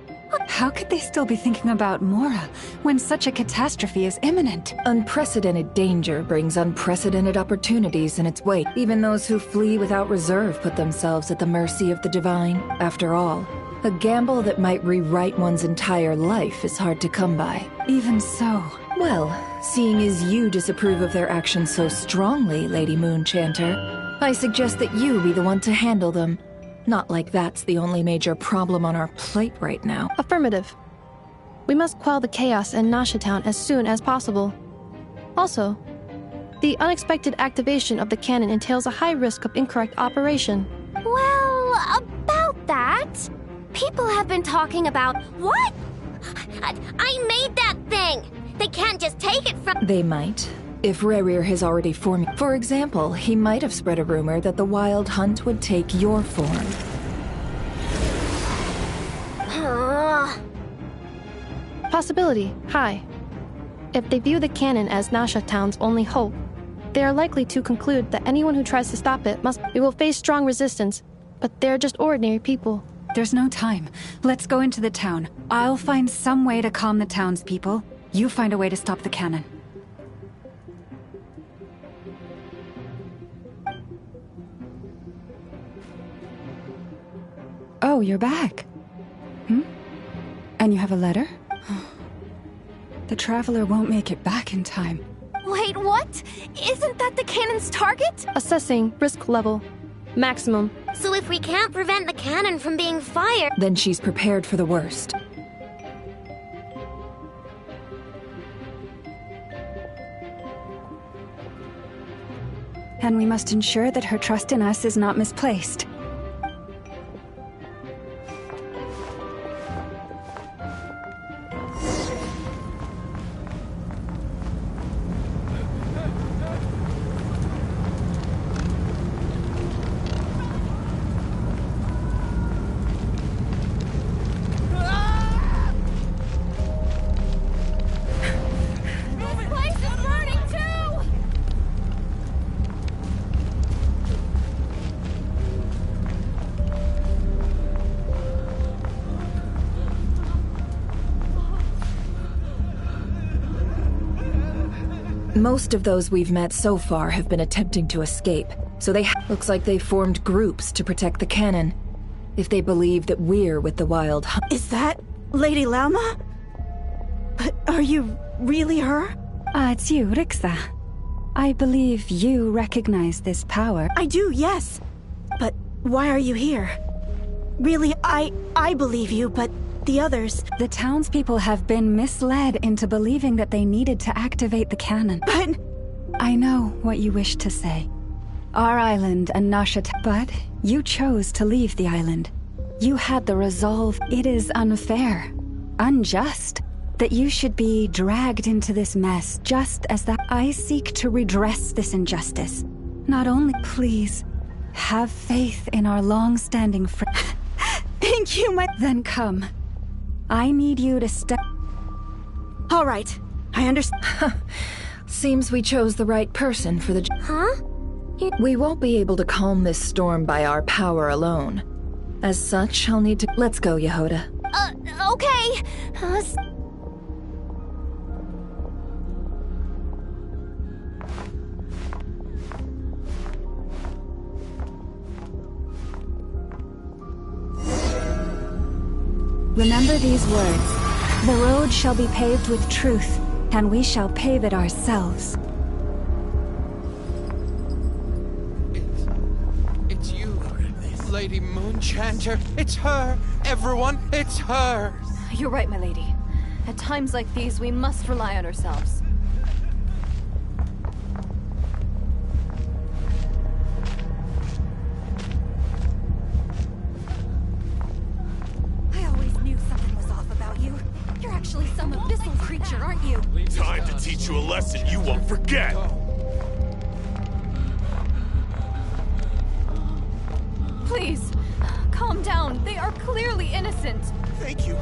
How could they still be thinking about Mora when such a catastrophe is imminent? Unprecedented danger brings unprecedented opportunities in its wake. Even those who flee without reserve put themselves at the mercy of the divine. After all, a gamble that might rewrite one's entire life is hard to come by. Even so... Well, seeing as you disapprove of their actions so strongly, Lady Moonchanter, I suggest that you be the one to handle them. Not like that's the only major problem on our plate right now. Affirmative. We must quell the chaos in Nasha Town as soon as possible. Also, the unexpected activation of the cannon entails a high risk of incorrect operation. Well, about that, people have been talking about... What? I made that thing! They can't just take it from... They might. If Rarir has already formed... For example, he might have spread a rumor that the Wild Hunt would take your form. Possibility high. If they view the cannon as Nasha Town's only hope, they are likely to conclude that anyone who tries to stop it must... We will face strong resistance, but they're just ordinary people. There's no time. Let's go into the town. I'll find some way to calm the townspeople. You find a way to stop the cannon. Oh, you're back. And you have a letter? The Traveler won't make it back in time. Wait, what? Isn't that the cannon's target? Assessing risk level. Maximum. So if we can't prevent the cannon from being fired... Then she's prepared for the worst. And we must ensure that her trust in us is not misplaced. Most of those we've met so far have been attempting to escape, so looks like they formed groups to protect the cannon. If they believe that we're with the Wild Hunt... Is that Lady Lauma? But are you really her? It's you, Rixa. I believe you recognize this power. I do, yes. But why are you here? Really, I believe you, but the others... The townspeople have been misled into believing that they needed to activate the cannon. But... I know what you wish to say. Our island and Nasha... But you chose to leave the island. You had the resolve. It is unfair, unjust, that you should be dragged into this mess just as that. I seek to redress this injustice. Not only... Please, have faith in our long-standing friend. Thank you, my... Then come. I need you to step... All right, I understand. Seems we chose the right person for the... Huh? We won't be able to calm this storm by our power alone. As such, I'll need to... Let's go, Yehoda. Okay. Remember these words. The road shall be paved with truth, and we shall pave it ourselves. It's you, Lady Moonchanter. It's her. Everyone, it's her. You're right, my lady. At times like these, we must rely on ourselves. Actually some abyssal creature, aren't you? Time to teach you a lesson you won't forget! Please, calm down. They are clearly innocent. Thank you.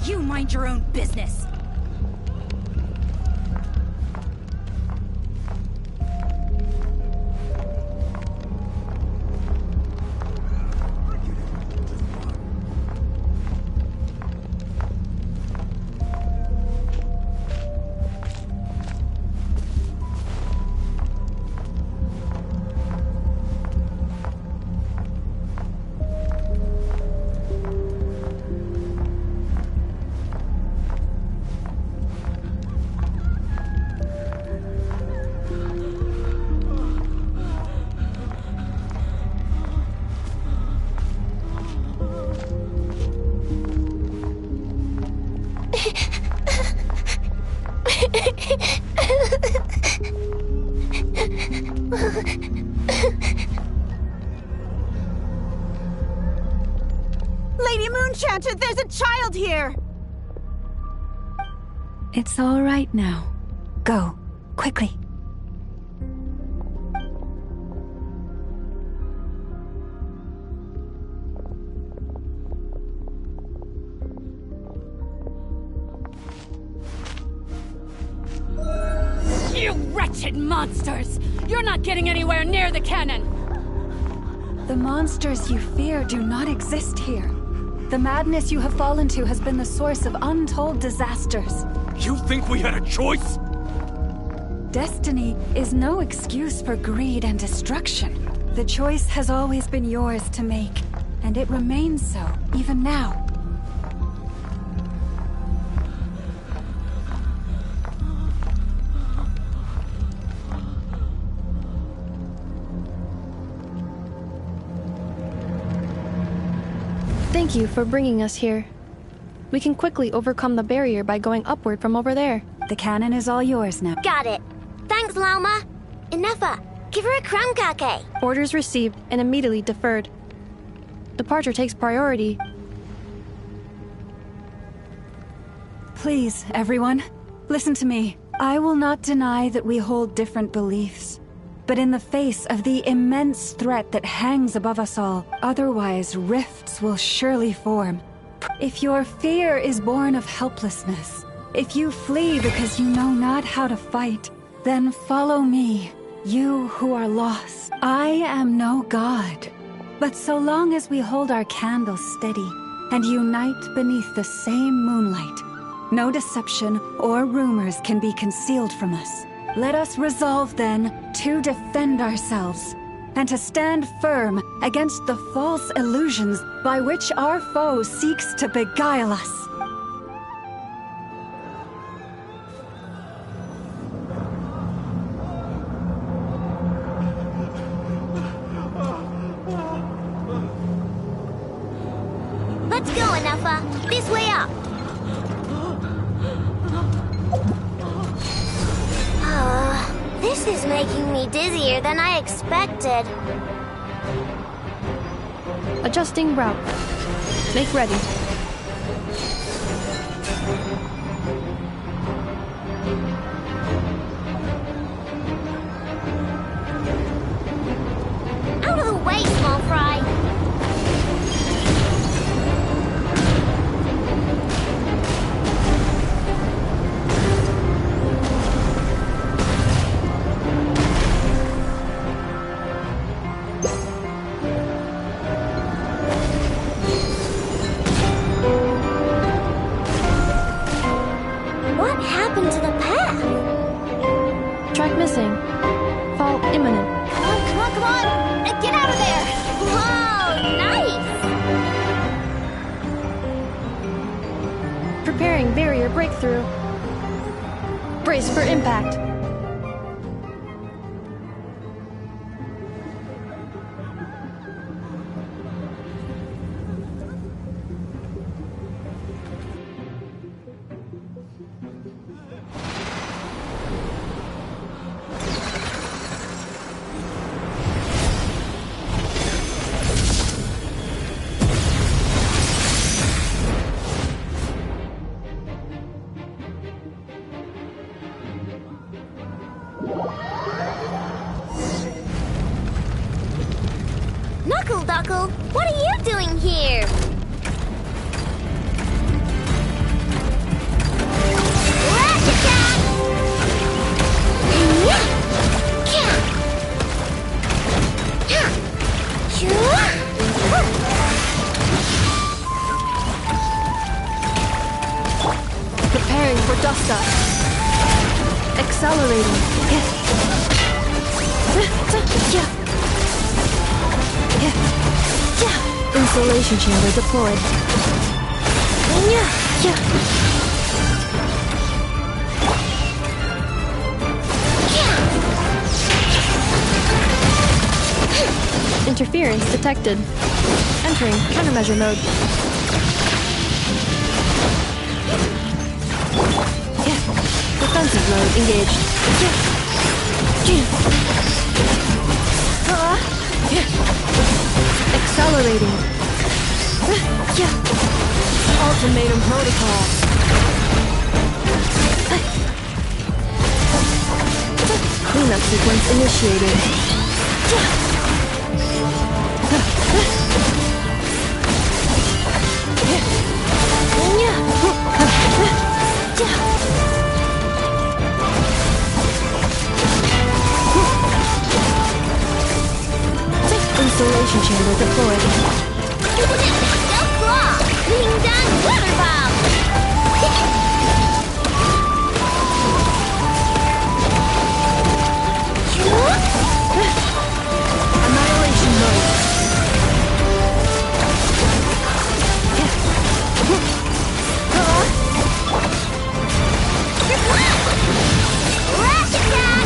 You mind your own business. Lady Moonchanter, there's a child here! It's all right now. Go, quickly. You wretched monsters! You're not getting anywhere near the cannon! The monsters you fear do not exist here. The madness you have fallen to has been the source of untold disasters. You think we had a choice? Destiny is no excuse for greed and destruction. The choice has always been yours to make, and it remains so, even now. Thank you for bringing us here. We can quickly overcome the barrier by going upward from over there. The cannon is all yours now. Got it. Thanks, Lauma. Inefa, give her a cramkake. Orders received and immediately deferred. Departure takes priority. Please, everyone, listen to me. I will not deny that we hold different beliefs. But in the face of the immense threat that hangs above us all, otherwise rifts will surely form. If your fear is born of helplessness, if you flee because you know not how to fight, then follow me, you who are lost. I am no god, but so long as we hold our candles steady and unite beneath the same moonlight, no deception or rumors can be concealed from us. Let us resolve, then, to defend ourselves, and to stand firm against the false illusions by which our foe seeks to beguile us. making me dizzier than I expected. Adjusting route. Make ready. Out of the way, small fry! What happened to the path? Track missing. Fall imminent. Come on, come on, come on! Get out of there! Whoa, nice! Preparing barrier breakthrough. Brace for impact. Knuckle Duckle, what are you doing here? Preparing for dust up. Accelerating. Insulation chamber deployed. Interference detected. Entering countermeasure mode. Defensive mode engaged. Accelerating. Ultimatum protocol. Cleanup sequence initiated. Installation chamber deployed. Go claw! Being done water bomb! Annihilation mode. Ratchet Cat!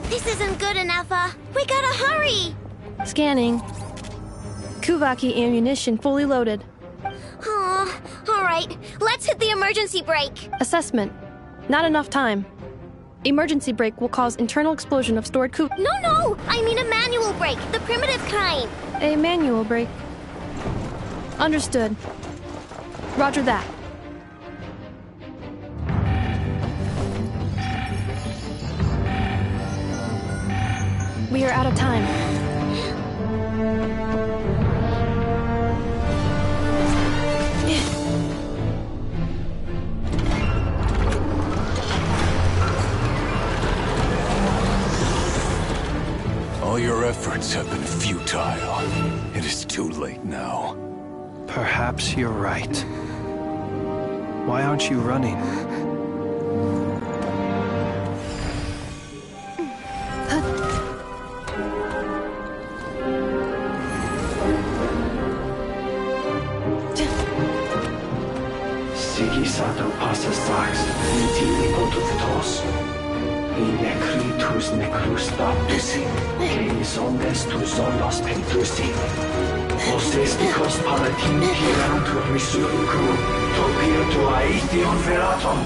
This isn't good enough, we gotta hurry! Scanning. Kuvaki ammunition fully loaded. Aw, alright, let's hit the emergency brake. Assessment. Not enough time. Emergency brake will cause internal explosion of stored No, I mean a manual brake, the primitive kind. A manual brake. Understood. Roger that. We are out of time. All your efforts have been futile. It is too late now. Perhaps you're right. Why aren't you running? Sigisato passa sax, nitili ototos. Necrutus necrus baptisi, que sondes tu solos pentusi. Osestikos palatin pirantur misuruku, topirtu aithion veraton.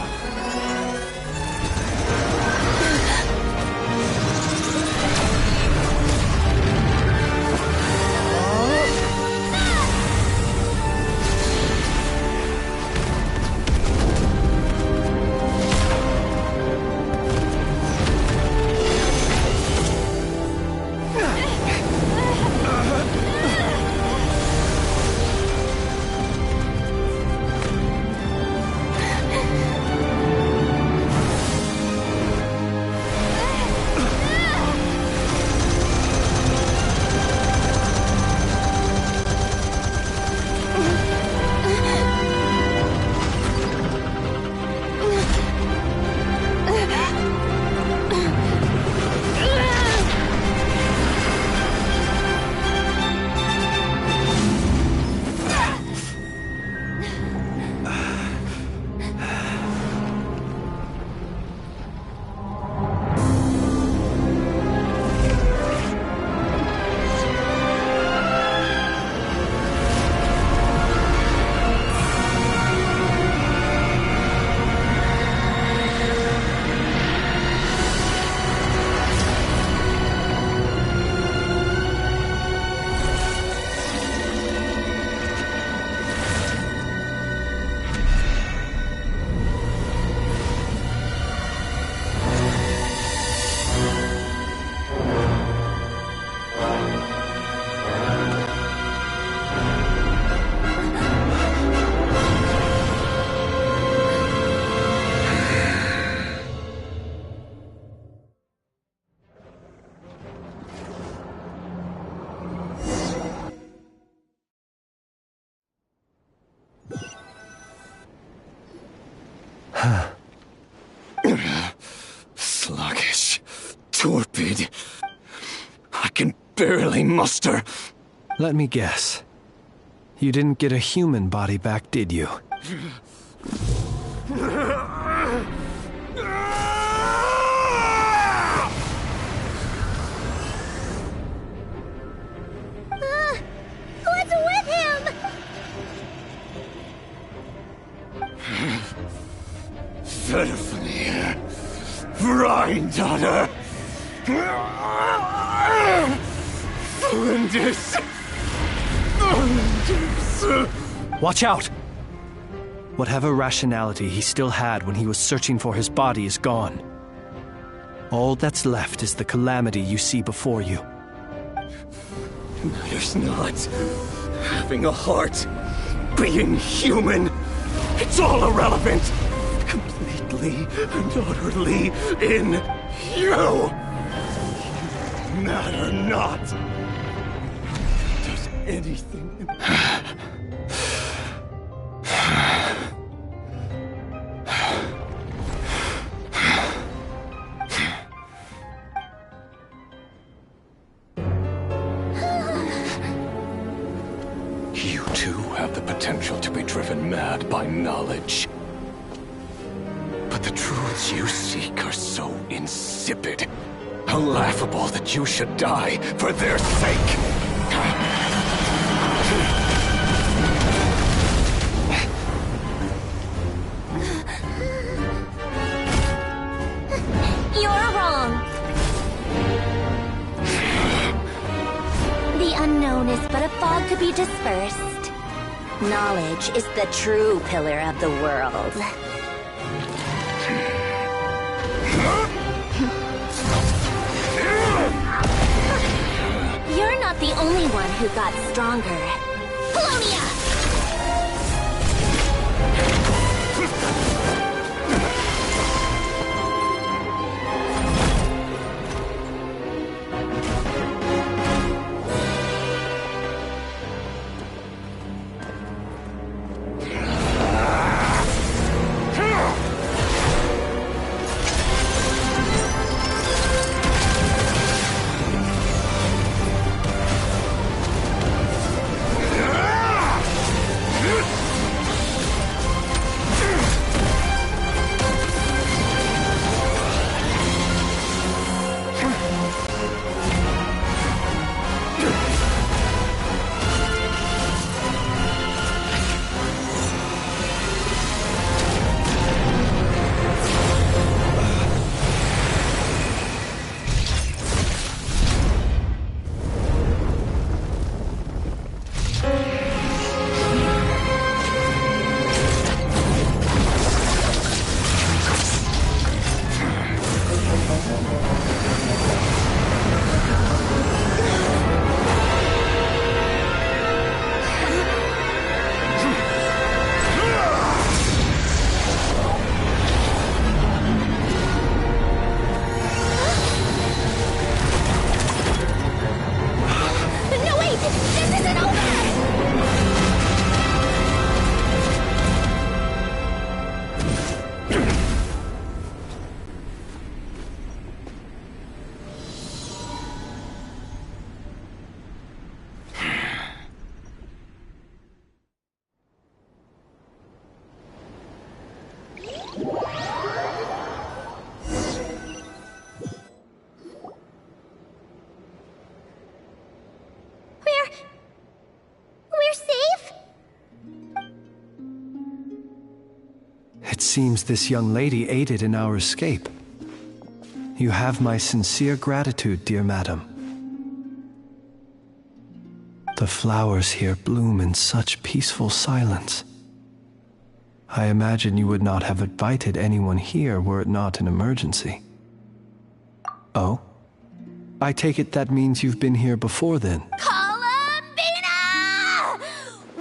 Sluggish. Torpid. I can barely muster. Let me guess. You didn't get a human body back, did you? What's with him? Verfnir. Rhine-daughter. Flinders. Watch out! Whatever rationality he still had when he was searching for his body is gone. All that's left is the calamity you see before you. Matters not. Having a heart. Being human. It's all irrelevant. Completely and utterly in you. You matter not. Does anything... You too have the potential to be driven mad by knowledge. But the truths you seek are so insipid, how laughable that you should die for their sake. You're wrong. The unknown is but a fog to be dispersed. Knowledge is the true pillar of the world. You're not the only one who got stronger. Polonia! It seems this young lady aided in our escape. You have my sincere gratitude, dear madam. The flowers here bloom in such peaceful silence. I imagine you would not have invited anyone here were it not an emergency. Oh? I take it that means you've been here before then. Columbina!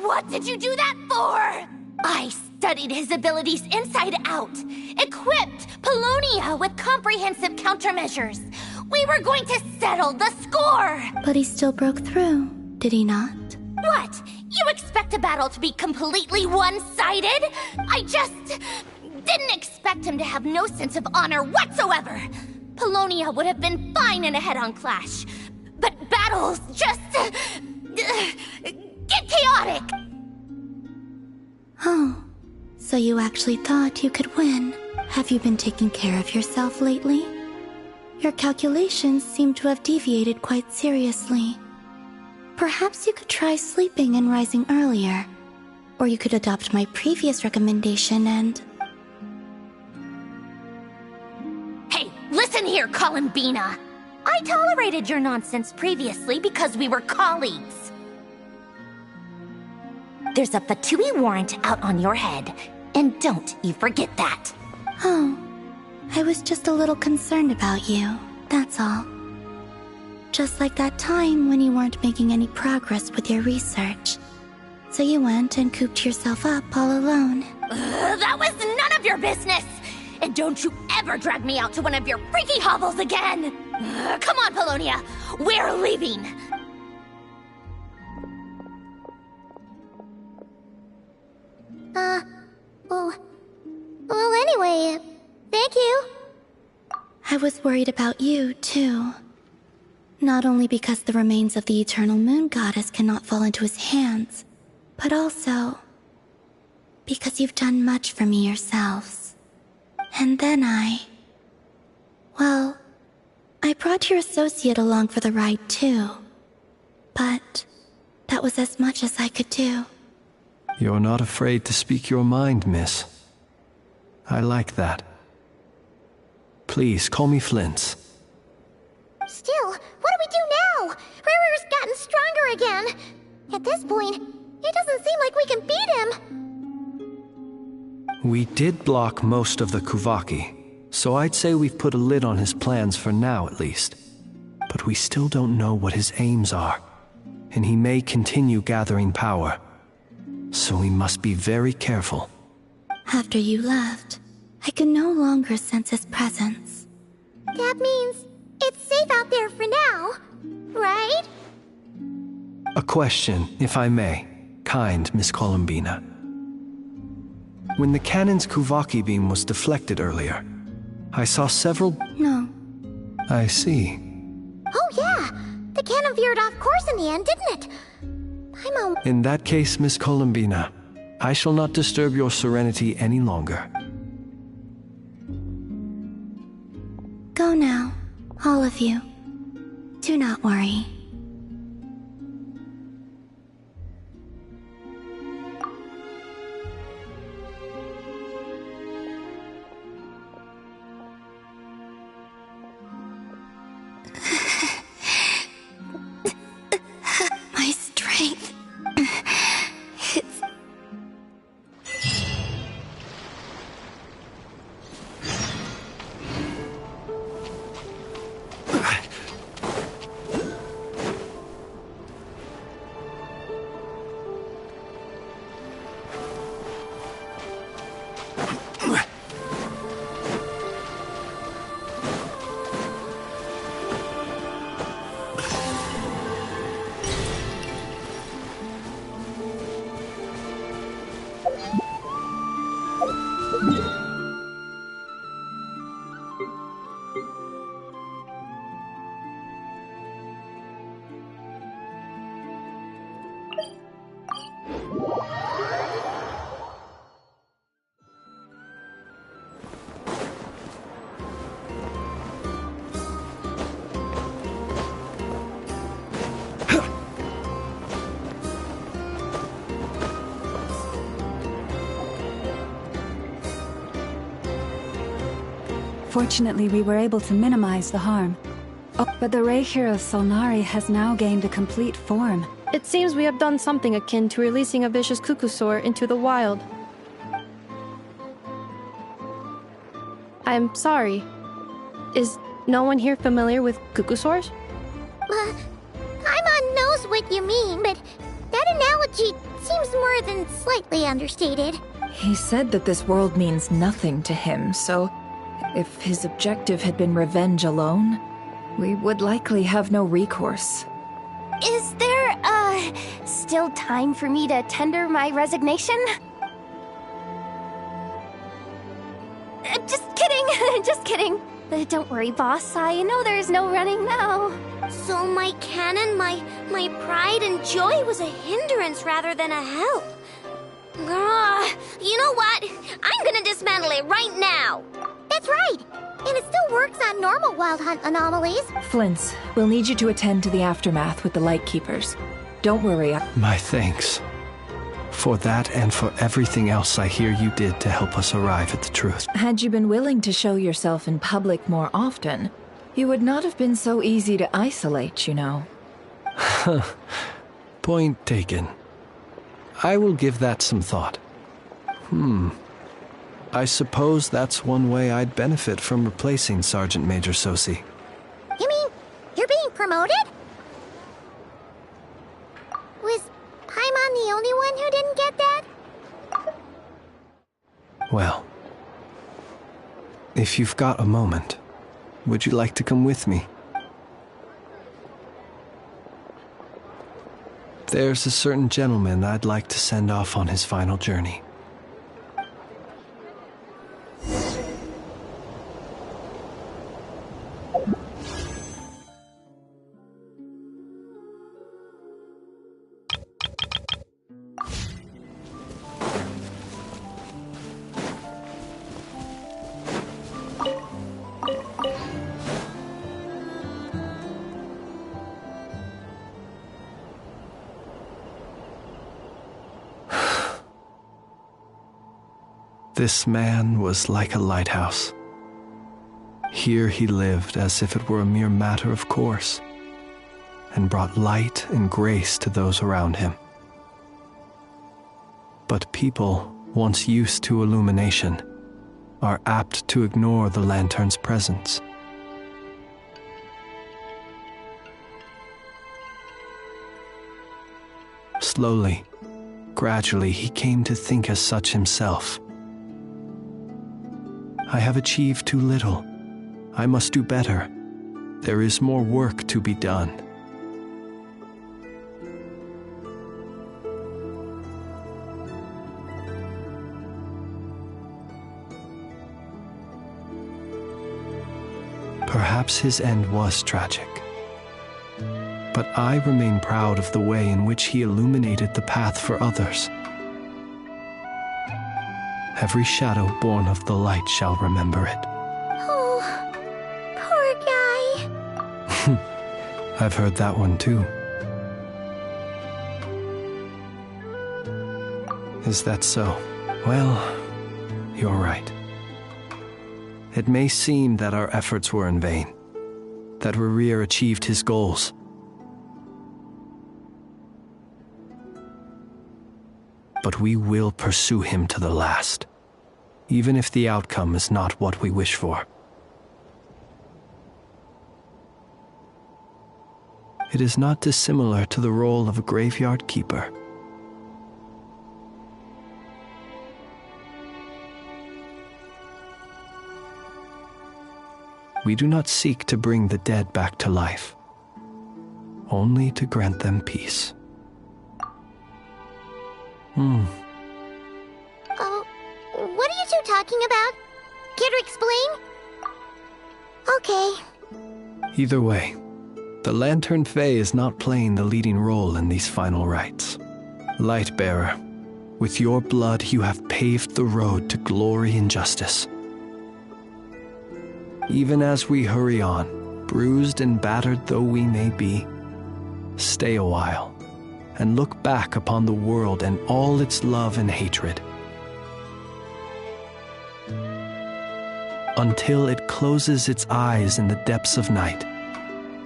What did you do that for? I studied his abilities inside out, equipped Polonia with comprehensive countermeasures. We were going to settle the score! But he still broke through, did he not? What? You expect a battle to be completely one-sided? I just didn't expect him to have no sense of honor whatsoever. Polonia would have been fine in a head-on clash, but battles just get chaotic. Oh, so you actually thought you could win. Have you been taking care of yourself lately? Your calculations seem to have deviated quite seriously. Perhaps you could try sleeping and rising earlier. Or you could adopt my previous recommendation and... Hey, listen here, Columbina! I tolerated your nonsense previously because we were colleagues. There's a Fatui warrant out on your head, and don't you forget that. Oh, I was just a little concerned about you, that's all. Just like that time when you weren't making any progress with your research. So you went and cooped yourself up all alone. That was none of your business! And don't you ever drag me out to one of your freaky hovels again! Come on, Polonia! We're leaving! Well, anyway, thank you. I was worried about you, too. Not only because the remains of the Eternal Moon Goddess cannot fall into his hands, but also because you've done much for me yourselves. And then well, I brought your associate along for the ride, too. But that was as much as I could do. You're not afraid to speak your mind, miss. I like that. Please, call me Flint's. Still, what do we do now? Riri's gotten stronger again. At this point, it doesn't seem like we can beat him. We did block most of the Kuvaki, so I'd say we've put a lid on his plans for now at least. But we still don't know what his aims are, and he may continue gathering power. So we must be very careful. After you left, I could no longer sense his presence. That means it's safe out there for now, right? A question, if I may, kind Miss Columbina. When the cannon's Kuvaki beam was deflected earlier, I saw several... No. I see. Oh yeah, the cannon veered off course in the end, didn't it? In that case, Miss Columbina, I shall not disturb your serenity any longer. Go now, all of you. Do not worry. My strength. It's... Fortunately, we were able to minimize the harm. Oh, but the Ray Hero Solnari has now gained a complete form. It seems we have done something akin to releasing a vicious Kukusaur into the wild. I'm sorry. Is no one here familiar with Kukusaurs? Paimon knows what you mean, but that analogy seems more than slightly understated. He said that this world means nothing to him, so if his objective had been revenge alone, we would likely have no recourse. Is there, still time for me to tender my resignation? Just kidding, just kidding. Don't worry, boss, I know there's no running now. So my cannon, my pride and joy was a hindrance rather than a help. You know what? I'm gonna dismantle it right now. That's right. And it still works on normal Wild Hunt anomalies. Flintz, we'll need you to attend to the aftermath with the Lightkeepers. Don't worry. My thanks. For that and for everything else I hear you did to help us arrive at the truth. Had you been willing to show yourself in public more often, you would not have been so easy to isolate, you know. Point taken. I will give that some thought. I suppose that's one way I'd benefit from replacing Sergeant Major Sosi. You mean you're being promoted? Was Paimon the only one who didn't get that? Well, if you've got a moment, would you like to come with me? There's a certain gentleman I'd like to send off on his final journey. This man was like a lighthouse. Here he lived as if it were a mere matter of course, and brought light and grace to those around him. But people, once used to illumination, are apt to ignore the lantern's presence. Slowly, gradually, he came to think as such himself. I have achieved too little. I must do better. There is more work to be done. Perhaps his end was tragic. But I remain proud of the way in which he illuminated the path for others. Every shadow born of the light shall remember it. Oh, poor guy. I've heard that one too. Is that so? Well, you're right. It may seem that our efforts were in vain, that Rerir achieved his goals. But we will pursue him to the last, even if the outcome is not what we wish for. It is not dissimilar to the role of a graveyard keeper. We do not seek to bring the dead back to life, only to grant them peace. What are you two talking about? Care to explain? Okay. Either way, the Lantern Fae is not playing the leading role in these final rites. Lightbearer, with your blood you have paved the road to glory and justice. Even as we hurry on, bruised and battered though we may be, stay a while and look back upon the world and all its love and hatred. until it closes its eyes in the depths of night,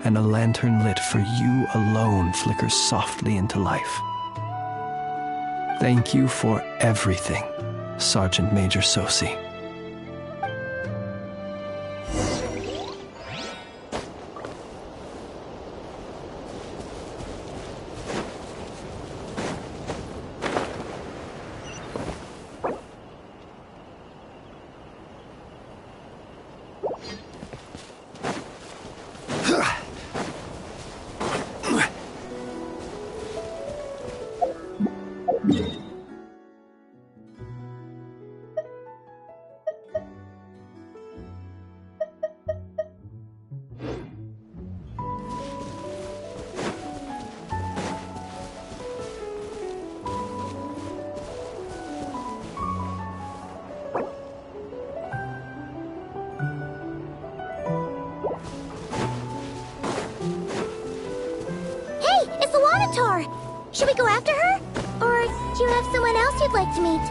and a lantern lit for you alone flickers softly into life. Thank you for everything, Sergeant Major Sosi. Should we go after her? Or do you have someone else you'd like to meet?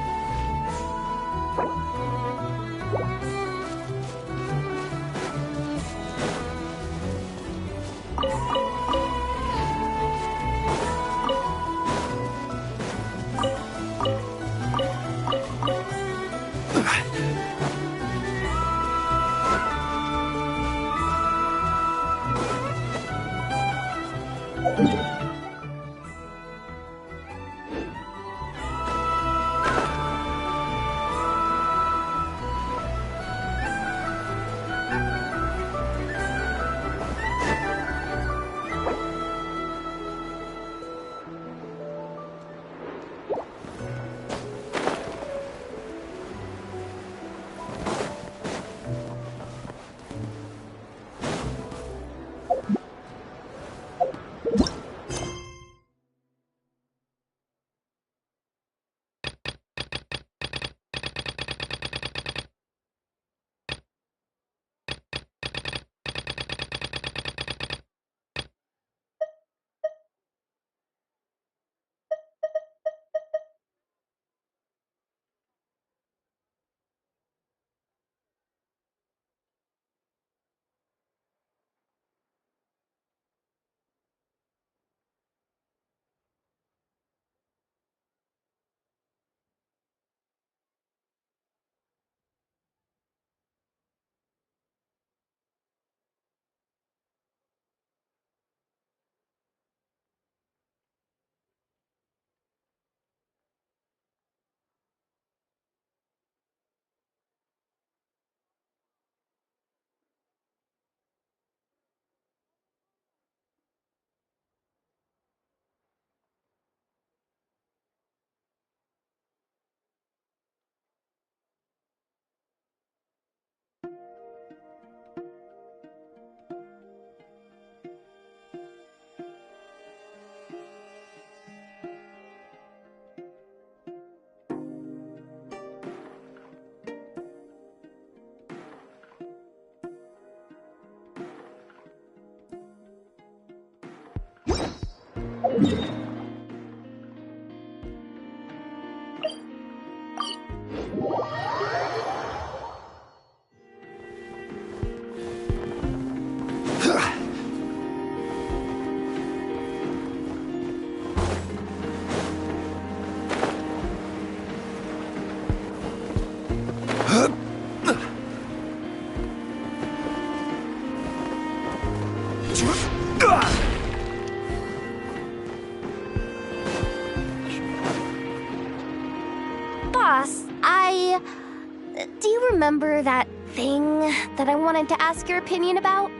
Do you remember that thing that I wanted to ask your opinion about?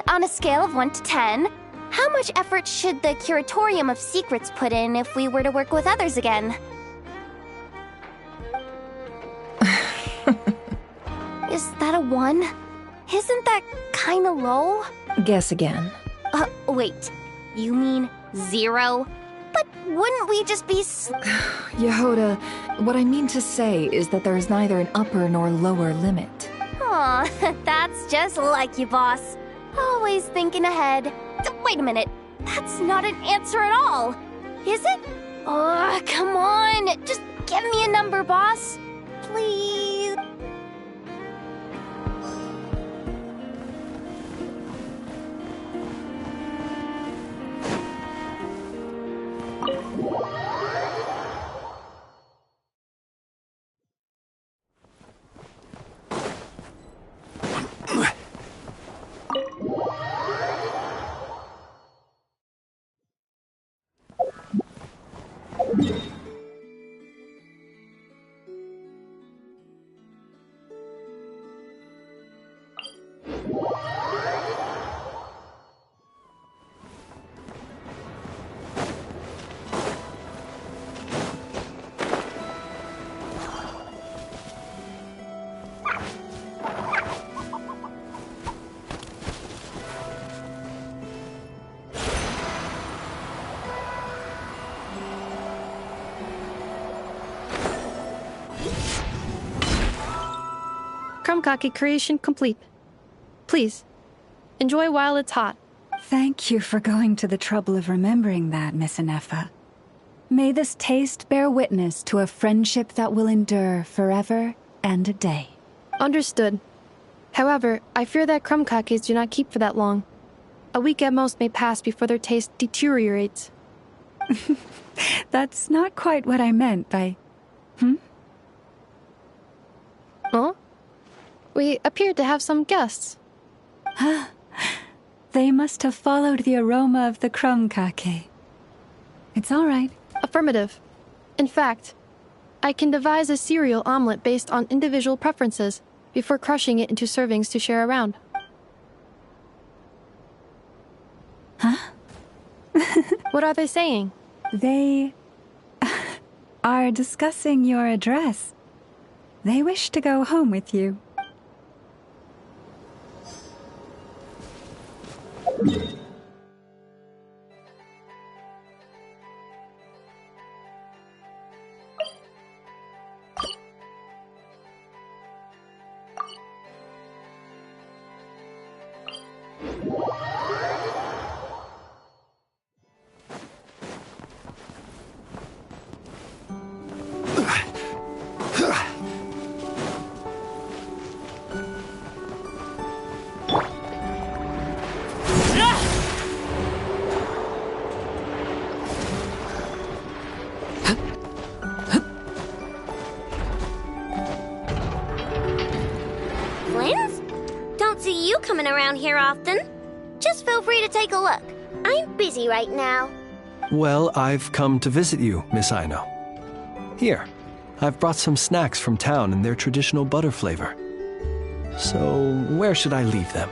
On a scale of 1 to 10, how much effort should the Curatorium of Secrets put in if we were to work with others again? Is that a 1? Isn't that kinda low? Guess again. Wait. You mean 0? But wouldn't we just be Yehoda, what I mean to say is that there is neither an upper nor lower limit. Aw, that's just like you, boss. Always thinking ahead. Wait a minute. That's not an answer at all. Is it? Oh, come on. Just give me a number, boss. Please. Krumkake creation complete. Please, enjoy while it's hot. Thank you for going to the trouble of remembering that, Miss Inefa. May this taste bear witness to a friendship that will endure forever and a day. Understood. However, I fear that krumkakes do not keep for that long. A week at most may pass before their taste deteriorates. That's not quite what I meant by... Huh? We appear to have some guests. They must have followed the aroma of the krumkake. It's all right. Affirmative. In fact, I can devise a cereal omelet based on individual preferences before crushing it into servings to share around. Huh? What are they saying? They are discussing your address. They wish to go home with you. Coming around here often. Just feel free to take a look. I'm busy right now. Well, I've come to visit you, Miss Aino. Here, I've brought some snacks from town in their traditional butter flavor. So, where should I leave them?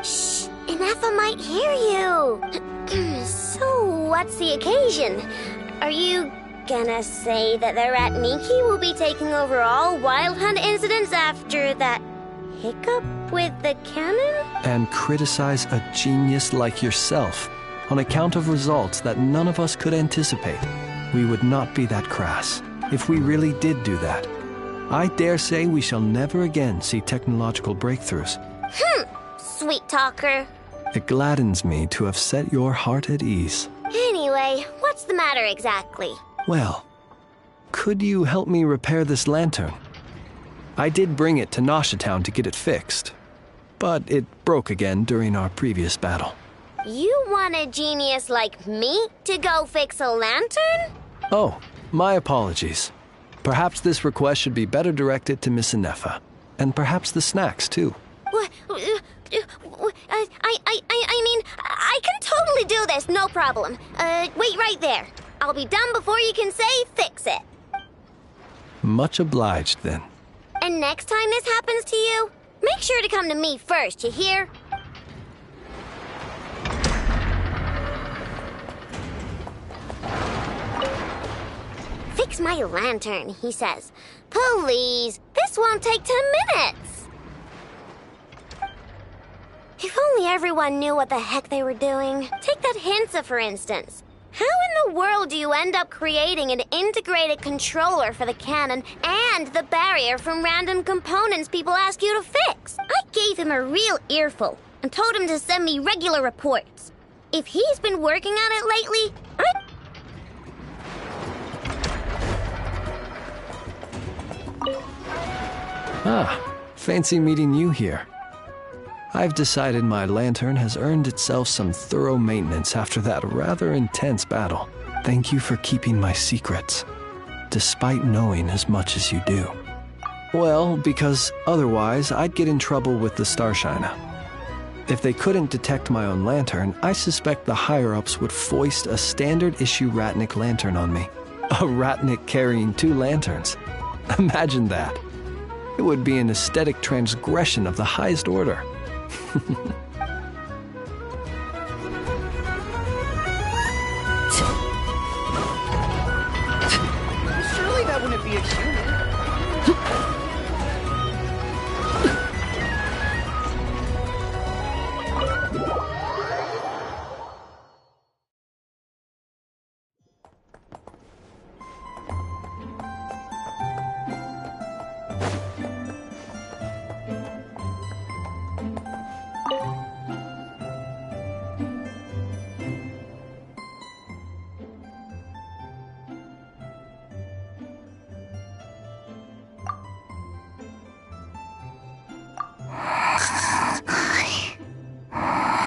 Shh! Inefa might hear you. So, what's the occasion? Are you gonna say that the Rat Niki will be taking over all Wild Hunt incidents after that hiccup with the cannon? And criticize a genius like yourself on account of results that none of us could anticipate. We would not be that crass if we really did do that. I dare say we shall never again see technological breakthroughs. Sweet talker. It gladdens me to have set your heart at ease. Anyway, what's the matter exactly? Well, could you help me repair this lantern? I did bring it to Noshatown to get it fixed, but it broke again during our previous battle. You want a genius like me to go fix a lantern? Oh, my apologies. Perhaps this request should be better directed to Miss Inefa, and perhaps the snacks, too. I mean, I can totally do this, no problem. Wait right there. I'll be done before you can say fix it. Much obliged, then. And next time this happens to you, make sure to come to me first, you hear? Fix my lantern, he says. Please, this won't take 10 minutes. If only everyone knew what the heck they were doing. Take that Hinsa, for instance. How in the world do you end up creating an integrated controller for the cannon and the barrier from random components people ask you to fix? I gave him a real earful and told him to send me regular reports. If he's been working on it lately, Fancy meeting you here. I've decided my lantern has earned itself some thorough maintenance after that rather intense battle. Thank you for keeping my secrets, despite knowing as much as you do. Well, because otherwise I'd get in trouble with the Starshiner. If they couldn't detect my own lantern, I suspect the higher-ups would foist a standard-issue Ratnik lantern on me. A Ratnik carrying 2 lanterns. Imagine that. It would be an aesthetic transgression of the highest order. Surely that wouldn't be a human.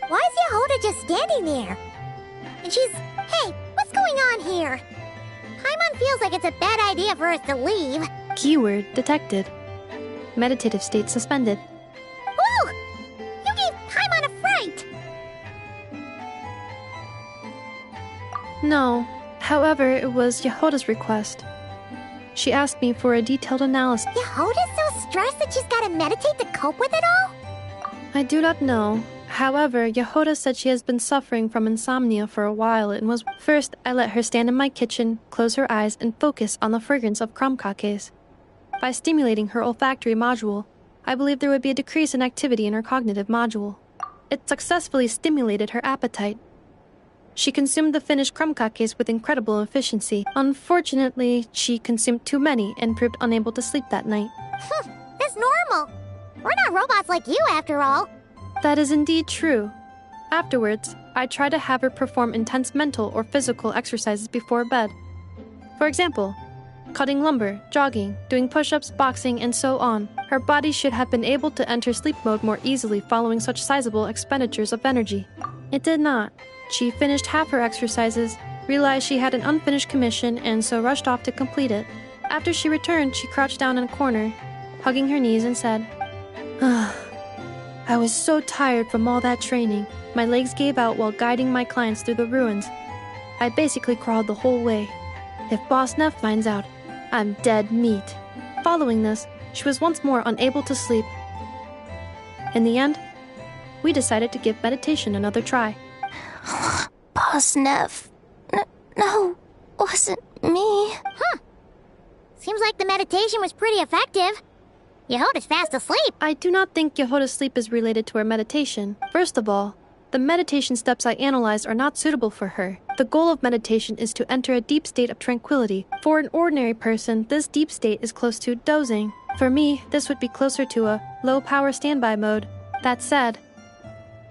Why is Yehoda just standing there? And she's... Hey, what's going on here? Paimon feels like it's a bad idea for us to leave. Keyword detected. Meditative state suspended. Whoa! You gave Paimon a fright! No. However, it was Yehoda's request. She asked me for a detailed analysis. Yehoda's so stressed that she's gotta meditate to cope with it all? I do not know. However, Yehoda said she has been suffering from insomnia for a while and was... First, I let her stand in my kitchen, close her eyes, and focus on the fragrance of crumb cakes. By stimulating her olfactory module, I believe there would be a decrease in activity in her cognitive module. It successfully stimulated her appetite. She consumed the finished crumb cakes with incredible efficiency. Unfortunately, she consumed too many and proved unable to sleep that night. That's normal. We're not robots like you, after all. That is indeed true. Afterwards, I try to have her perform intense mental or physical exercises before bed. For example, cutting lumber, jogging, doing push-ups, boxing, and so on. Her body should have been able to enter sleep mode more easily following such sizable expenditures of energy. It did not. She finished half her exercises, realized she had an unfinished commission, and so rushed off to complete it. After she returned, she crouched down in a corner, hugging her knees and said, I was so tired from all that training. My legs gave out while guiding my clients through the ruins. I basically crawled the whole way. If Boss Neff finds out, I'm dead meat. Following this, she was once more unable to sleep. In the end, we decided to give meditation another try. Boss Neff. No, wasn't me. Seems like the meditation was pretty effective. Yehoda's fast asleep. I do not think Yehoda's sleep is related to her meditation. First of all, the meditation steps I analyzed are not suitable for her. The goal of meditation is to enter a deep state of tranquility. For an ordinary person, this deep state is close to dozing. For me, this would be closer to a low-power standby mode. That said,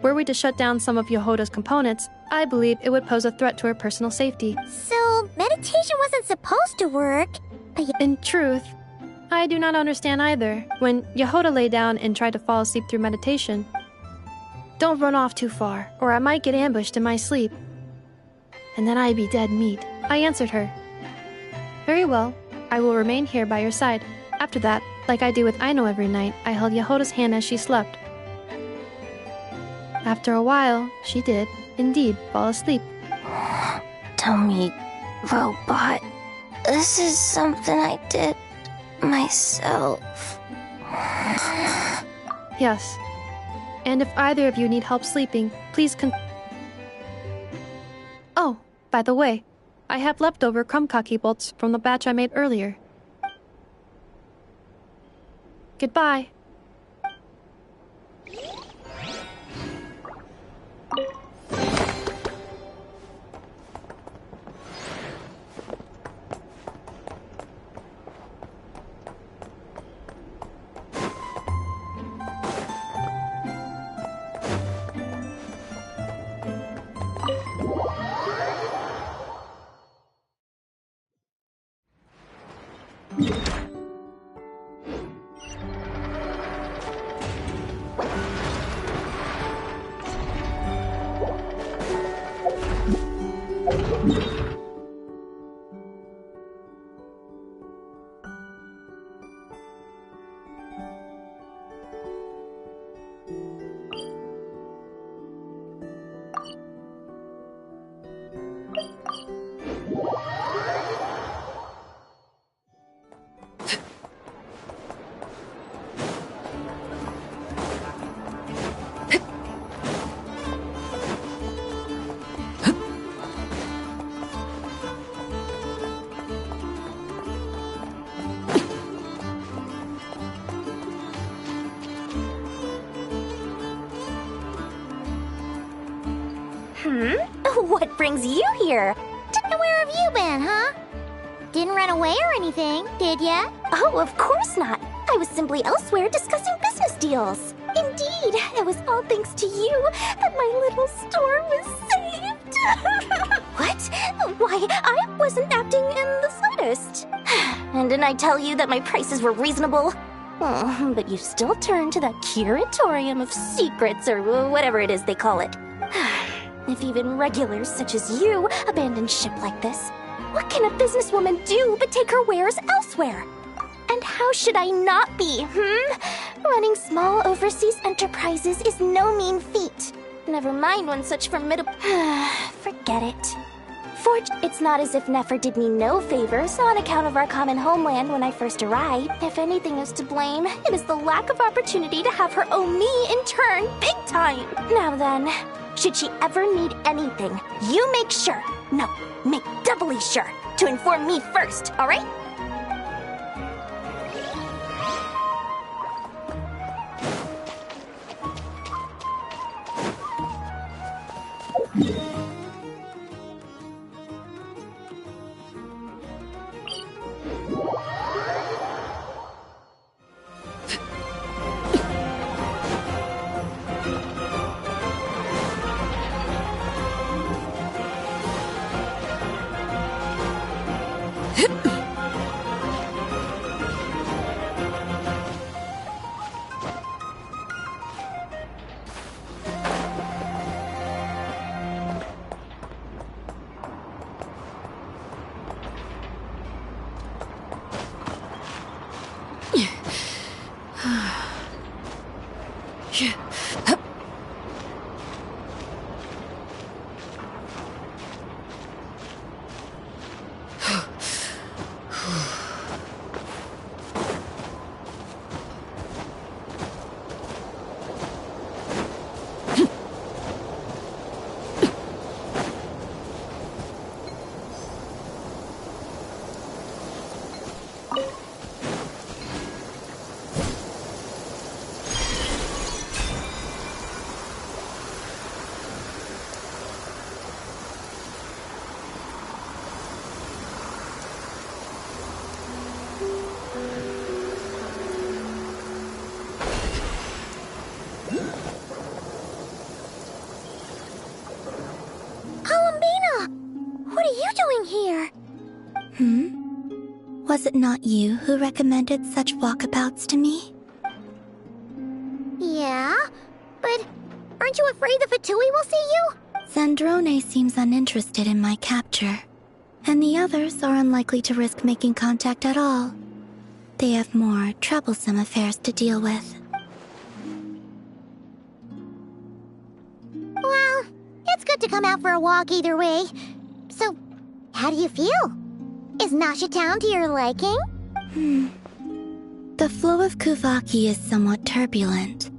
were we to shut down some of Yehoda's components, I believe it would pose a threat to her personal safety. So, meditation wasn't supposed to work, but in truth, I do not understand either. When Yehoda lay down and tried to fall asleep through meditation, don't run off too far, or I might get ambushed in my sleep. And then I'd be dead meat. I answered her. Very well, I will remain here by your side. After that, like I do with Aino every night, I held Yehoda's hand as she slept. After a while, she did, indeed, fall asleep. Dummy robot. This is something I did myself. Yes. And if either of you need help sleeping, please Oh, by the way, I have leftover crumb kaki bolts from the batch I made earlier. Goodbye. What brings you here? Where have you been, huh? Didn't run away or anything, did ya? Oh, of course not. I was simply elsewhere discussing business deals. Indeed, it was all thanks to you that my little store was saved. What? Why, I wasn't acting in the slightest. And didn't I tell you that my prices were reasonable? Oh, but you still turn to that curatorium of secrets or whatever it is they call it. If even regulars such as you abandon ship like this, what can a businesswoman do but take her wares elsewhere? And how should I not be, Running small overseas enterprises is no mean feat. Never mind when such formidable... Forget it. It's not as if Nefer did me no favors on account of our common homeland when I first arrived. If anything is to blame, it is the lack of opportunity to have her owe me in turn big time. Now then, should she ever need anything, you make sure, no, make doubly sure, to inform me first, alright? Was it not you who recommended such walkabouts to me? Yeah, but aren't you afraid the Fatui will see you? Zandrone seems uninterested in my capture, and the others are unlikely to risk making contact at all. They have more troublesome affairs to deal with. Well, it's good to come out for a walk either way. So, how do you feel? Is Nasha Town to your liking? The flow of Kuvaki is somewhat turbulent,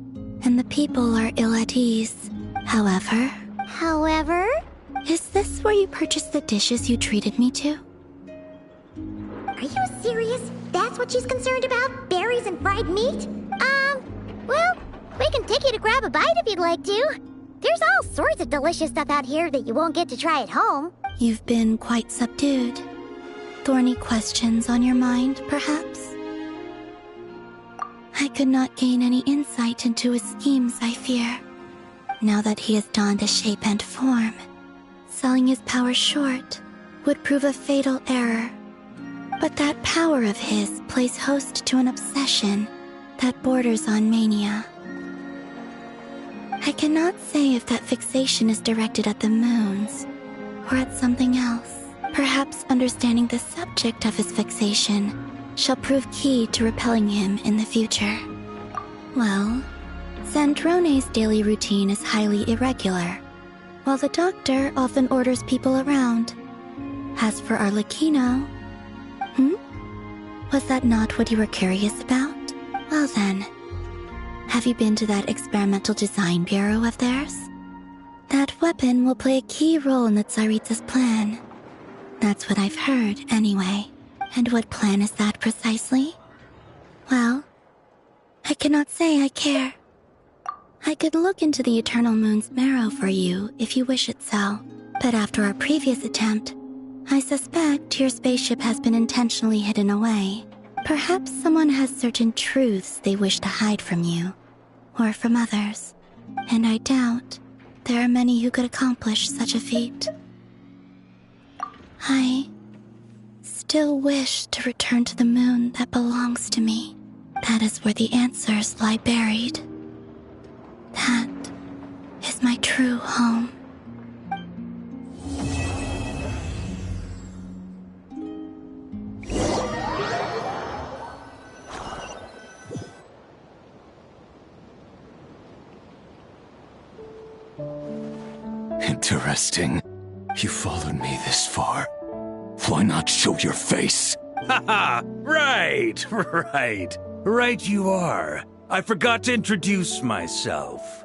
and the people are ill at ease. However... Is this where you purchased the dishes you treated me to? Are you serious? That's what she's concerned about? Berries and fried meat? Well, we can take you to grab a bite if you'd like to. There's all sorts of delicious stuff out here that you won't get to try at home. You've been quite subdued. Thorny questions on your mind, perhaps? I could not gain any insight into his schemes, I fear. Now that he has donned a shape and form, selling his power short would prove a fatal error. But that power of his plays host to an obsession that borders on mania. I cannot say if that fixation is directed at the moons or at something else. Perhaps understanding the subject of his fixation shall prove key to repelling him in the future. Well, Zandrone's daily routine is highly irregular, while the doctor often orders people around. As for Arlecchino... Was that not what you were curious about? Well then, have you been to that experimental design bureau of theirs? That weapon will play a key role in the Tsaritsa's plan. That's what I've heard, anyway. And what plan is that precisely? Well, I cannot say I care. I could look into the Eternal Moon's marrow for you if you wish it so. But after our previous attempt, I suspect your spaceship has been intentionally hidden away. Perhaps someone has certain truths they wish to hide from you, or from others. And I doubt there are many who could accomplish such a feat. I still wish to return to the moon that belongs to me. That is where the answers lie buried. That is my true home. Interesting. You followed me this far. Why not show your face? Haha! Right, right you are. I forgot to introduce myself.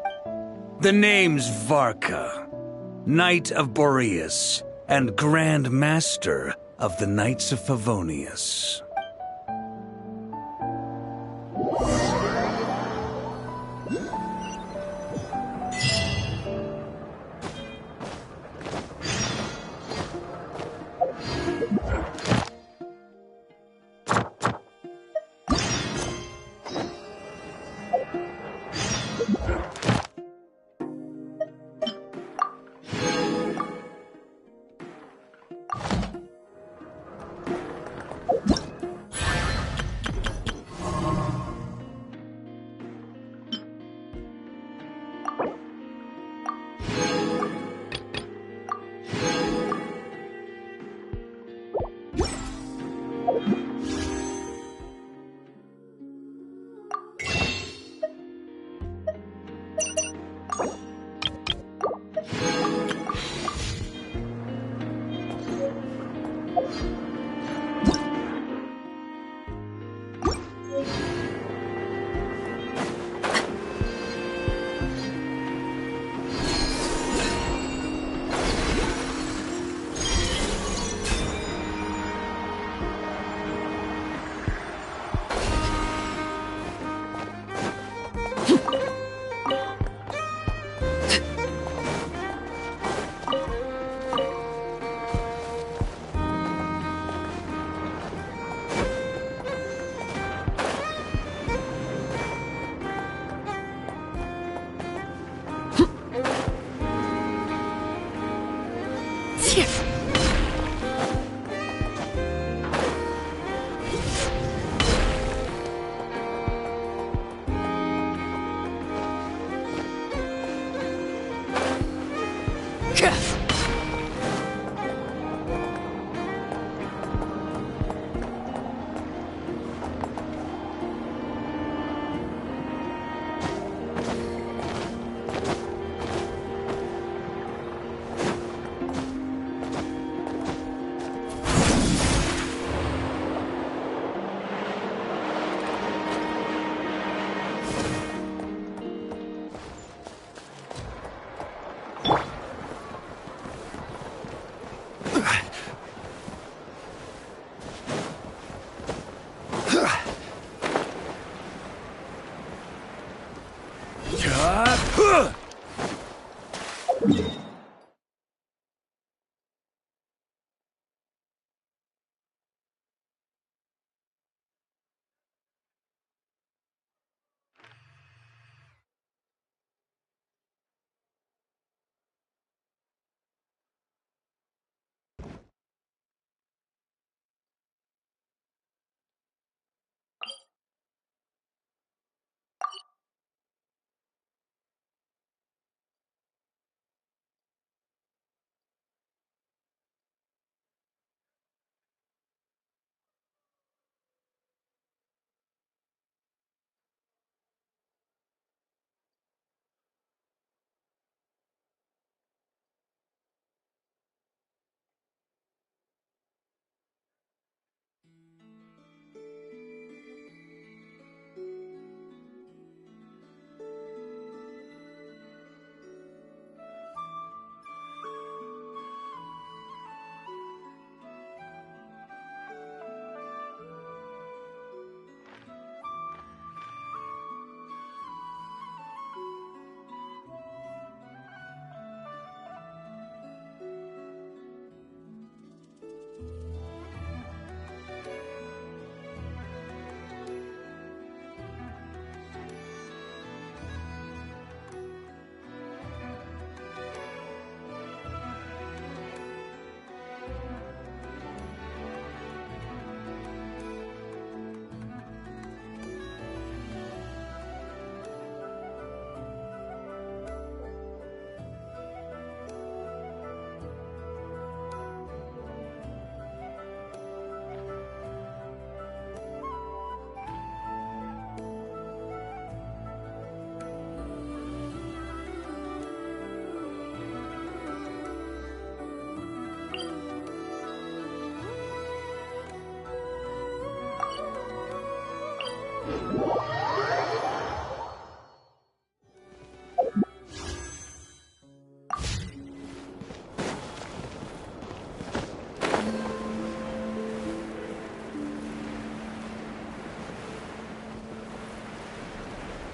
The name's Varka, Knight of Boreas, and Grand Master of the Knights of Favonius.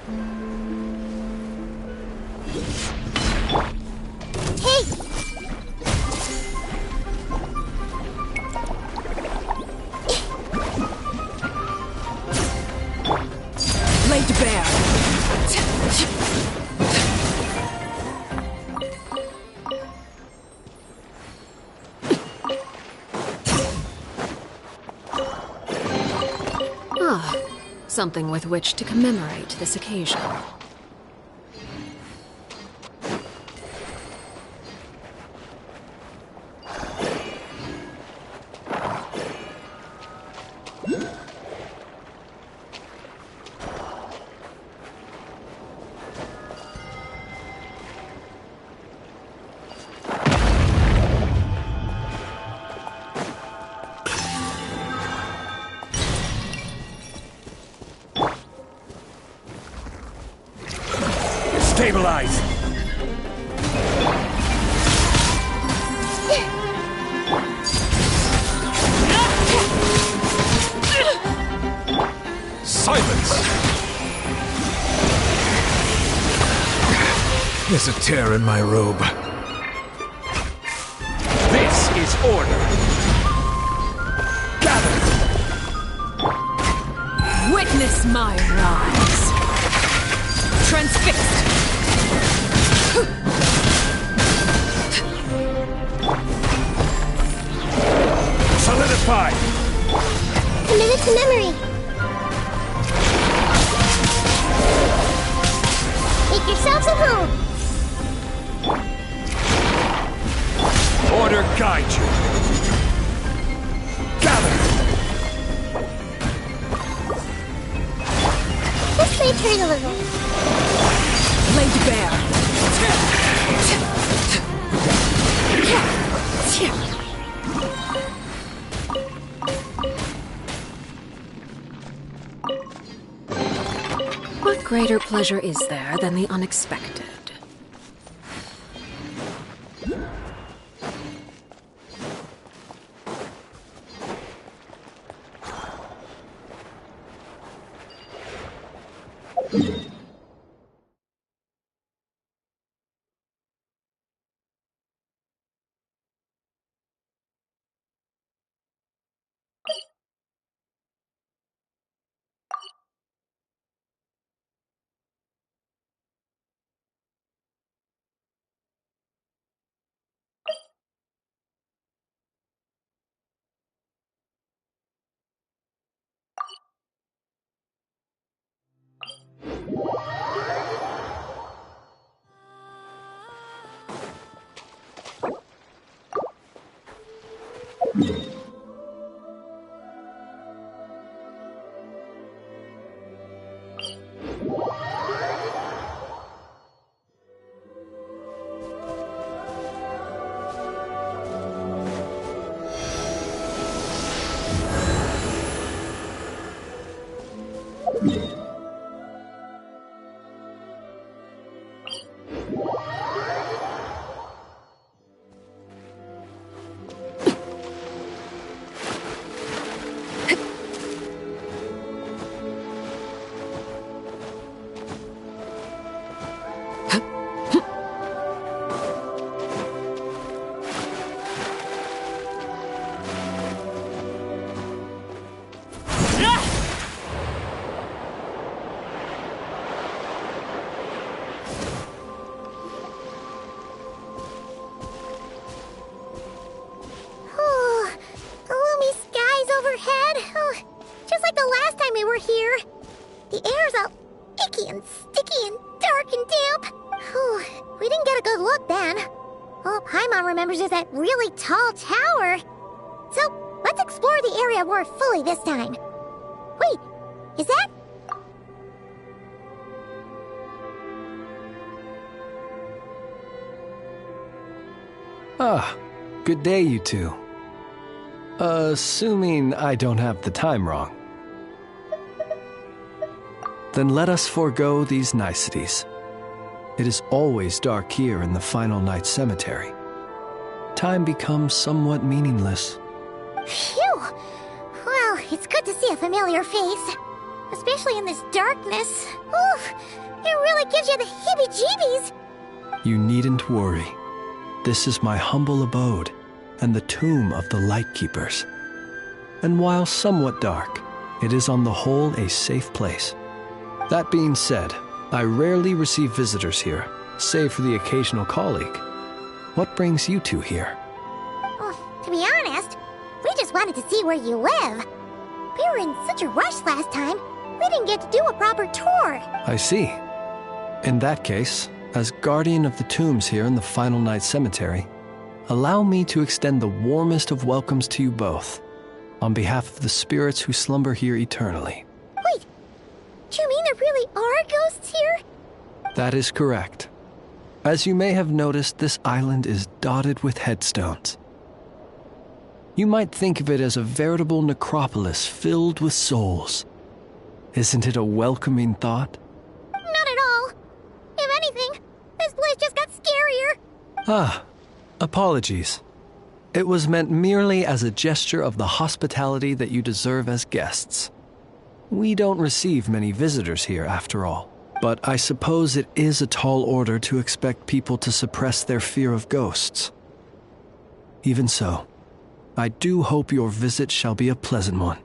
Hey! Laid bare. Ah, something with which to commemorate this occasion. Stabilize! Silence! There's a tear in my robe. This is order! Gather! Witness my rise. Transfixed. Solidify! Committed to memory. Make yourselves at home. Order guide you. Gather! This may turn a little. Laid bare. What greater pleasure is there than the unexpected? Here. The air's all icky and sticky and dark and damp. Whew, we didn't get a good look then. All Paimon remembers is that really tall tower. So, let's explore the area more fully this time. Wait, is that... Ah, good day, you two. Assuming I don't have the time wrong. Then let us forego these niceties. It is always dark here in the Final Night Cemetery. Time becomes somewhat meaningless. Phew! Well, it's good to see a familiar face. Especially in this darkness. Oof! It gives you the heebie-jeebies. You needn't worry. This is my humble abode and the tomb of the Lightkeepers. And while somewhat dark, it is on the whole a safe place. That being said, I rarely receive visitors here, save for the occasional colleague. What brings you two here? Well, to be honest, we just wanted to see where you live. We were in such a rush last time, we didn't get to do a proper tour. I see. In that case, as guardian of the tombs here in the Final Night Cemetery, allow me to extend the warmest of welcomes to you both, on behalf of the spirits who slumber here eternally. Wait, do you mean there really are ghosts here? That is correct. As you may have noticed, this island is dotted with headstones. You might think of it as a veritable necropolis filled with souls. Isn't it a welcoming thought? Not at all. If anything, this place just got scarier. Ah, apologies. It was meant merely as a gesture of the hospitality that you deserve as guests. We don't receive many visitors here, after all. But I suppose it is a tall order to expect people to suppress their fear of ghosts. Even so, I do hope your visit shall be a pleasant one.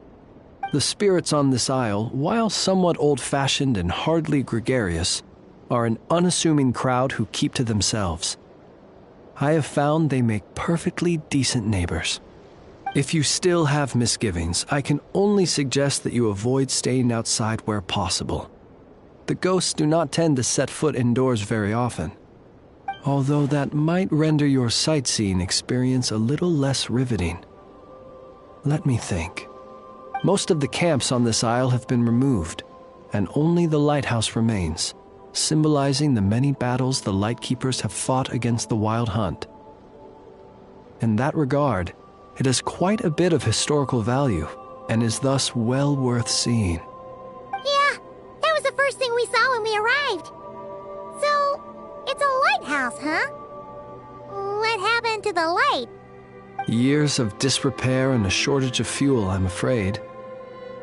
The spirits on this isle, while somewhat old-fashioned and hardly gregarious, are an unassuming crowd who keep to themselves. I have found they make perfectly decent neighbors. If you still have misgivings, I can only suggest that you avoid staying outside where possible. The ghosts do not tend to set foot indoors very often, although that might render your sightseeing experience a little less riveting. Let me think. Most of the camps on this isle have been removed, and only the lighthouse remains, symbolizing the many battles the Lightkeepers have fought against the Wild Hunt. In that regard, it has quite a bit of historical value, and is thus well worth seeing. Yeah, that was the first thing we saw when we arrived. So, it's a lighthouse, huh? What happened to the light? Years of disrepair and a shortage of fuel, I'm afraid.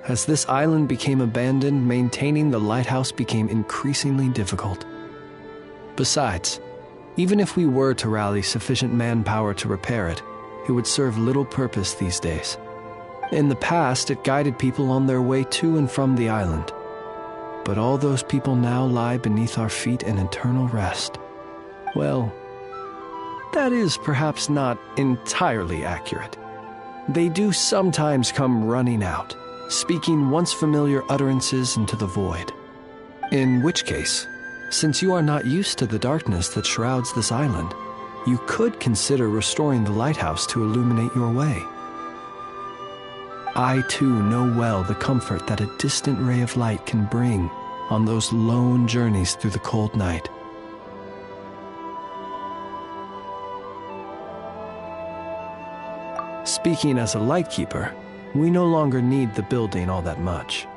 As this island became abandoned, maintaining the lighthouse became increasingly difficult. Besides, even if we were to rally sufficient manpower to repair it, it would serve little purpose these days. In the past, it guided people on their way to and from the island. But all those people now lie beneath our feet in eternal rest. Well, that is perhaps not entirely accurate. They do sometimes come running out, speaking once familiar utterances into the void. In which case, since you are not used to the darkness that shrouds this island, you could consider restoring the lighthouse to illuminate your way. I too know well the comfort that a distant ray of light can bring on those lone journeys through the cold night. Speaking as a lightkeeper, we no longer need the building all that much,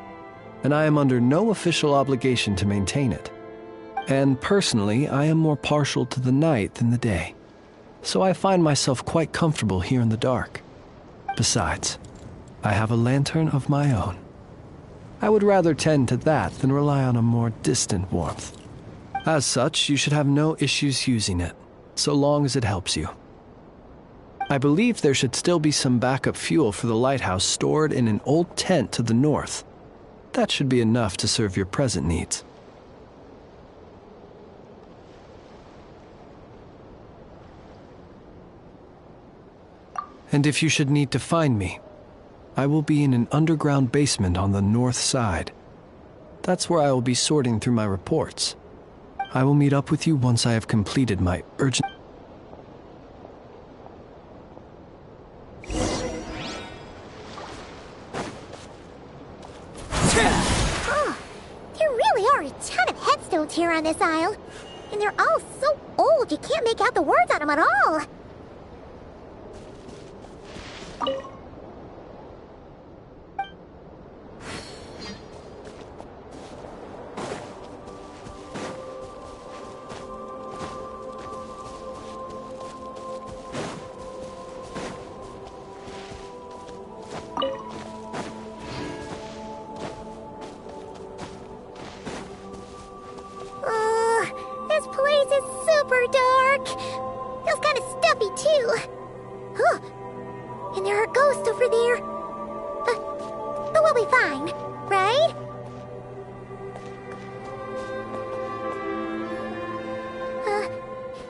and I am under no official obligation to maintain it. And personally, I am more partial to the night than the day, so I find myself quite comfortable here in the dark. Besides, I have a lantern of my own. I would rather tend to that than rely on a more distant warmth. As such, you should have no issues using it, so long as it helps you. I believe there should still be some backup fuel for the lighthouse stored in an old tent to the north. That should be enough to serve your present needs. And if you should need to find me, I will be in an underground basement on the north side. That's where I will be sorting through my reports. I will meet up with you once I have completed my urgent... Oh, there really are a ton of headstones here on this isle. And they're all so old you can't make out the words on them at all. super dark. Feels kind of stuffy, too. Huh. And there are ghosts over there. But we'll be fine, right?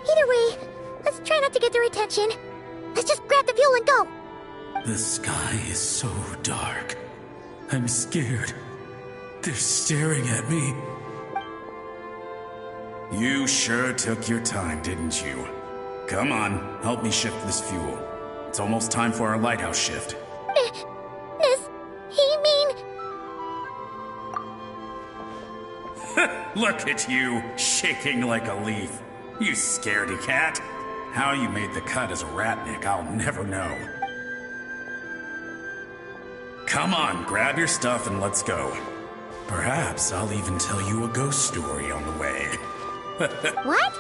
Either way, let's try not to get their attention. Let's just grab the fuel and go. The sky is so dark. I'm scared. They're staring at me. You sure took your time, didn't you? Come on, help me shift this fuel. It's almost time for our lighthouse shift. Does he mean... Look at you, shaking like a leaf. You scaredy cat. How you made the cut as a ratnik, I'll never know. Come on, grab your stuff and let's go. Perhaps I'll even tell you a ghost story on the way. What?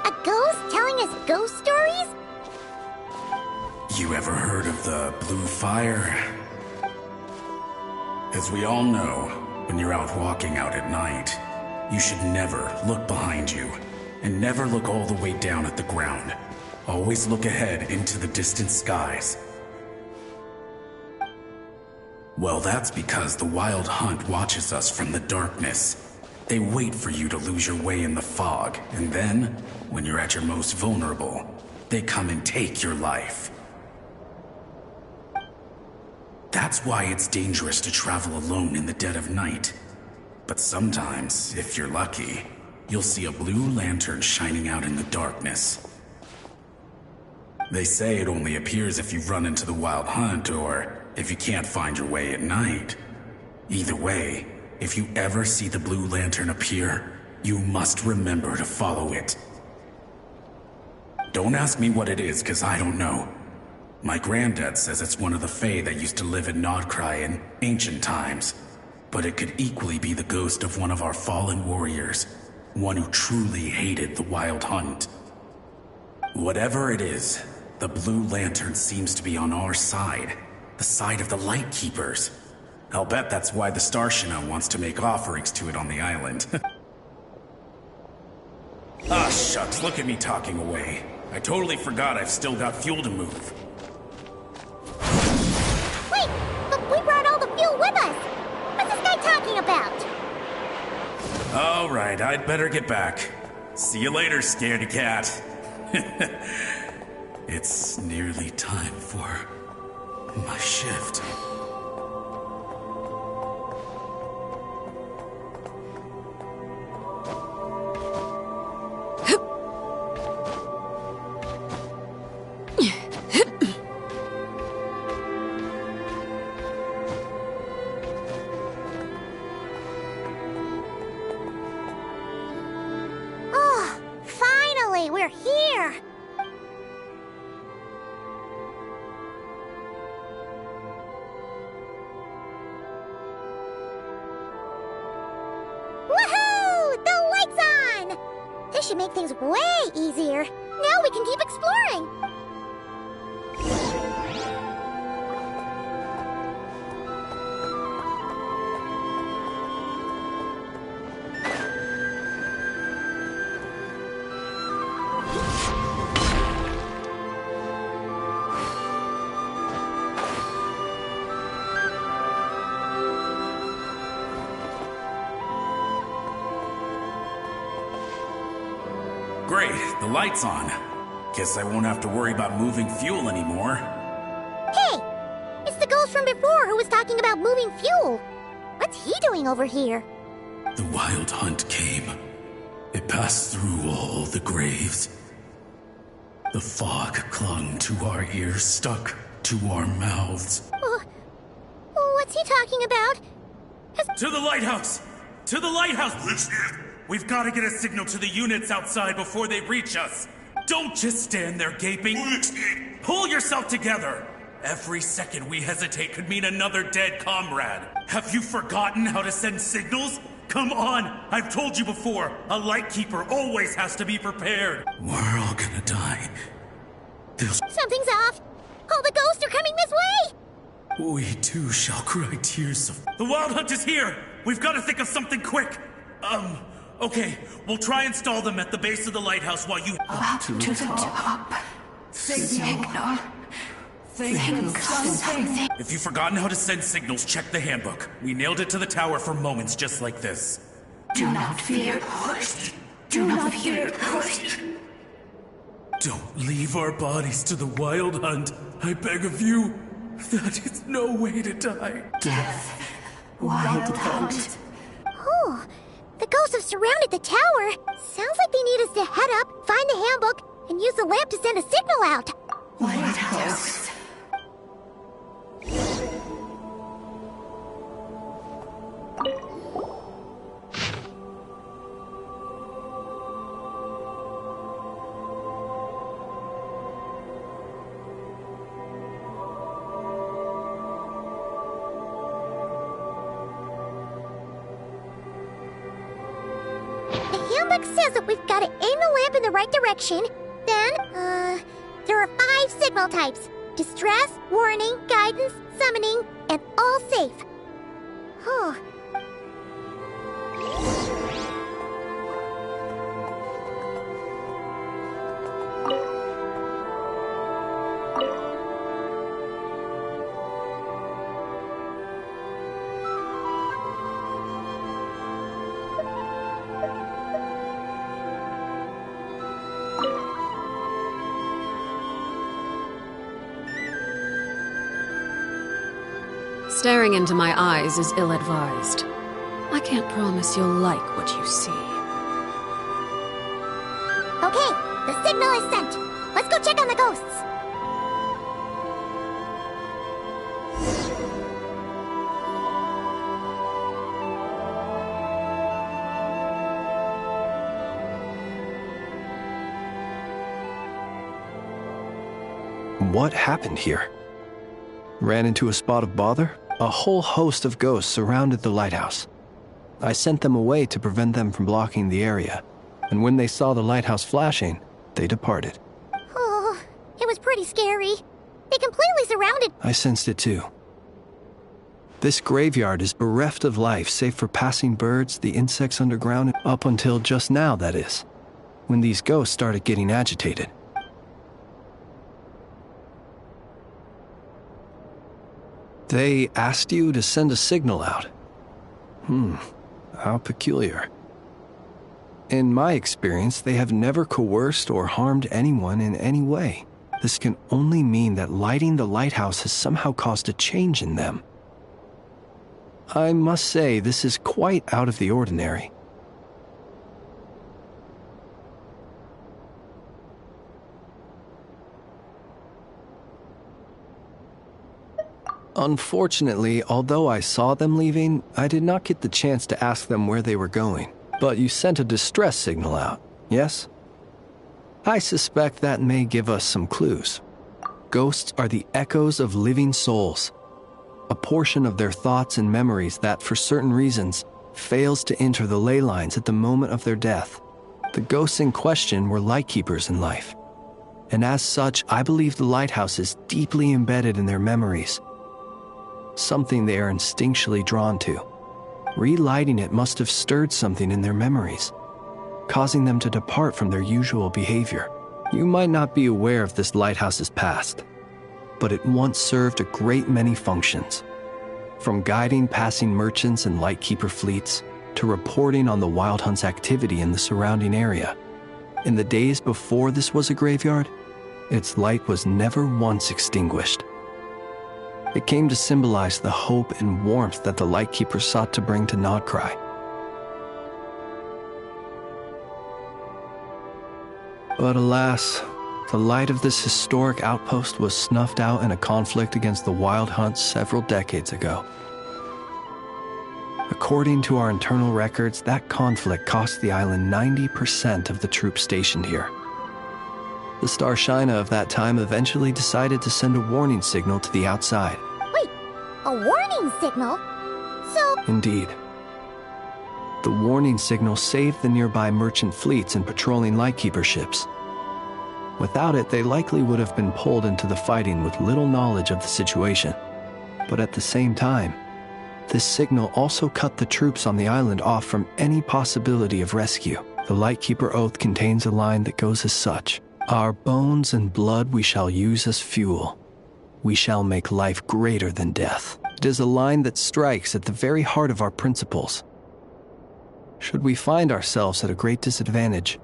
A ghost telling us ghost stories? You ever heard of the blue fire? As we all know, when you're out walking out at night, you should never look behind you, and never look all the way down at the ground. Always look ahead into the distant skies. Well, that's because the Wild Hunt watches us from the darkness. They wait for you to lose your way in the fog, and then, when you're at your most vulnerable, they come and take your life. That's why it's dangerous to travel alone in the dead of night. But sometimes, if you're lucky, you'll see a blue lantern shining out in the darkness. They say it only appears if you've run into the Wild Hunt or if you can't find your way at night. Either way, if you ever see the blue lantern appear, you must remember to follow it. Don't ask me what it is, cause I don't know. My granddad says it's one of the Fae that used to live in Nodcry in ancient times. But it could equally be the ghost of one of our fallen warriors. One who truly hated the Wild Hunt. Whatever it is, the blue lantern seems to be on our side. The side of the Light Keepers. I'll bet that's why the Starshina wants to make offerings to it on the island. Ah, shucks, look at me talking away. I totally forgot I've still got fuel to move. Wait, but we brought all the fuel with us. What's this guy talking about? All right, I'd better get back. See you later, scaredy cat. It's nearly time for my shift. Oh, finally, we're here. Woohoo! The light's on! This should make things way easier. Now we can keep exploring. Great, the light's on. Guess I won't have to worry about moving fuel anymore. Hey! It's the ghost from before who was talking about moving fuel. What's he doing over here? The Wild Hunt came. It passed through all the graves. The fog clung to our ears, stuck to our mouths. What's he talking about? To the lighthouse! To the lighthouse! We've got to get a signal to the units outside before they reach us. Don't just stand there gaping. Pull yourself together. Every second we hesitate could mean another dead comrade. Have you forgotten how to send signals? Come on! I've told you before, a Lightkeeper always has to be prepared. We're all gonna die. Something's off. All the ghosts are coming this way. We too shall cry tears of... The Wild Hunt is here! We've got to think of something quick! Okay, we'll try and stall them at the base of the lighthouse while you... Up to the top. Signal. Think something. If you've forgotten how to send signals, check the handbook. We nailed it to the tower for moments just like this. Do not fear, Ghost. Do not fear, Ghost. Don't leave our bodies to the wild hunt. I beg of you. That is no way to die. Death. Wild hunt. Oh, the ghosts have surrounded the tower. Sounds like they need us to head up, find the handbook, and use the lamp to send a signal out. Lighthouse. The handbook says that we've got to aim the lamp in the right direction. Then, there are 5 signal types. Distress, warning, guidance, summoning, and all safe. Huh. Staring into my eyes is ill-advised. I can't promise you'll like what you see. Okay, the signal is sent. Let's go check on the ghosts. What happened here? Ran into a spot of bother? A whole host of ghosts surrounded the lighthouse. I sent them away to prevent them from blocking the area, and when they saw the lighthouse flashing, they departed. Oh, it was pretty scary. They completely surrounded... I sensed it too. This graveyard is bereft of life save for passing birds, the insects underground, up until just now, that is, when these ghosts started getting agitated. They asked you to send a signal out. How peculiar. In my experience, they have never coerced or harmed anyone in any way. This can only mean that lighting the lighthouse has somehow caused a change in them. I must say, this is quite out of the ordinary. Unfortunately, although I saw them leaving, I did not get the chance to ask them where they were going. But you sent a distress signal out, yes? I suspect that may give us some clues. Ghosts are the echoes of living souls, a portion of their thoughts and memories that, for certain reasons, fails to enter the ley lines at the moment of their death. The ghosts in question were lightkeepers in life, and as such, I believe the lighthouse is deeply embedded in their memories. Something they are instinctually drawn to. Relighting it must have stirred something in their memories, causing them to depart from their usual behavior. You might not be aware of this lighthouse's past, but it once served a great many functions. From guiding passing merchants and lightkeeper fleets, to reporting on the Wild Hunt's activity in the surrounding area. In the days before this was a graveyard, its light was never once extinguished. It came to symbolize the hope and warmth that the Lightkeeper sought to bring to Nodcry. But alas, the light of this historic outpost was snuffed out in a conflict against the Wild Hunt several decades ago. According to our internal records, that conflict cost the island 90% of the troops stationed here. The Starshina of that time eventually decided to send a warning signal to the outside. Wait, a warning signal? So... Indeed. The warning signal saved the nearby merchant fleets and patrolling lightkeeper ships. Without it, they likely would have been pulled into the fighting with little knowledge of the situation. But at the same time, This signal also cut the troops on the island off from any possibility of rescue. The Lightkeeper Oath contains a line that goes as such: "Our bones and blood we shall use as fuel. We shall make life greater than death." It is a line that strikes at the very heart of our principles. Should we find ourselves at a great disadvantage,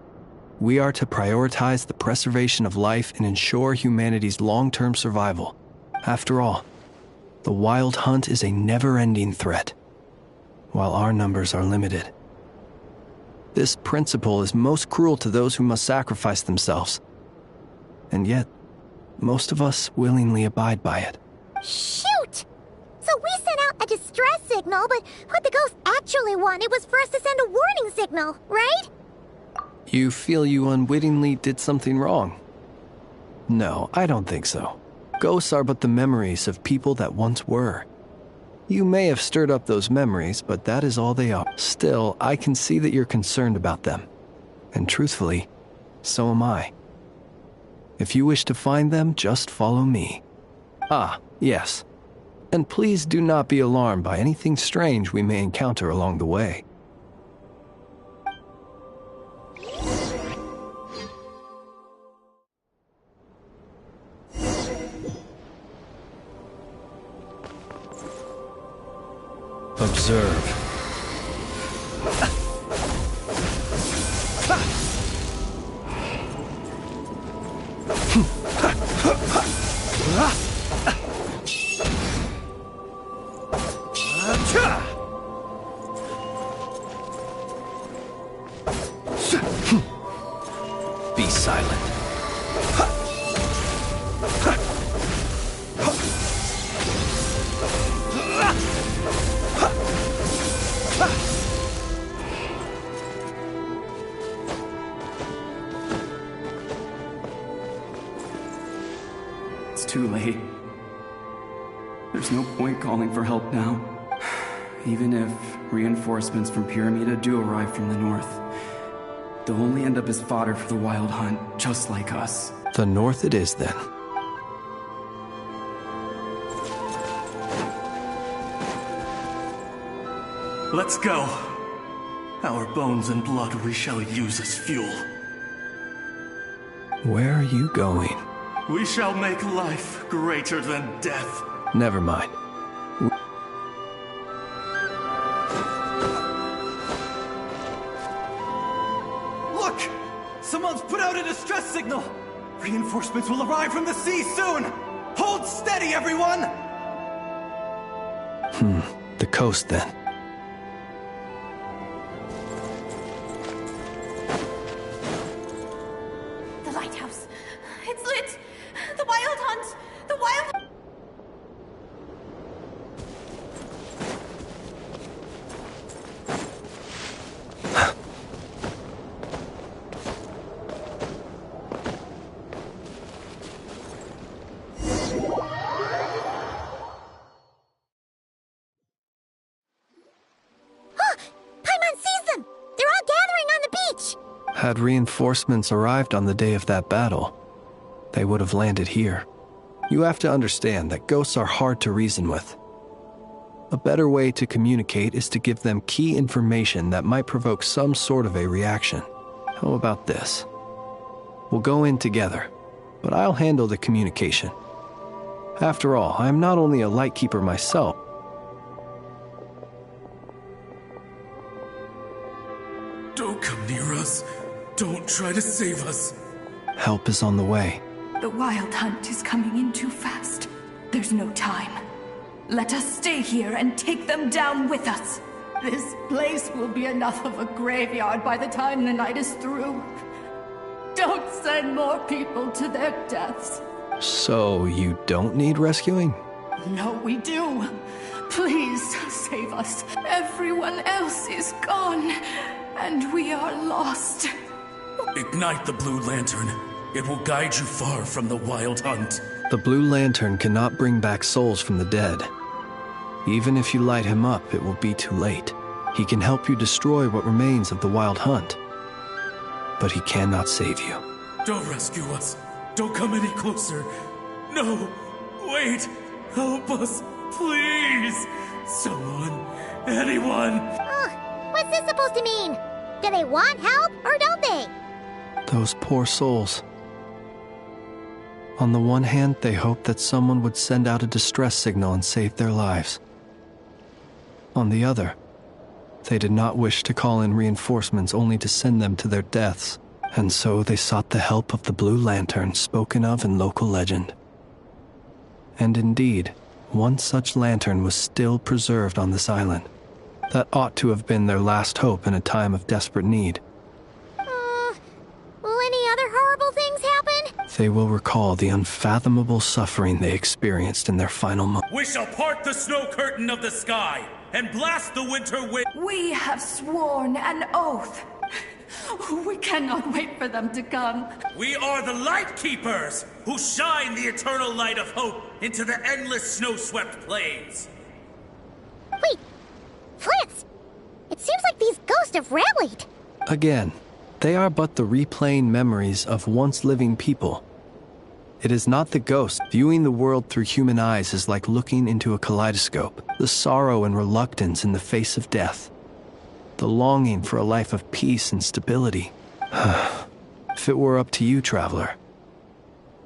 we are to prioritize the preservation of life and ensure humanity's long-term survival. After all, the Wild Hunt is a never-ending threat, while our numbers are limited. This principle is most cruel to those who must sacrifice themselves, and yet, most of us willingly abide by it. Shoot! So we sent out a distress signal, but what the ghost actually wanted was for us to send a warning signal, right? You feel you unwittingly did something wrong? No, I don't think so. Ghosts are but the memories of people that once were. You may have stirred up those memories, but that is all they are. Still, I can see that you're concerned about them. And truthfully, so am I. If you wish to find them, just follow me. Ah, yes. And please do not be alarmed by anything strange we may encounter along the way. Observe. Be silent. It's too late. There's no point calling for help now. Even if reinforcements from Pyramida do arrive from the north, they'll only end up as fodder for the Wild Hunt, just like us. The north it is, then. Let's go. Our bones and blood we shall use as fuel. Where are you going? We shall make life greater than death. Never mind. Look! Someone's put out a distress signal! Reinforcements will arrive from the sea soon! Hold steady, everyone! The coast, then. The lighthouse. It's lit! The Wild Hunt! The Wild... Had reinforcements arrived on the day of that battle, they would have landed here. You have to understand that ghosts are hard to reason with. A better way to communicate is to give them key information that might provoke some sort of a reaction. How about this? We'll go in together, but I'll handle the communication. After all, I am not only a Lightkeeper myself. Don't come near us. Don't try to save us. Help is on the way. The Wild Hunt is coming in too fast. There's no time. Let us stay here and take them down with us. This place will be enough of a graveyard by the time the night is through. Don't send more people to their deaths. So you don't need rescuing? No, we do. Please save us. Everyone else is gone, and we are lost. Ignite the Blue Lantern. It will guide you far from the Wild Hunt. The Blue Lantern cannot bring back souls from the dead. Even if you light him up, it will be too late. He can help you destroy what remains of the Wild Hunt, but he cannot save you. Don't rescue us. Don't come any closer. No, wait. Help us, please. Someone, anyone! What's this supposed to mean? Do they want help, or don't they? Those poor souls. On the one hand, they hoped that someone would send out a distress signal and save their lives. On the other, they did not wish to call in reinforcements only to send them to their deaths, and so they sought the help of the Blue Lantern spoken of in local legend. And indeed, one such lantern was still preserved on this island. That ought to have been their last hope in a time of desperate need. Will any other horrible things happen? They will recall the unfathomable suffering they experienced in their final moments. We shall part the snow curtain of the sky and blast the winter wind. We have sworn an oath. We cannot wait for them to come. We are the Light Keepers, who shine the eternal light of hope into the endless snow-swept plains. Wait, Flintz! It seems like these ghosts have rallied. Again, they are but the replaying memories of once living people. It is not the ghost. Viewing the world through human eyes is like looking into a kaleidoscope. The sorrow and reluctance in the face of death. The longing for a life of peace and stability. If it were up to you, traveler,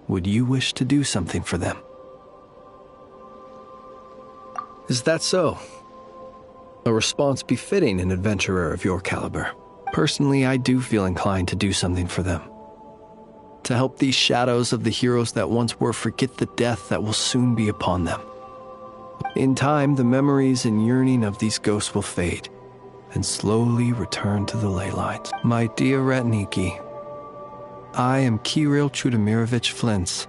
would you wish to do something for them? Is that so? A response befitting an adventurer of your caliber. Personally, I do feel inclined to do something for them. To help these shadows of the heroes that once were forget the death that will soon be upon them. In time, the memories and yearning of these ghosts will fade, and slowly return to the ley lines. My dear Ratniki, I am Kirill Chudamirovich Flintz.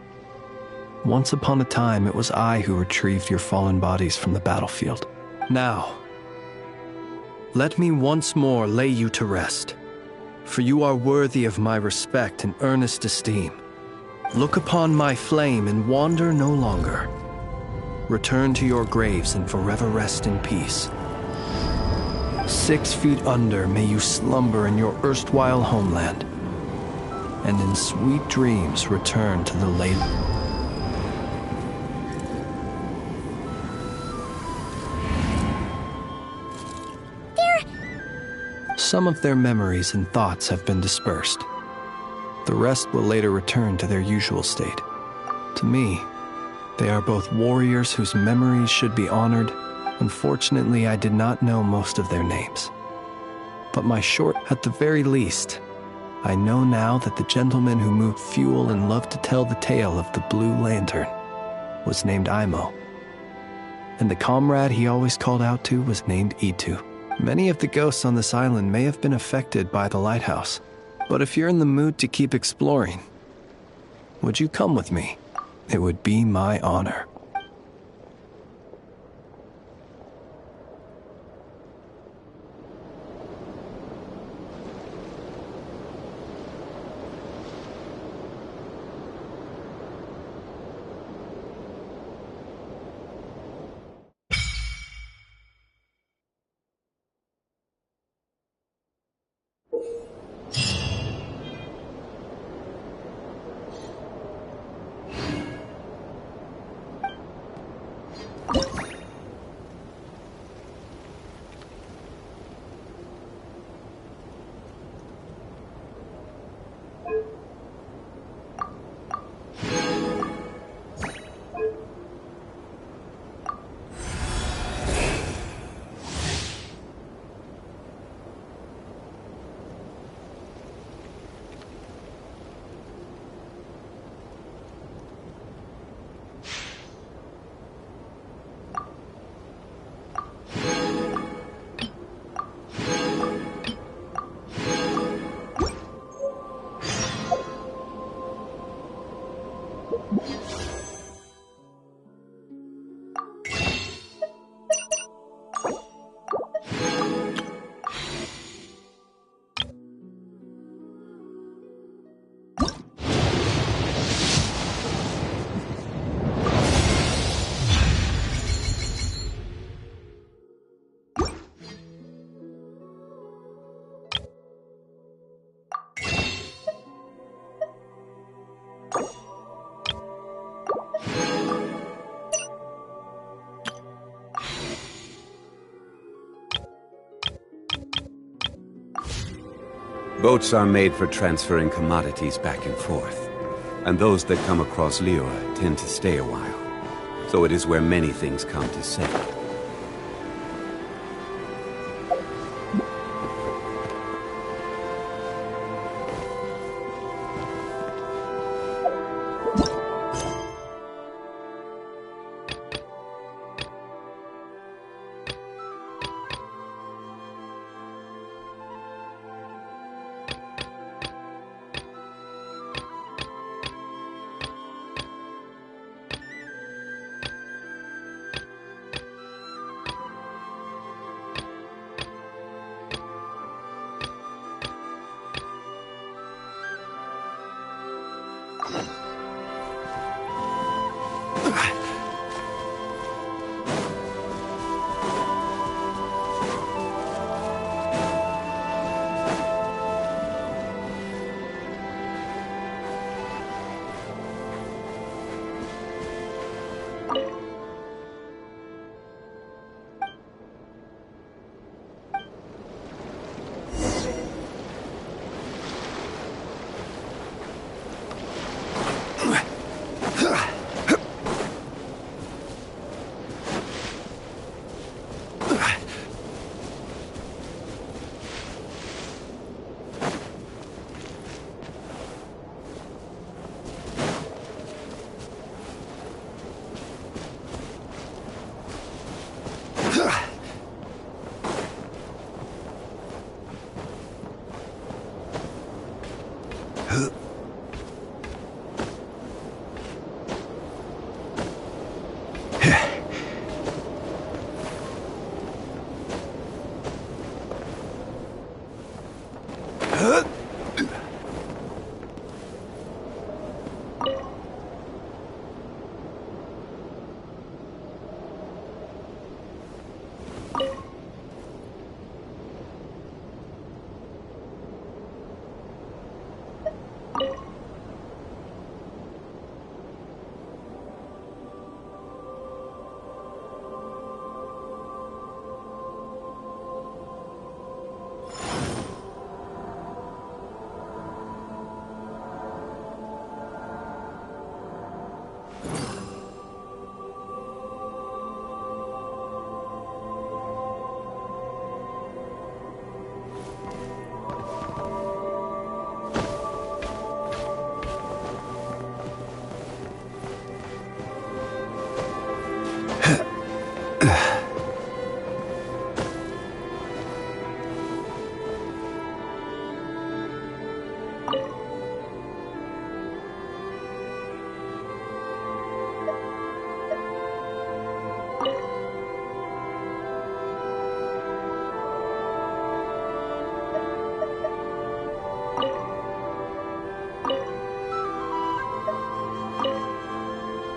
Once upon a time, it was I who retrieved your fallen bodies from the battlefield. Now, let me once more lay you to rest, for you are worthy of my respect and earnest esteem. Look upon my flame and wander no longer. Return to your graves and forever rest in peace. 6 feet under may you slumber in your erstwhile homeland, and in sweet dreams return to the late. Some of their memories and thoughts have been dispersed. The rest will later return to their usual state. To me, they are both warriors whose memories should be honored. Unfortunately, I did not know most of their names. But at the very least, I know now that the gentleman who moved fuel and loved to tell the tale of the Blue Lantern was named Imo. And the comrade he always called out to was named Itu. Many of the ghosts on this island may have been affected by the lighthouse, but if you're in the mood to keep exploring, would you come with me? It would be my honor. Boats are made for transferring commodities back and forth, and those that come across Lior tend to stay a while. So it is where many things come to settle.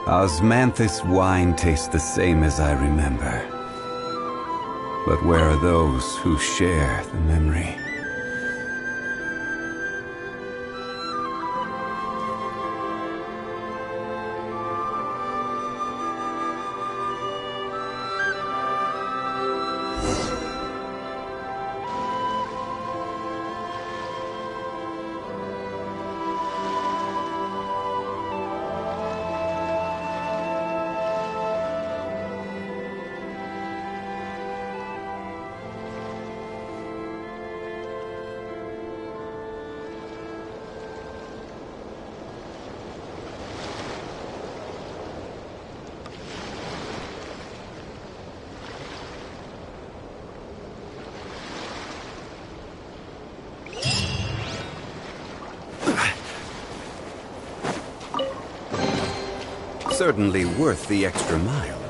Osmanthus wine tastes the same as I remember. But where are those who share the memory? Certainly worth the extra mile.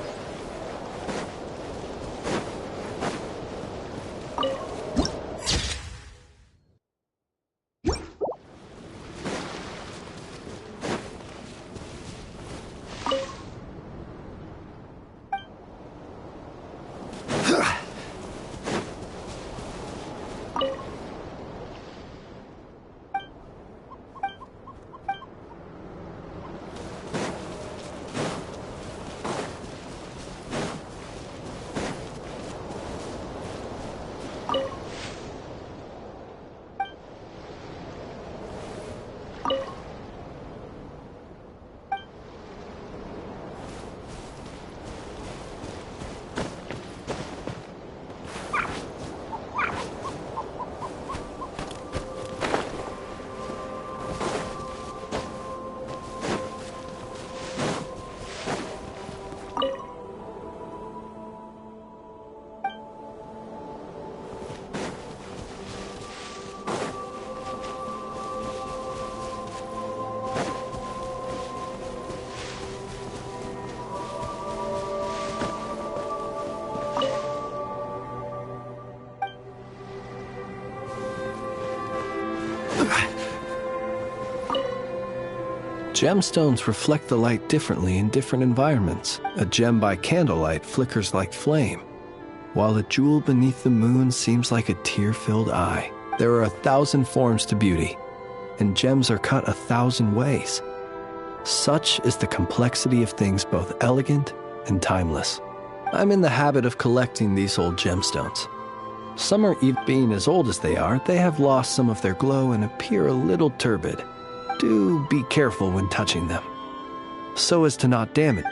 Gemstones reflect the light differently in different environments. A gem by candlelight flickers like flame, while a jewel beneath the moon seems like a tear-filled eye. There are 1,000 forms to beauty, and gems are cut 1,000 ways. Such is the complexity of things both elegant and timeless. I'm in the habit of collecting these old gemstones. Some are, even being as old as they are, they have lost some of their glow and appear a little turbid. Do be careful when touching them, so as to not damage.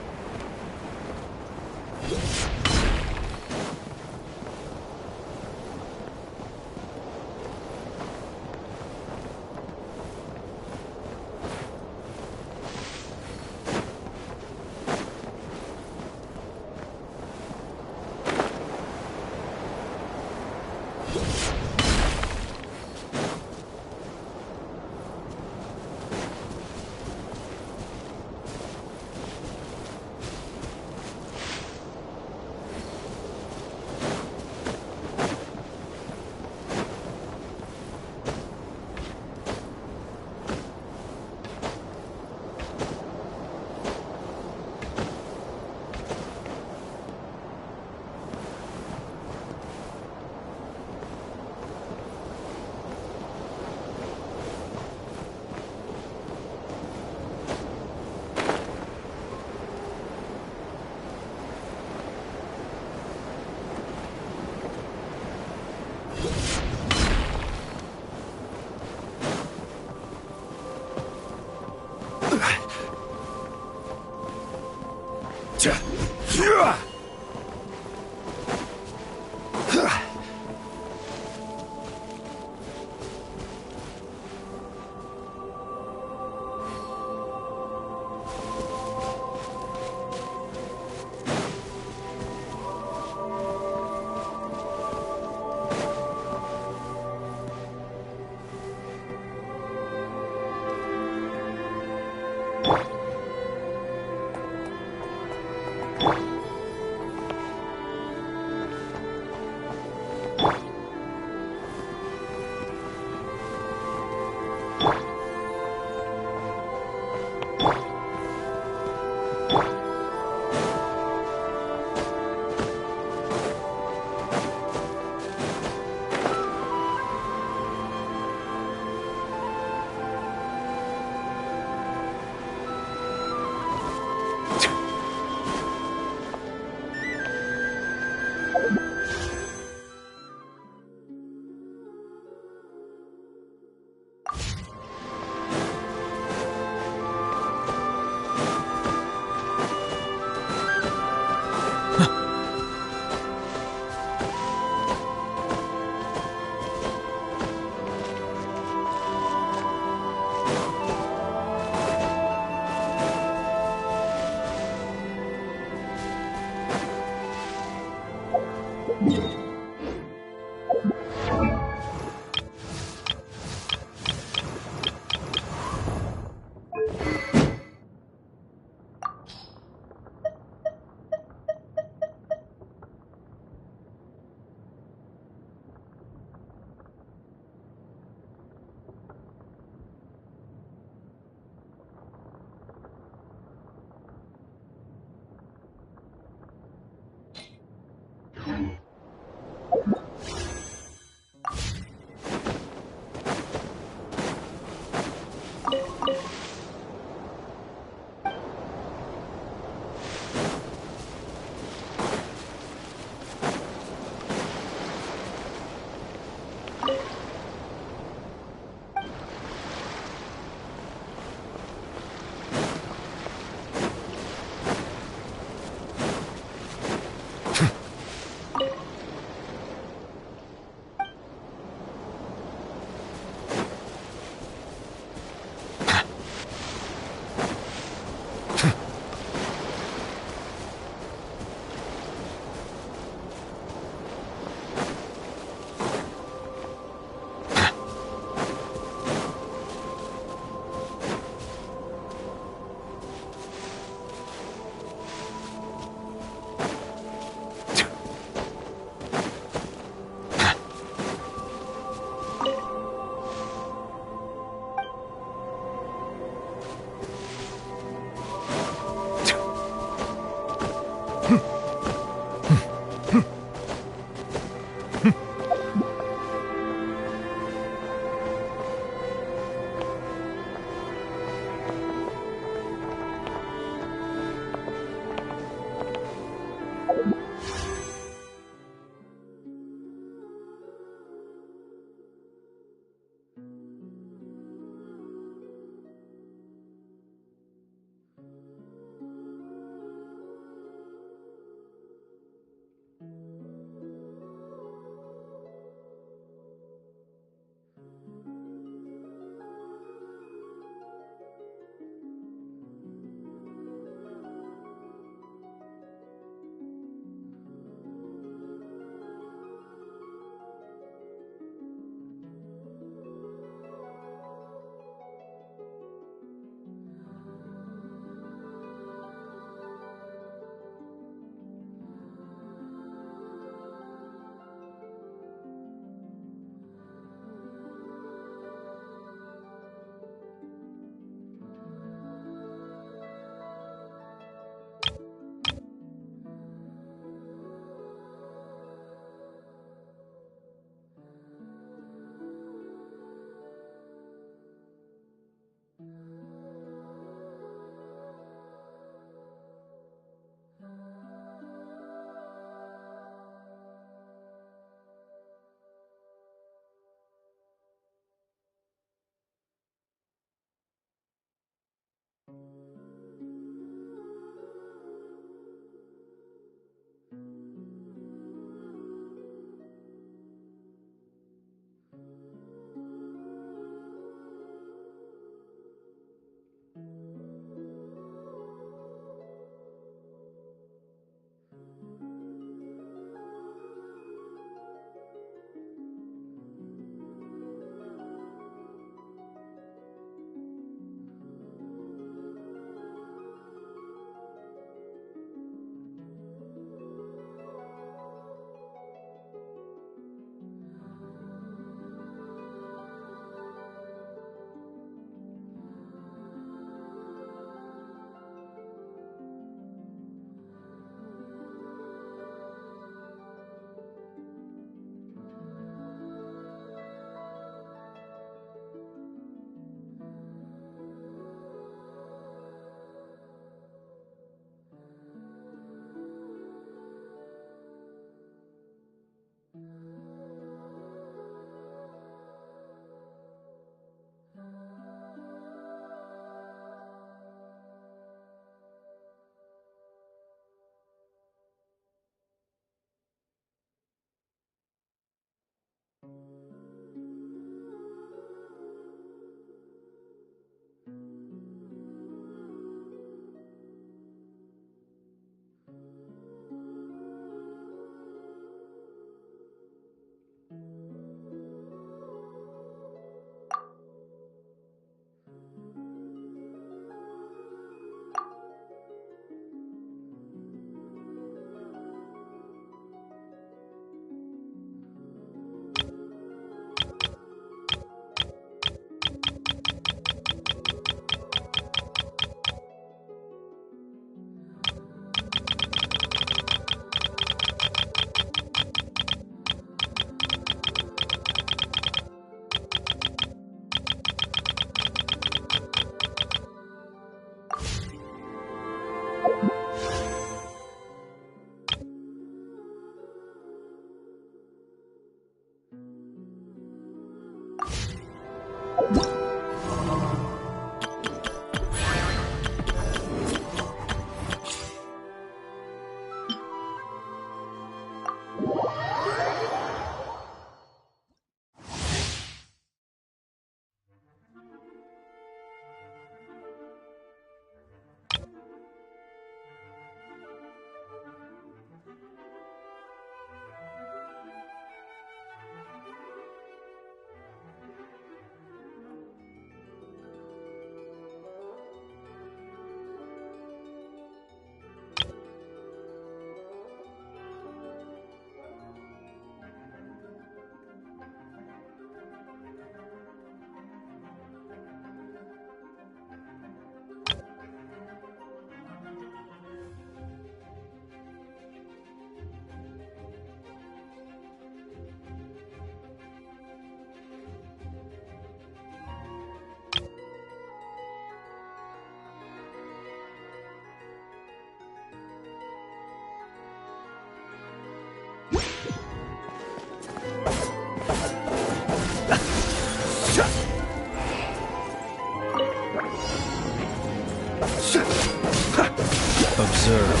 Observe.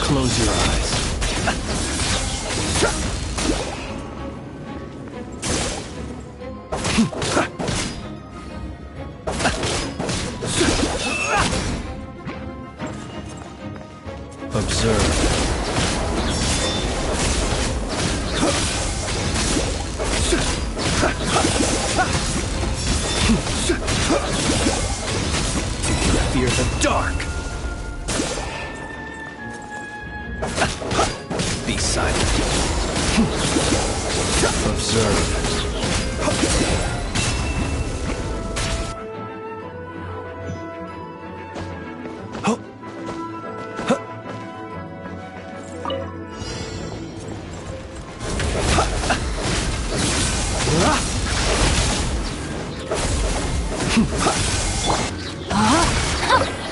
Close your eyes. Observe. Fear the dark. Be silent. Observe.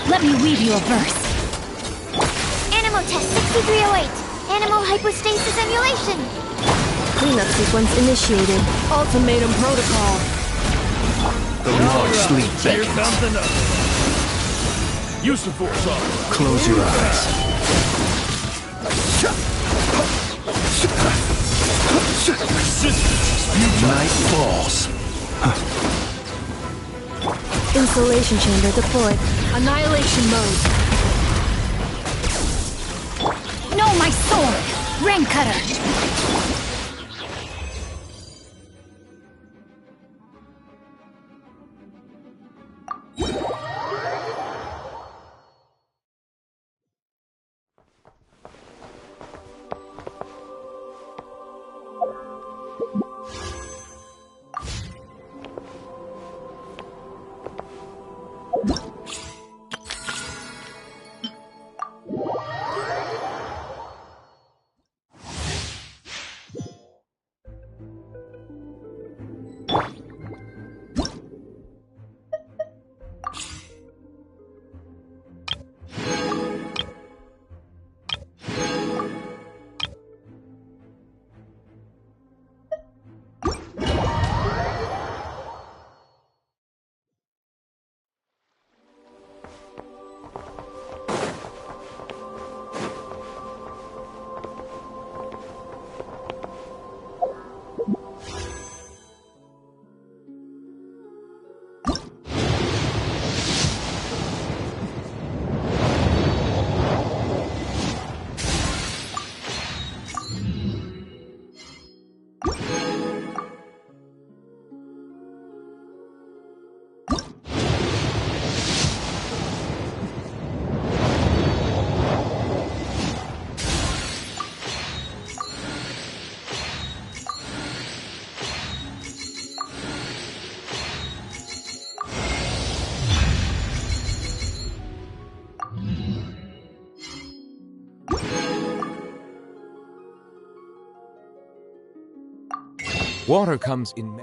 Let me weave you a verse. Animal test 6308. Animal hypostasis emulation. Cleanup sequence initiated. Ultimatum protocol. The large sleep Here beckons. comes another. Use the force on. Close your eyes. Night falls. Insulation chamber deployed. Annihilation mode. No, my sword! Ring cutter! Water comes in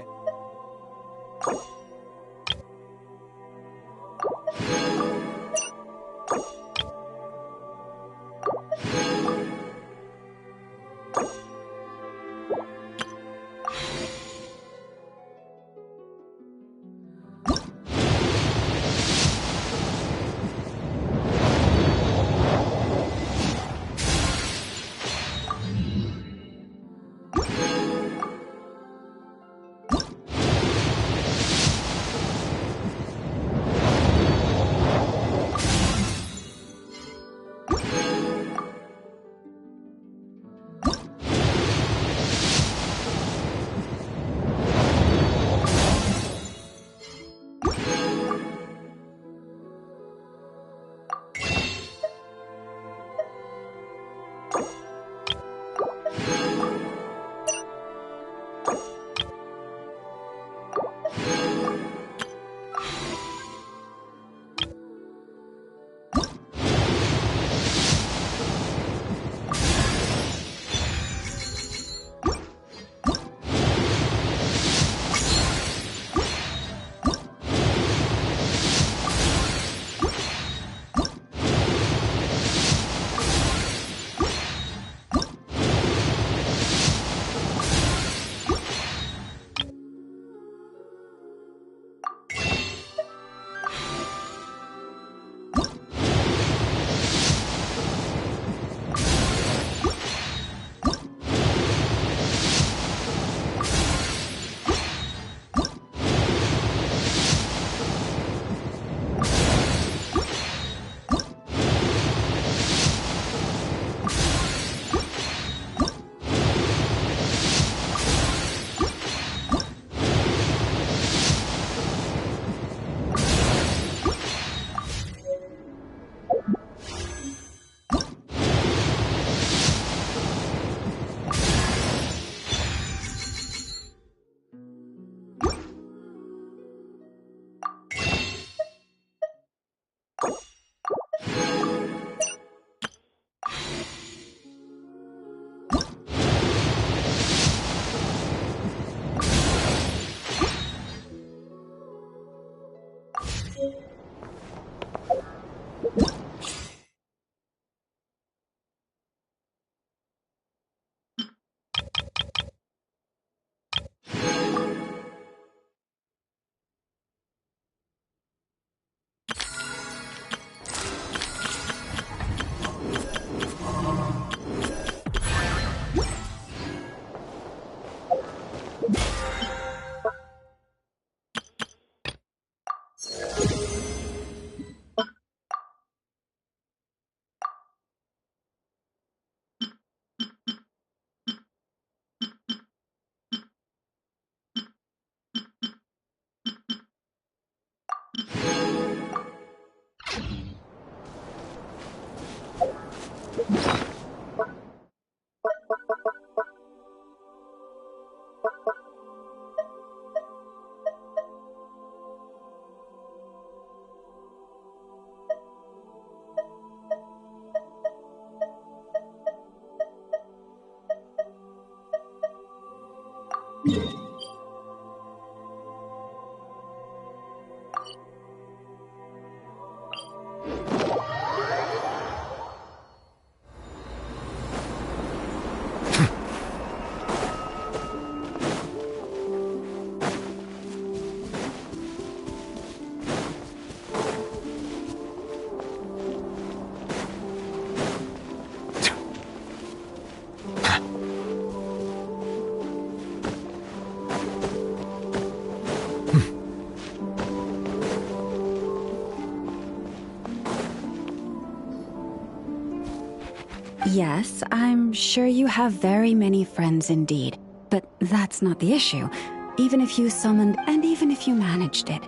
Yes, I'm sure you have very many friends indeed. But that's not the issue. Even if you summoned, and even if you managed it,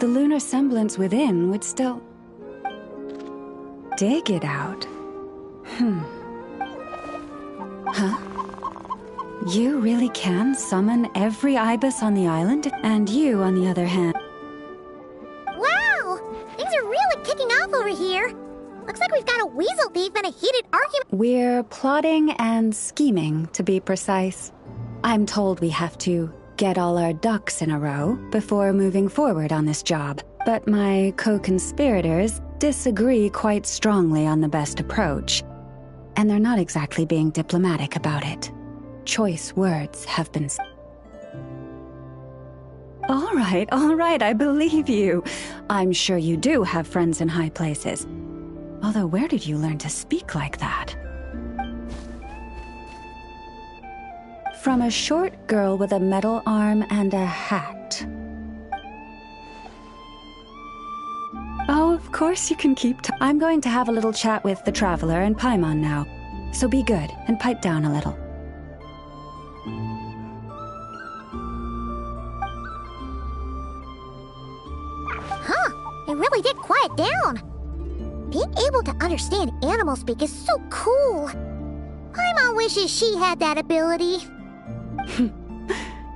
the lunar semblance within would still... dig it out. Huh? You really can summon every ibis on the island, and you, on the other hand... Wow! Things are really kicking off over here. Looks like we've got a weasel thief and a heated argument. We're plotting and scheming, to be precise. I'm told we have to get all our ducks in a row before moving forward on this job. But my co-conspirators disagree quite strongly on the best approach. And they're not exactly being diplomatic about it. Choice words have been... All right, I believe you. I'm sure you do have friends in high places. Although, where did you learn to speak like that? From a short girl with a metal arm and a hat. Oh, of course you can keep... I'm going to have a little chat with the Traveler and Paimon now. So be good and pipe down a little. Huh, it really did quiet down. Being able to understand animal speak is so cool. Paimon wishes she had that ability.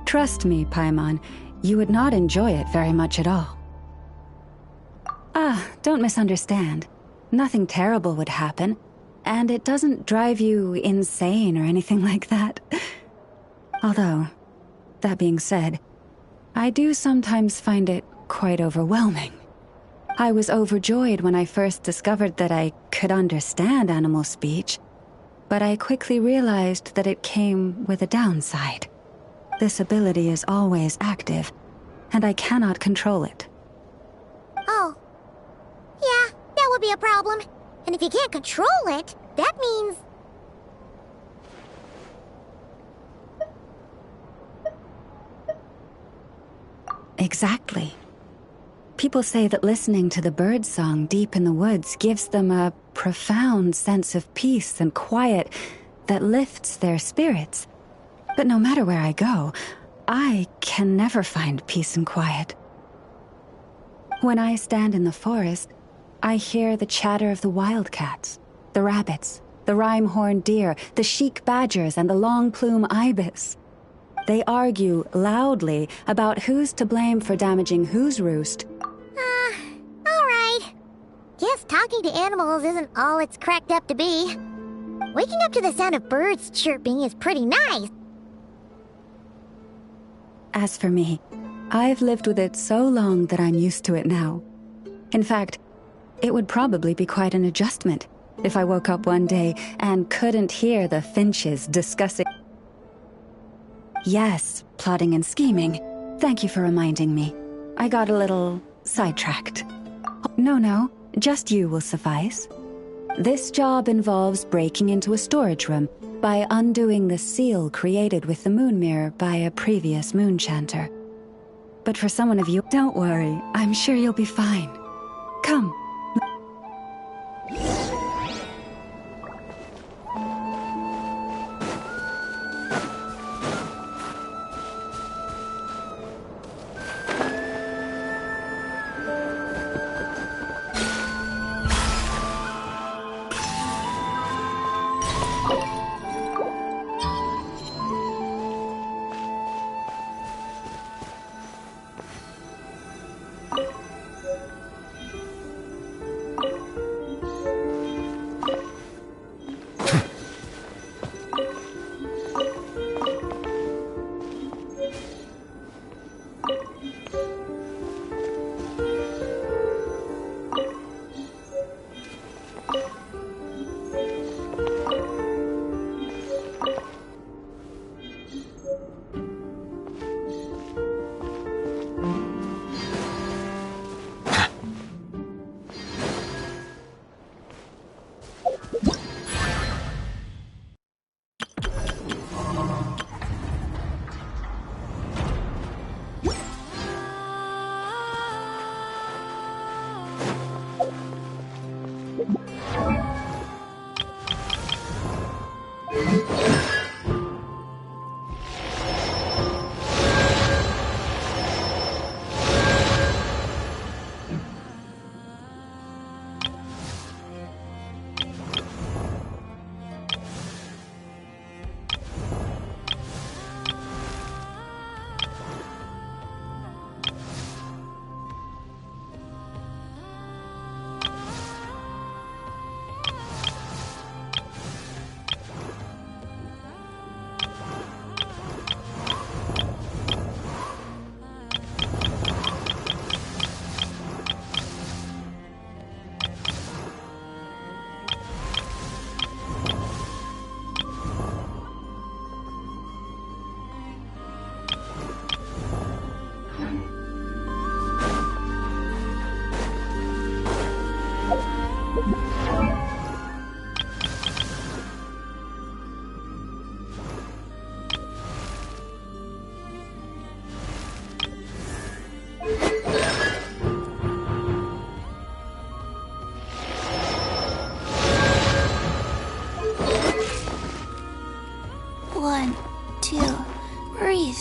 Trust me, Paimon, you would not enjoy it very much at all. Don't misunderstand. Nothing terrible would happen, and it doesn't drive you insane or anything like that. Although, that being said, I do sometimes find it quite overwhelming. I was overjoyed when I first discovered that I could understand animal speech, but I quickly realized that it came with a downside. This ability is always active, and I cannot control it. Oh. Yeah, that would be a problem. And if you can't control it, that means... Exactly. People say that listening to the bird song deep in the woods gives them a profound sense of peace and quiet that lifts their spirits. But no matter where I go, I can never find peace and quiet. When I stand in the forest, I hear the chatter of the wildcats, the rabbits, the rhyme-horned deer, the chic badgers, and the long-plume ibis. They argue loudly about who's to blame for damaging whose roost. Alright. Guess talking to animals isn't all it's cracked up to be. Waking up to the sound of birds chirping is pretty nice. As for me, I've lived with it so long that I'm used to it now. In fact, it would probably be quite an adjustment if I woke up one day and couldn't hear the finches discussing... Yes, plotting and scheming. Thank you for reminding me. I got a little sidetracked. No, just you will suffice. This job involves breaking into a storage room by undoing the seal created with the moon mirror by a previous moon chanter. But for someone of you, don't worry, I'm sure you'll be fine. Come. 1, 2, breathe.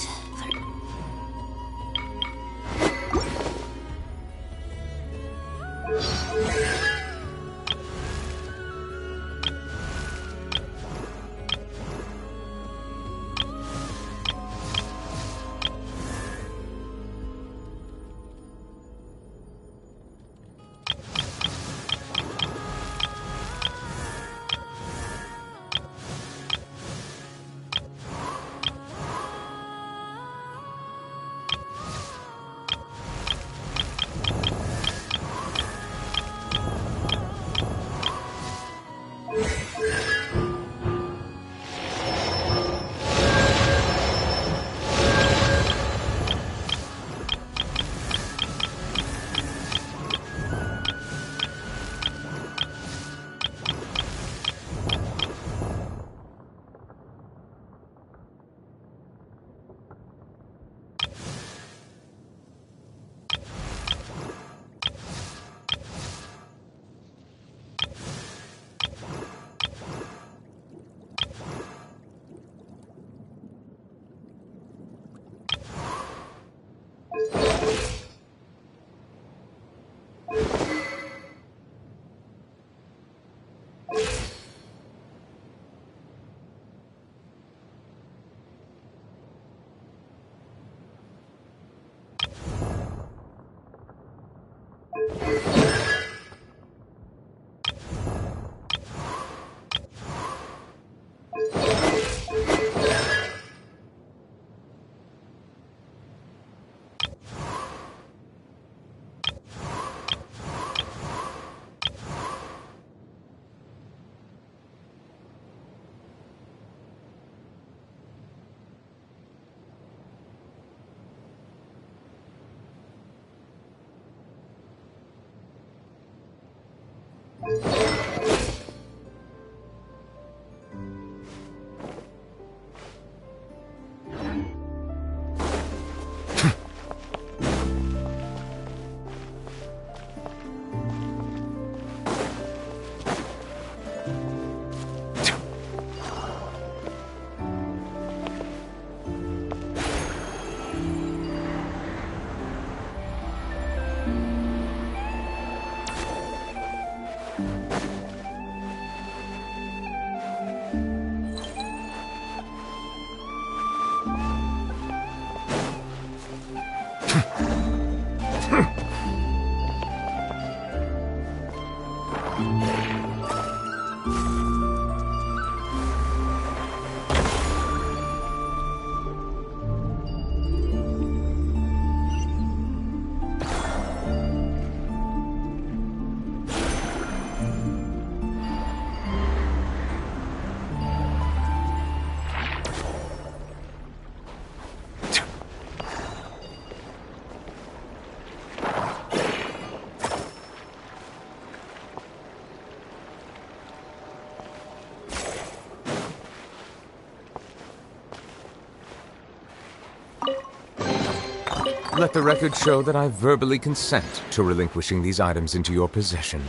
Let the record show that I verbally consent to relinquishing these items into your possession.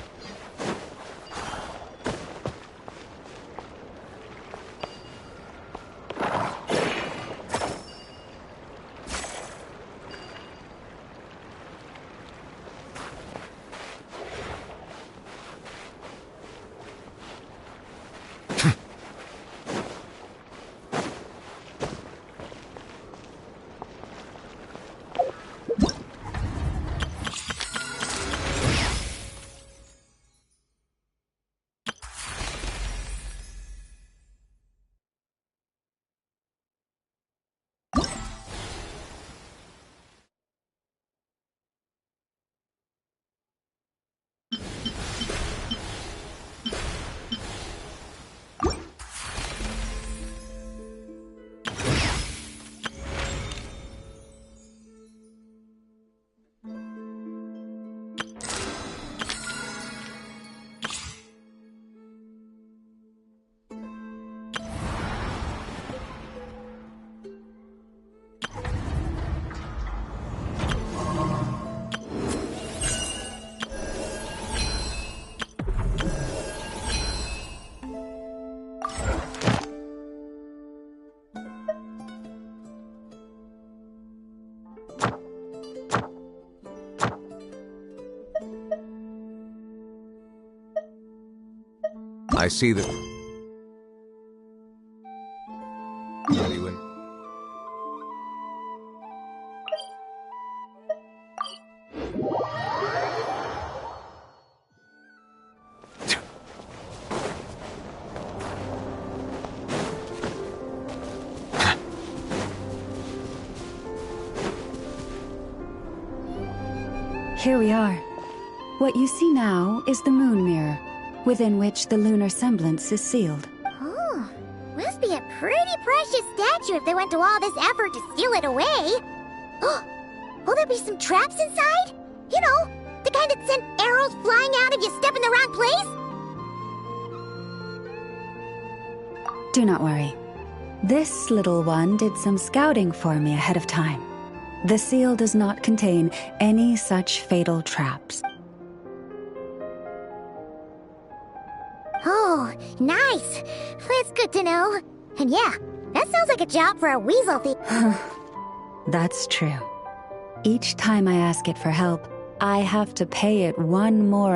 I see that... What do you in? Here we are. What you see now is the moon mirror, within which the lunar semblance is sealed. Oh, must be a pretty precious statue if they went to all this effort to steal it away. Will there be some traps inside? You know, the kind that send arrows flying out if you step in the wrong place? Do not worry. This little one did some scouting for me ahead of time. The seal does not contain any such fatal traps. Oh, nice. That's good to know. And yeah, that sounds like a job for a weasel thief. That's true. Each time I ask it for help, I have to pay it one more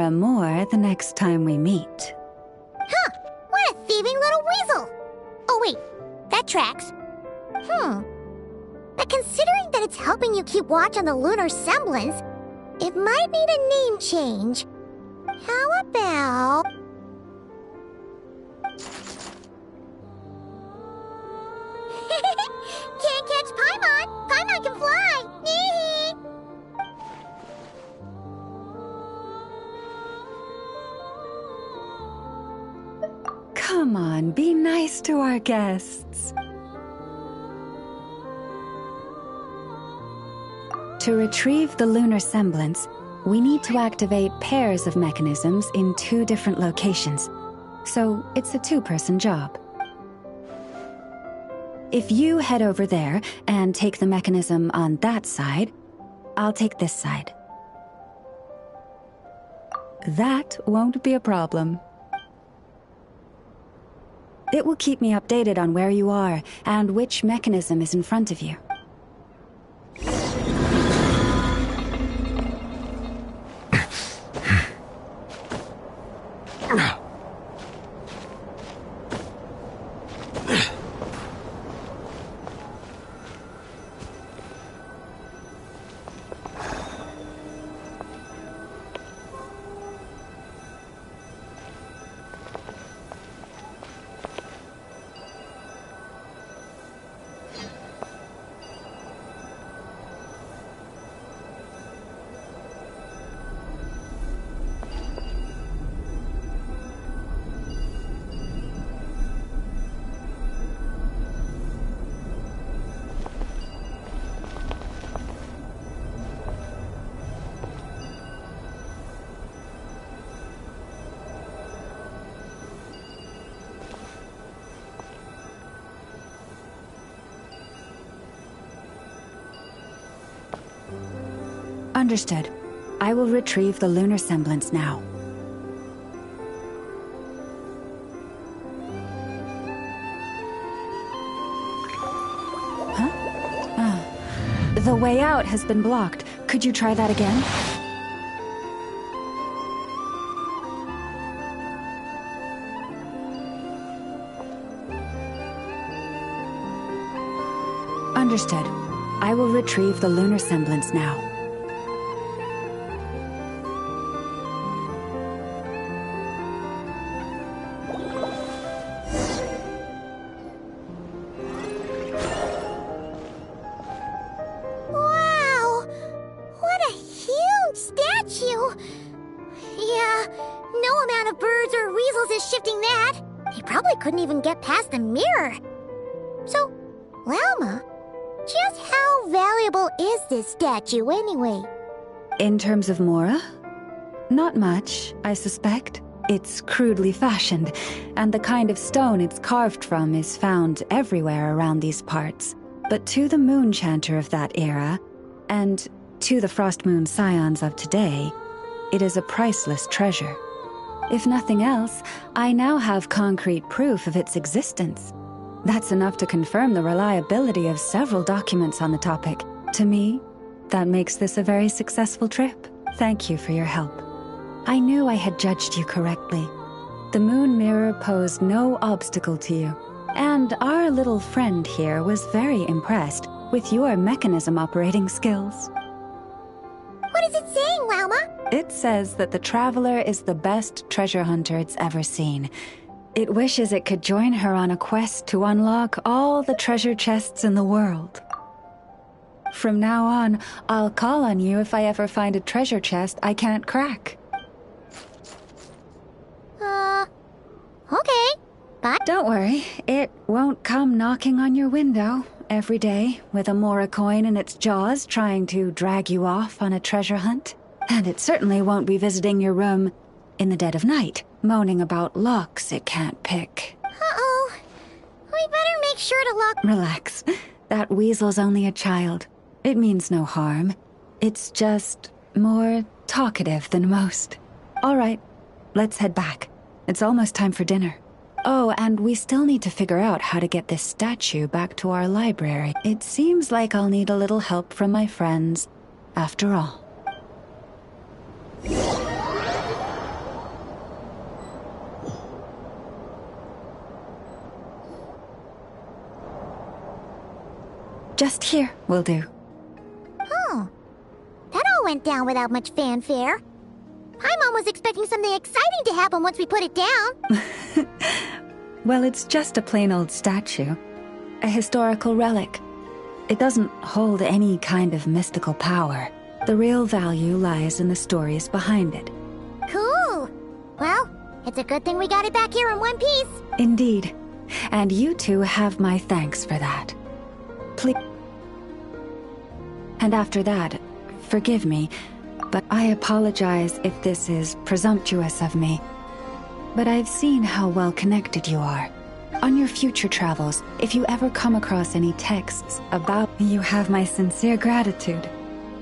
the next time we meet. Huh, what a thieving little weasel. Oh wait, that tracks. But considering that it's helping you keep watch on the lunar semblance, it might need a name change. How about... Can't catch Paimon! Paimon can fly! Come on, be nice to our guests. To retrieve the lunar semblance, we need to activate pairs of mechanisms in 2 different locations. So it's a 2-person job. If you head over there and take the mechanism on that side, I'll take this side. That won't be a problem. It will keep me updated on where you are and which mechanism is in front of you. Understood. I will retrieve the lunar semblance now. Huh? The way out has been blocked. Could you try that again? Understood. I will retrieve the lunar semblance now. Couldn't even get past the mirror. So, Lalma, just how valuable is this statue anyway? In terms of Mora? Not much, I suspect. It's crudely fashioned, and the kind of stone it's carved from is found everywhere around these parts. But to the moon chanter of that era, and to the Frost Moon scions of today, it is a priceless treasure. If nothing else, I now have concrete proof of its existence. That's enough to confirm the reliability of several documents on the topic. To me, that makes this a very successful trip. Thank you for your help. I knew I had judged you correctly. The moon mirror posed no obstacle to you, and our little friend here was very impressed with your mechanism operating skills. What is it saying, Lauma? It says that the Traveler is the best treasure hunter it's ever seen. It wishes it could join her on a quest to unlock all the treasure chests in the world. From now on, I'll call on you if I ever find a treasure chest I can't crack. Okay. But don't worry, it won't come knocking on your window every day with a Mora coin in its jaws trying to drag you off on a treasure hunt. And it certainly won't be visiting your room in the dead of night, moaning about locks it can't pick. Uh-oh. We better make sure to lock... Relax. That weasel's only a child. It means no harm. It's just more talkative than most. All right, let's head back. It's almost time for dinner. Oh, and we still need to figure out how to get this statue back to our library. It seems like I'll need a little help from my friends, after all. Just here will do. Oh. That all went down without much fanfare. My mom was expecting something exciting to happen once we put it down. Well, it's just a plain old statue. A historical relic. It doesn't hold any kind of mystical power. The real value lies in the stories behind it. Cool. Well, it's a good thing we got it back here in one piece. Indeed. And you two have my thanks for that. Please. And after that, forgive me, but I apologize if this is presumptuous of me. But I've seen how well connected you are. On your future travels, if you ever come across any texts about me, you have my sincere gratitude.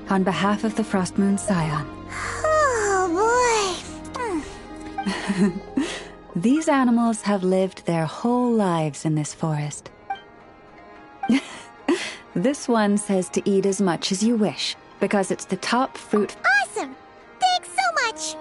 On behalf of the Frost Moon Scion. Oh, boy. These animals have lived their whole lives in this forest. This one says to eat as much as you wish, because it's the top fruit. Awesome! Thanks so much!